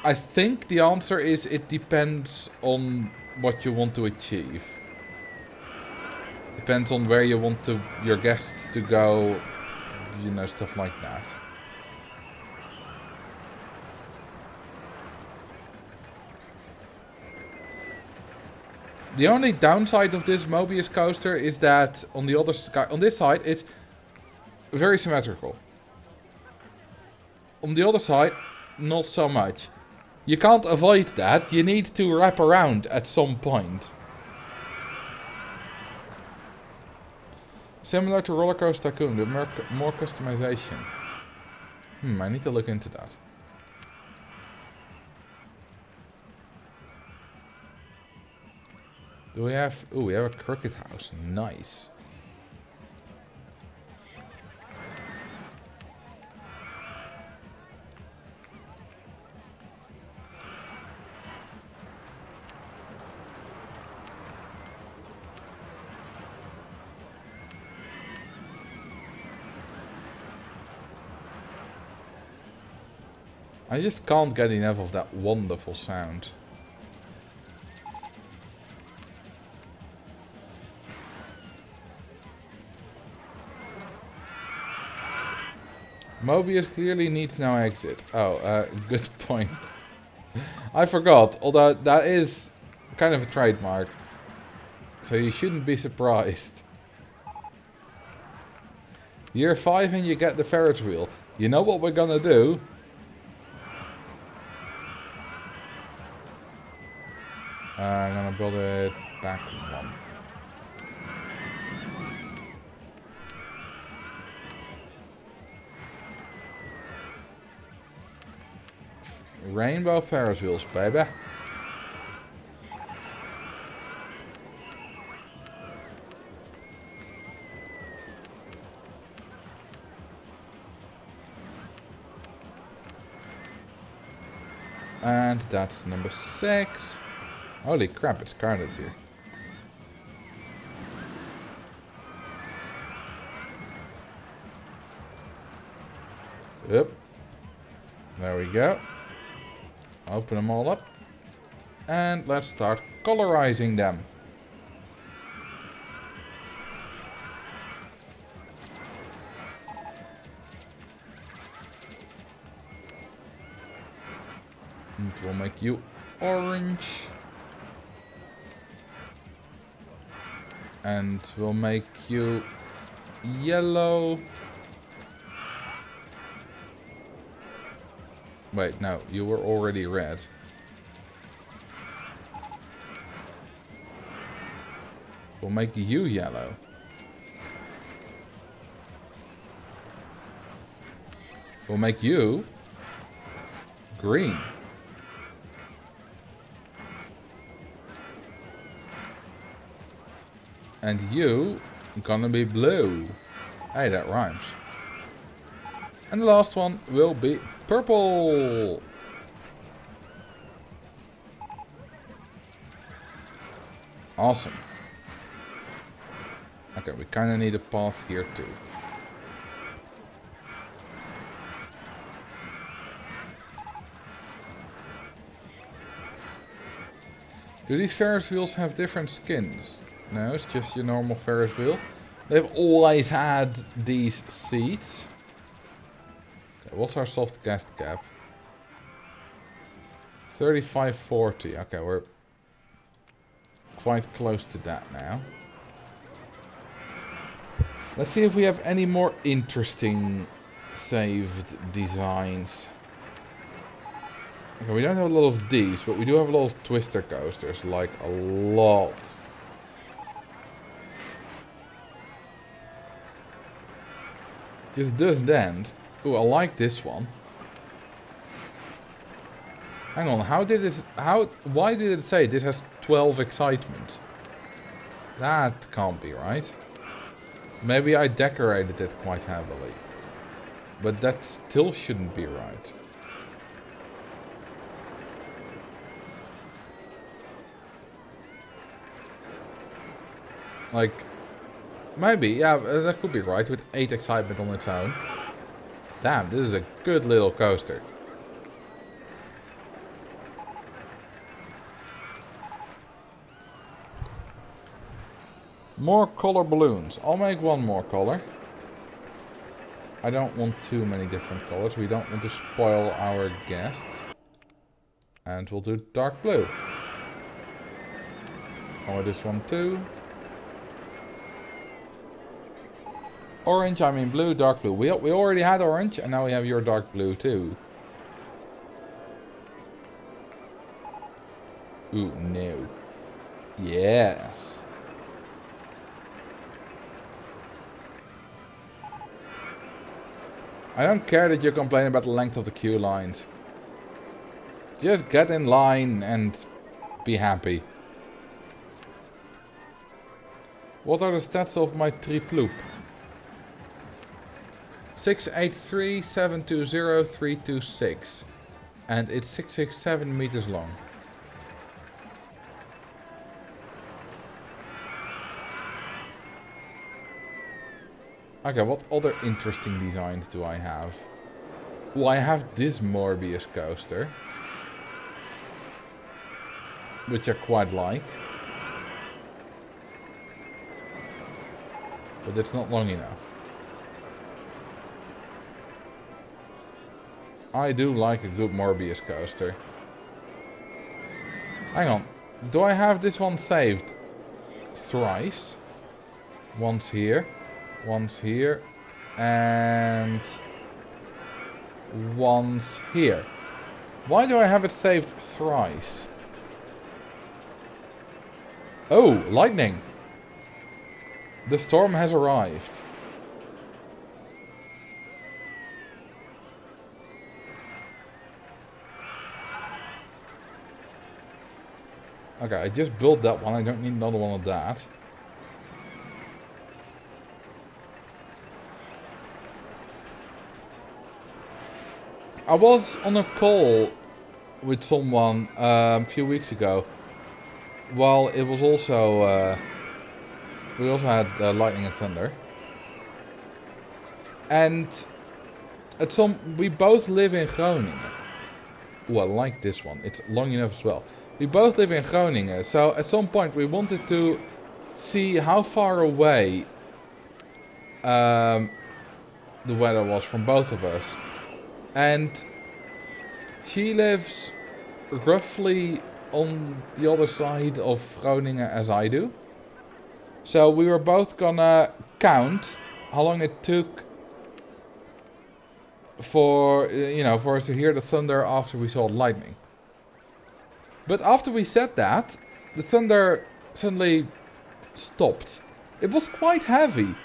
I think the answer is it depends on what you want to achieve. Depends on where you want your guests to go you know, stuff like that. The only downside of this Mobius coaster is that on the other side, on this side, it's very symmetrical. On the other side, not so much. You can't avoid that. You need to wrap around at some point. Similar to Roller Coaster Tycoon, with more customization. I need to look into that. Do we have... Ooh, we have a cricket house. Nice. I just can't get enough of that wonderful sound. Mobius clearly needs no exit. Oh, good point. I forgot, although that is kind of a trademark. So you shouldn't be surprised. Year 5 and you get the Ferris wheel. You know what we're gonna do? I'm gonna build it back one. Rainbow Ferris wheels, baby. And that's number 6. Holy crap, it's crowded here. Yep. There we go. Open them all up. And let's start colorizing them. And we'll make you orange. And we'll make you yellow. Wait, no, you were already red. We'll make you yellow. We'll make you green. And you gonna be blue. Hey, that rhymes. And the last one will be purple. Awesome. Okay, we kind of need a path here too. Do these Ferris wheels have different skins? No, it's just your normal Ferris wheel. They've always had these seats. Okay, what's our soft gas cap? 3540. Okay, we're quite close to that now. Let's see if we have any more interesting saved designs. Okay, we don't have a lot of these, but we do have a lot of twister coasters, like a lot. Just doesn't end. Ooh, I like this one. Hang on, why did it say this has 12 excitement? That can't be right. Maybe I decorated it quite heavily. But that still shouldn't be right. Like, maybe, yeah, that could be right with 8 excitement on its own. Damn, this is a good little coaster. More color balloons. I'll make one more color. I don't want too many different colors. We don't want to spoil our guests. And we'll do dark blue. Or this one too. Orange, I mean blue, dark blue. We already had orange and now we have your dark blue too. Ooh, no. Yes. I don't care that you complain about the length of the queue lines. Just get in line and be happy. What are the stats of my triploop? 683-720-326. And it's 667 meters long. Okay, what other interesting designs do I have? Well, I have this Morbius coaster. Which I quite like. But it's not long enough. I do like a good Morbius coaster. Hang on. Do I have this one saved? Thrice. Once here. Once here. And once here. Why do I have it saved thrice? Oh, lightning. The storm has arrived. Okay, I just built that one. I don't need another one of that. I was on a call with someone a few weeks ago. Well, it was also... we also had lightning and thunder. And we both live in Groningen. Ooh, I like this one. It's long enough as well. We both live in Groningen, so at some point we wanted to see how far away the weather was from both of us. And she lives roughly on the other side of Groningen as I do. So we were both gonna count how long it took for, for us to hear the thunder after we saw lightning. But after we said that, the thunder suddenly stopped. It was quite heavy.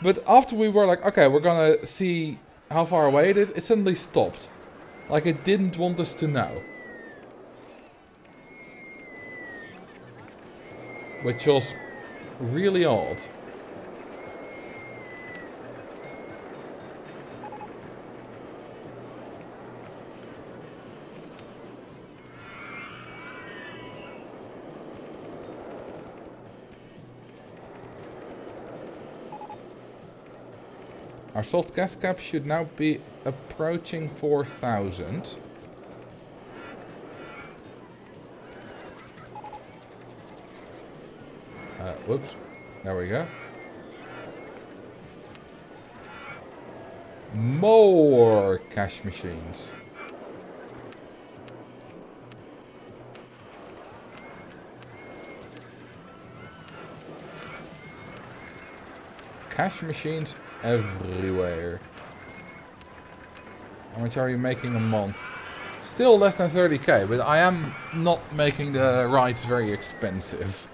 But after we were like, okay, we're gonna see how far away it is, it suddenly stopped. Like it didn't want us to know. Which was really odd. Our soft gas cap should now be approaching 4,000. Whoops. There we go. More cash machines. Cash machines everywhere. How much are you making a month? Still less than 30k, but I am not making the rides very expensive.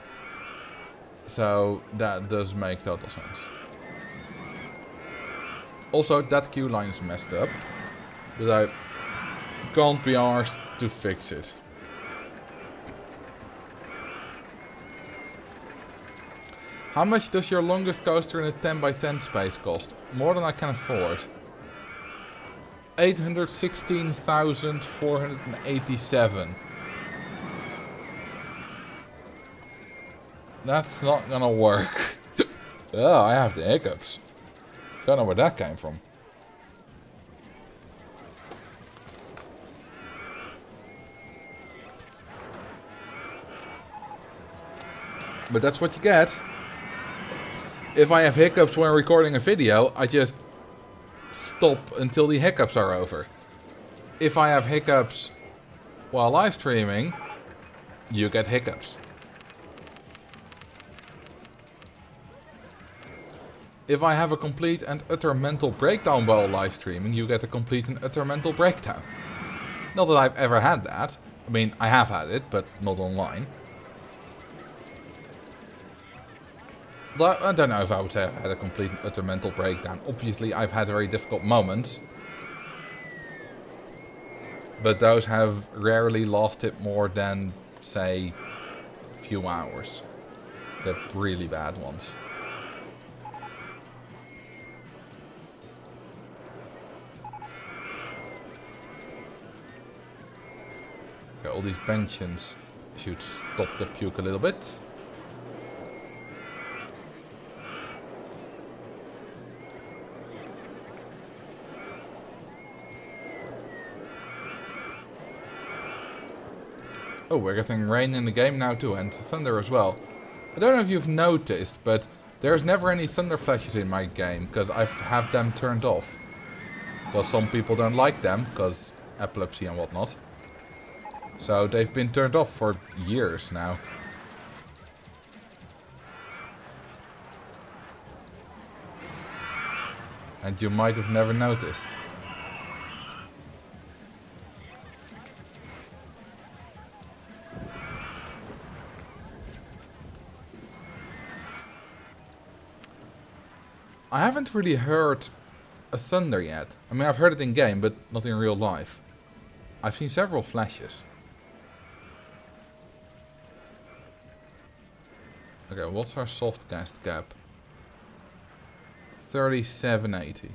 So that does make total sense. Also, that queue line is messed up. But I can't be arsed to fix it. How much does your longest coaster in a 10x10 space cost? More than I can afford. 816,487. That's not gonna work. Oh, I have the hiccups. Don't know where that came from. But that's what you get. If I have hiccups when recording a video, I just stop until the hiccups are over. If I have hiccups while live streaming, you get hiccups. If I have a complete and utter mental breakdown while live streaming, you get a complete and utter mental breakdown. Not that I've ever had that. I mean, I have had it, but not online. But I don't know if I would say I've had a complete and utter mental breakdown. Obviously, I've had very difficult moments. But those have rarely lasted more than, say, a few hours. The really bad ones. Okay, all these benches should stop the puke a little bit. Oh, we're getting rain in the game now too, and thunder as well. I don't know if you've noticed, but there's never any thunder flashes in my game, because I have them turned off. Because some people don't like them, because epilepsy and whatnot. So they've been turned off for years now. And you might have never noticed. I haven't really heard a thunder yet. I mean, I've heard it in game, but not in real life. I've seen several flashes. Okay, what's our soft gas cap? 3780.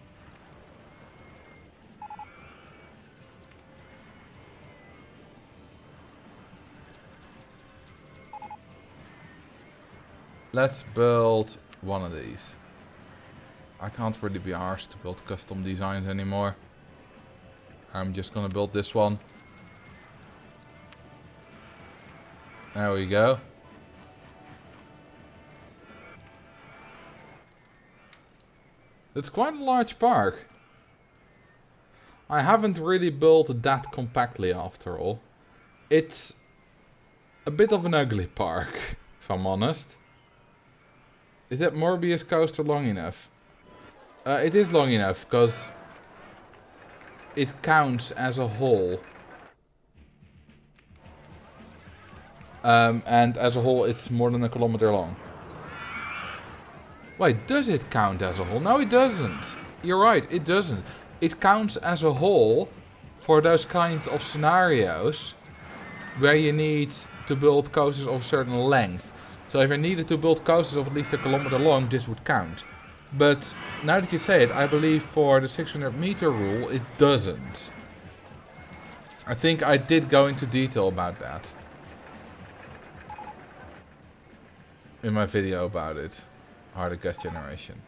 Let's build one of these. I can't really be arsed to build custom designs anymore. I'm just gonna build this one. There we go. It's quite a large park. I haven't really built that compactly after all. It's a bit of an ugly park, if I'm honest. Is that Morbius coaster long enough? It is long enough, because it counts as a whole. And as a whole, it's more than 1 kilometer long. Wait, does it count as a whole? No, it doesn't. You're right, it doesn't. It counts as a whole for those kinds of scenarios where you need to build coasters of a certain length. So if I needed to build coasters of at least 1 kilometer long, this would count. But now that you say it, I believe for the 600 meter rule, it doesn't. I think I did go into detail about that in my video about it. Harder gas generation.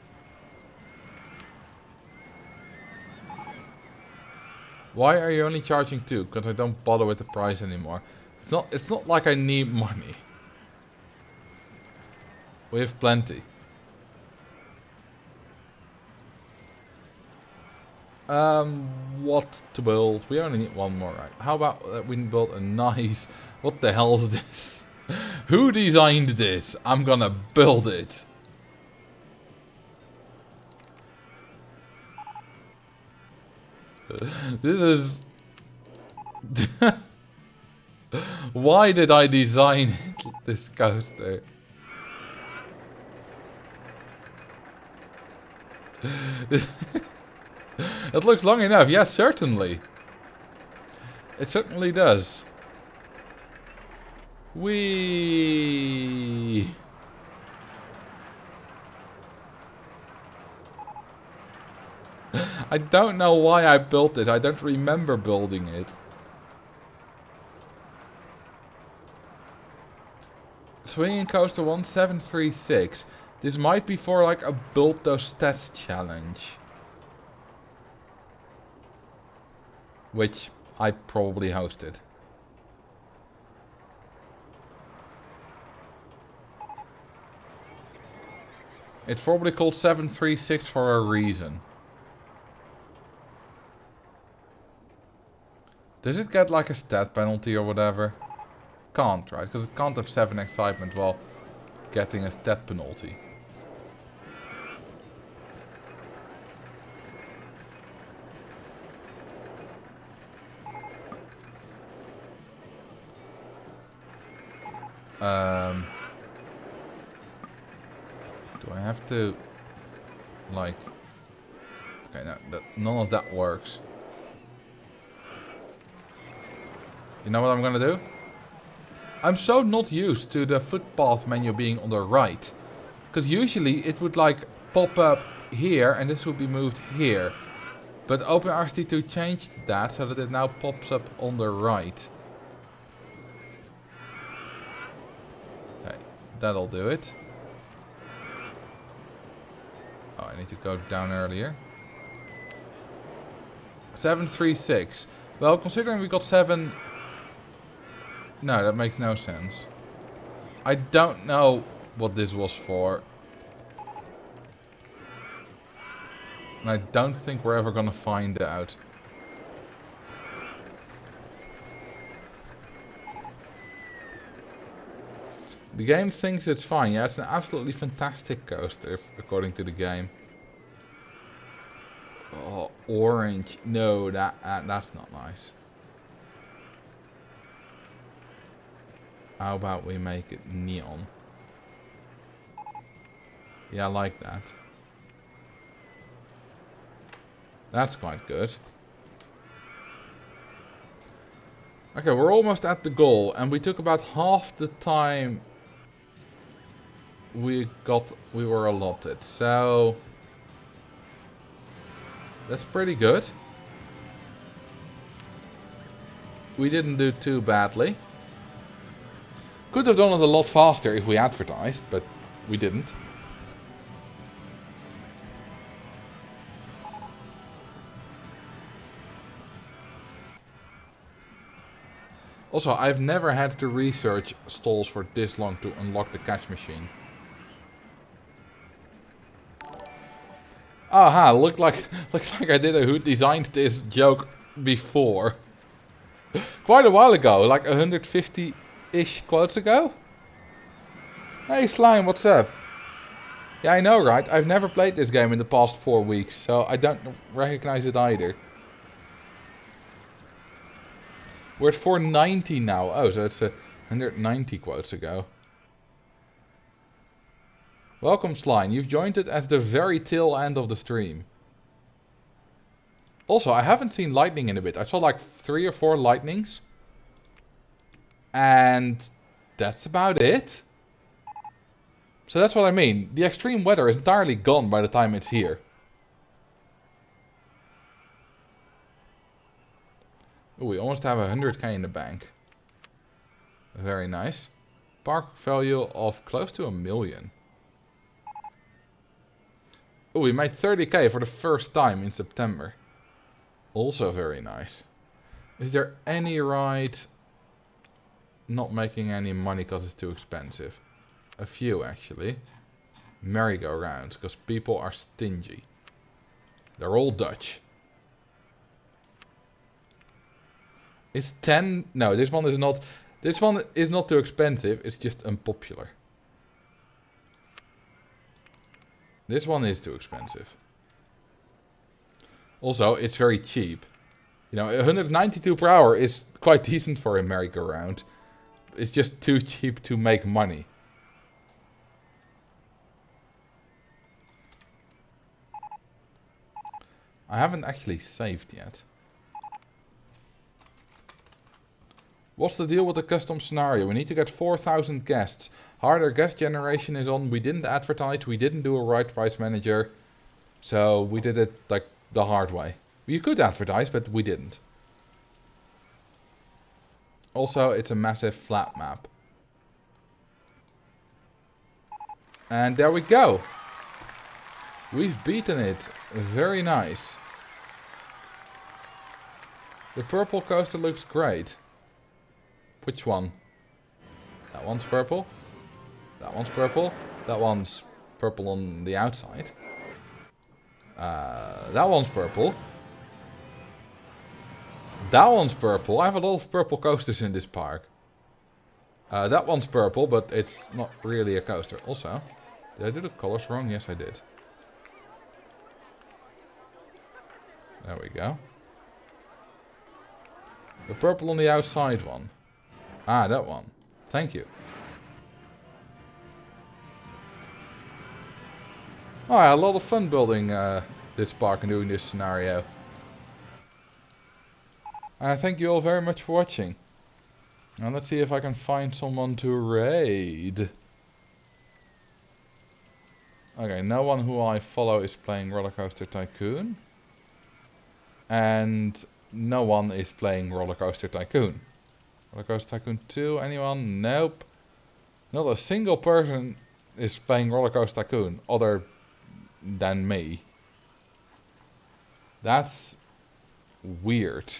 Why are you only charging 2? Because I don't bother with the price anymore. It's not like I need money. We have plenty. What to build? We only need one more, right? How about we build a nice... What the hell is this? Who designed this? I'm gonna build it. This is... Why did I design this coaster? It looks long enough. Yes, certainly. It certainly does. Whee! I don't know why I built it. I don't remember building it. Swinging Coaster 1736. This might be for like a build those stats challenge. Which I probably hosted. It's probably called 736 for a reason. Does it get like a stat penalty or whatever? Can't, right? Because it can't have 7 excitement while getting a stat penalty. Do I have to, like... Okay, no, none of that works. You know what I'm gonna do? I'm so not used to the footpath menu being on the right. Because usually it would like pop up here and this would be moved here. But OpenRCT2 changed that so that it now pops up on the right. Okay, that'll do it. Oh, I need to go down earlier. 736. Well, considering we got 7... No, that makes no sense. I don't know what this was for. And I don't think we're ever gonna find out. The game thinks it's fine. Yeah, it's an absolutely fantastic coaster, according to the game. Oh, orange. No, that's not nice. How about we make it neon? Yeah, I like that. That's quite good. Okay, we're almost at the goal, and we took about half the time we were allotted. So that's pretty good. We didn't do too badly. Could have done it a lot faster if we advertised, but we didn't. Also, I've never had to research stalls for this long to unlock the cash machine. Aha, looks like I did a Who Designed This joke before. Quite a while ago, like 150-ish quotes ago. Hey Slime, what's up? Yeah, I know, right? I've never played this game in the past 4 weeks, so I don't recognize it either. We're at 490 now. Oh, so it's 190 quotes ago. Welcome, Slime. You've joined it at the very tail end of the stream. Also, I haven't seen lightning in a bit. I saw like 3 or 4 lightnings. And that's about it. So that's what I mean. The extreme weather is entirely gone by the time it's here. Ooh, we almost have 100k in the bank. Very nice. Park value of close to 1 million. Ooh, we made 30k for the first time in September. Also very nice. Is there any ride not making any money because it's too expensive? A few, actually. Merry-go-rounds, because people are stingy. They're all Dutch. It's 10... No, this one is not... This one is not too expensive, it's just unpopular. This one is too expensive. Also, it's very cheap. You know, 192 per hour is quite decent for a merry-go-round. It's just too cheap to make money. I haven't actually saved yet. What's the deal with the custom scenario? We need to get 4,000 guests. Harder guest generation is on. We didn't advertise. We didn't do a right price manager. So we did it like the hard way. You could advertise, but we didn't. Also, it's a massive flat map. And there we go. We've beaten it. Very nice. The purple coaster looks great. Which one? That one's purple. That one's purple. That one's purple on the outside. That one's purple. That one's purple. I have a lot of purple coasters in this park. That one's purple, but it's not really a coaster. Also, did I do the colors wrong? Yes, I did. There we go. The purple on the outside one. Ah, that one. Thank you. Oh, I had a lot of fun building this park and doing this scenario. Thank you all very much for watching. Now let's see if I can find someone to raid. Okay, no one who I follow is playing Roller Coaster Tycoon. And no one is playing Roller Coaster Tycoon. Roller Coaster Tycoon 2, anyone? Nope. Not a single person is playing Roller Coaster Tycoon other than me. That's weird.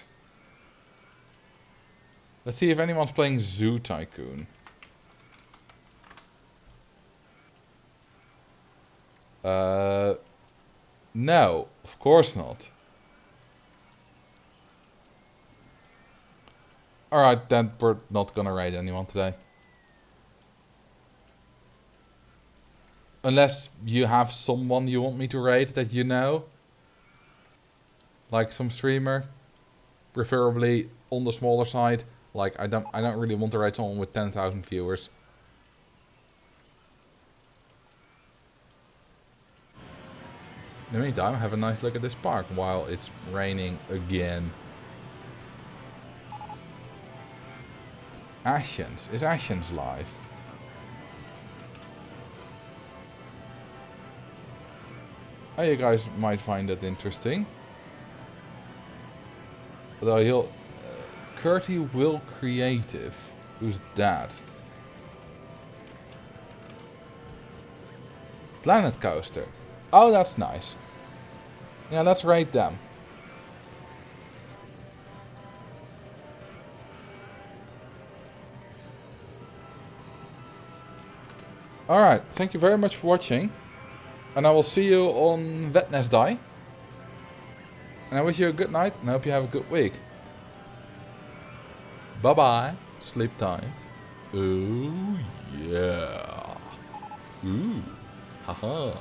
Let's see if anyone's playing Zoo Tycoon. No, of course not. Alright, then we're not gonna raid anyone today. Unless you have someone you want me to raid that you know. Like some streamer. Preferably on the smaller side. Like I don't really want to raid someone with 10,000 viewers. In the meantime, have a nice look at this park while it's raining again. Ashens. Is Ashens live? Oh, you guys might find that interesting. Although he'll... Curty Will Creative. Who's that? Planet Coaster. Oh, that's nice. Yeah, let's rate them. Alright, thank you very much for watching. And I will see you on Wednesday. And I wish you a good night and I hope you have a good week. Bye bye. Sleep tight. Oh yeah. Ooh. Haha.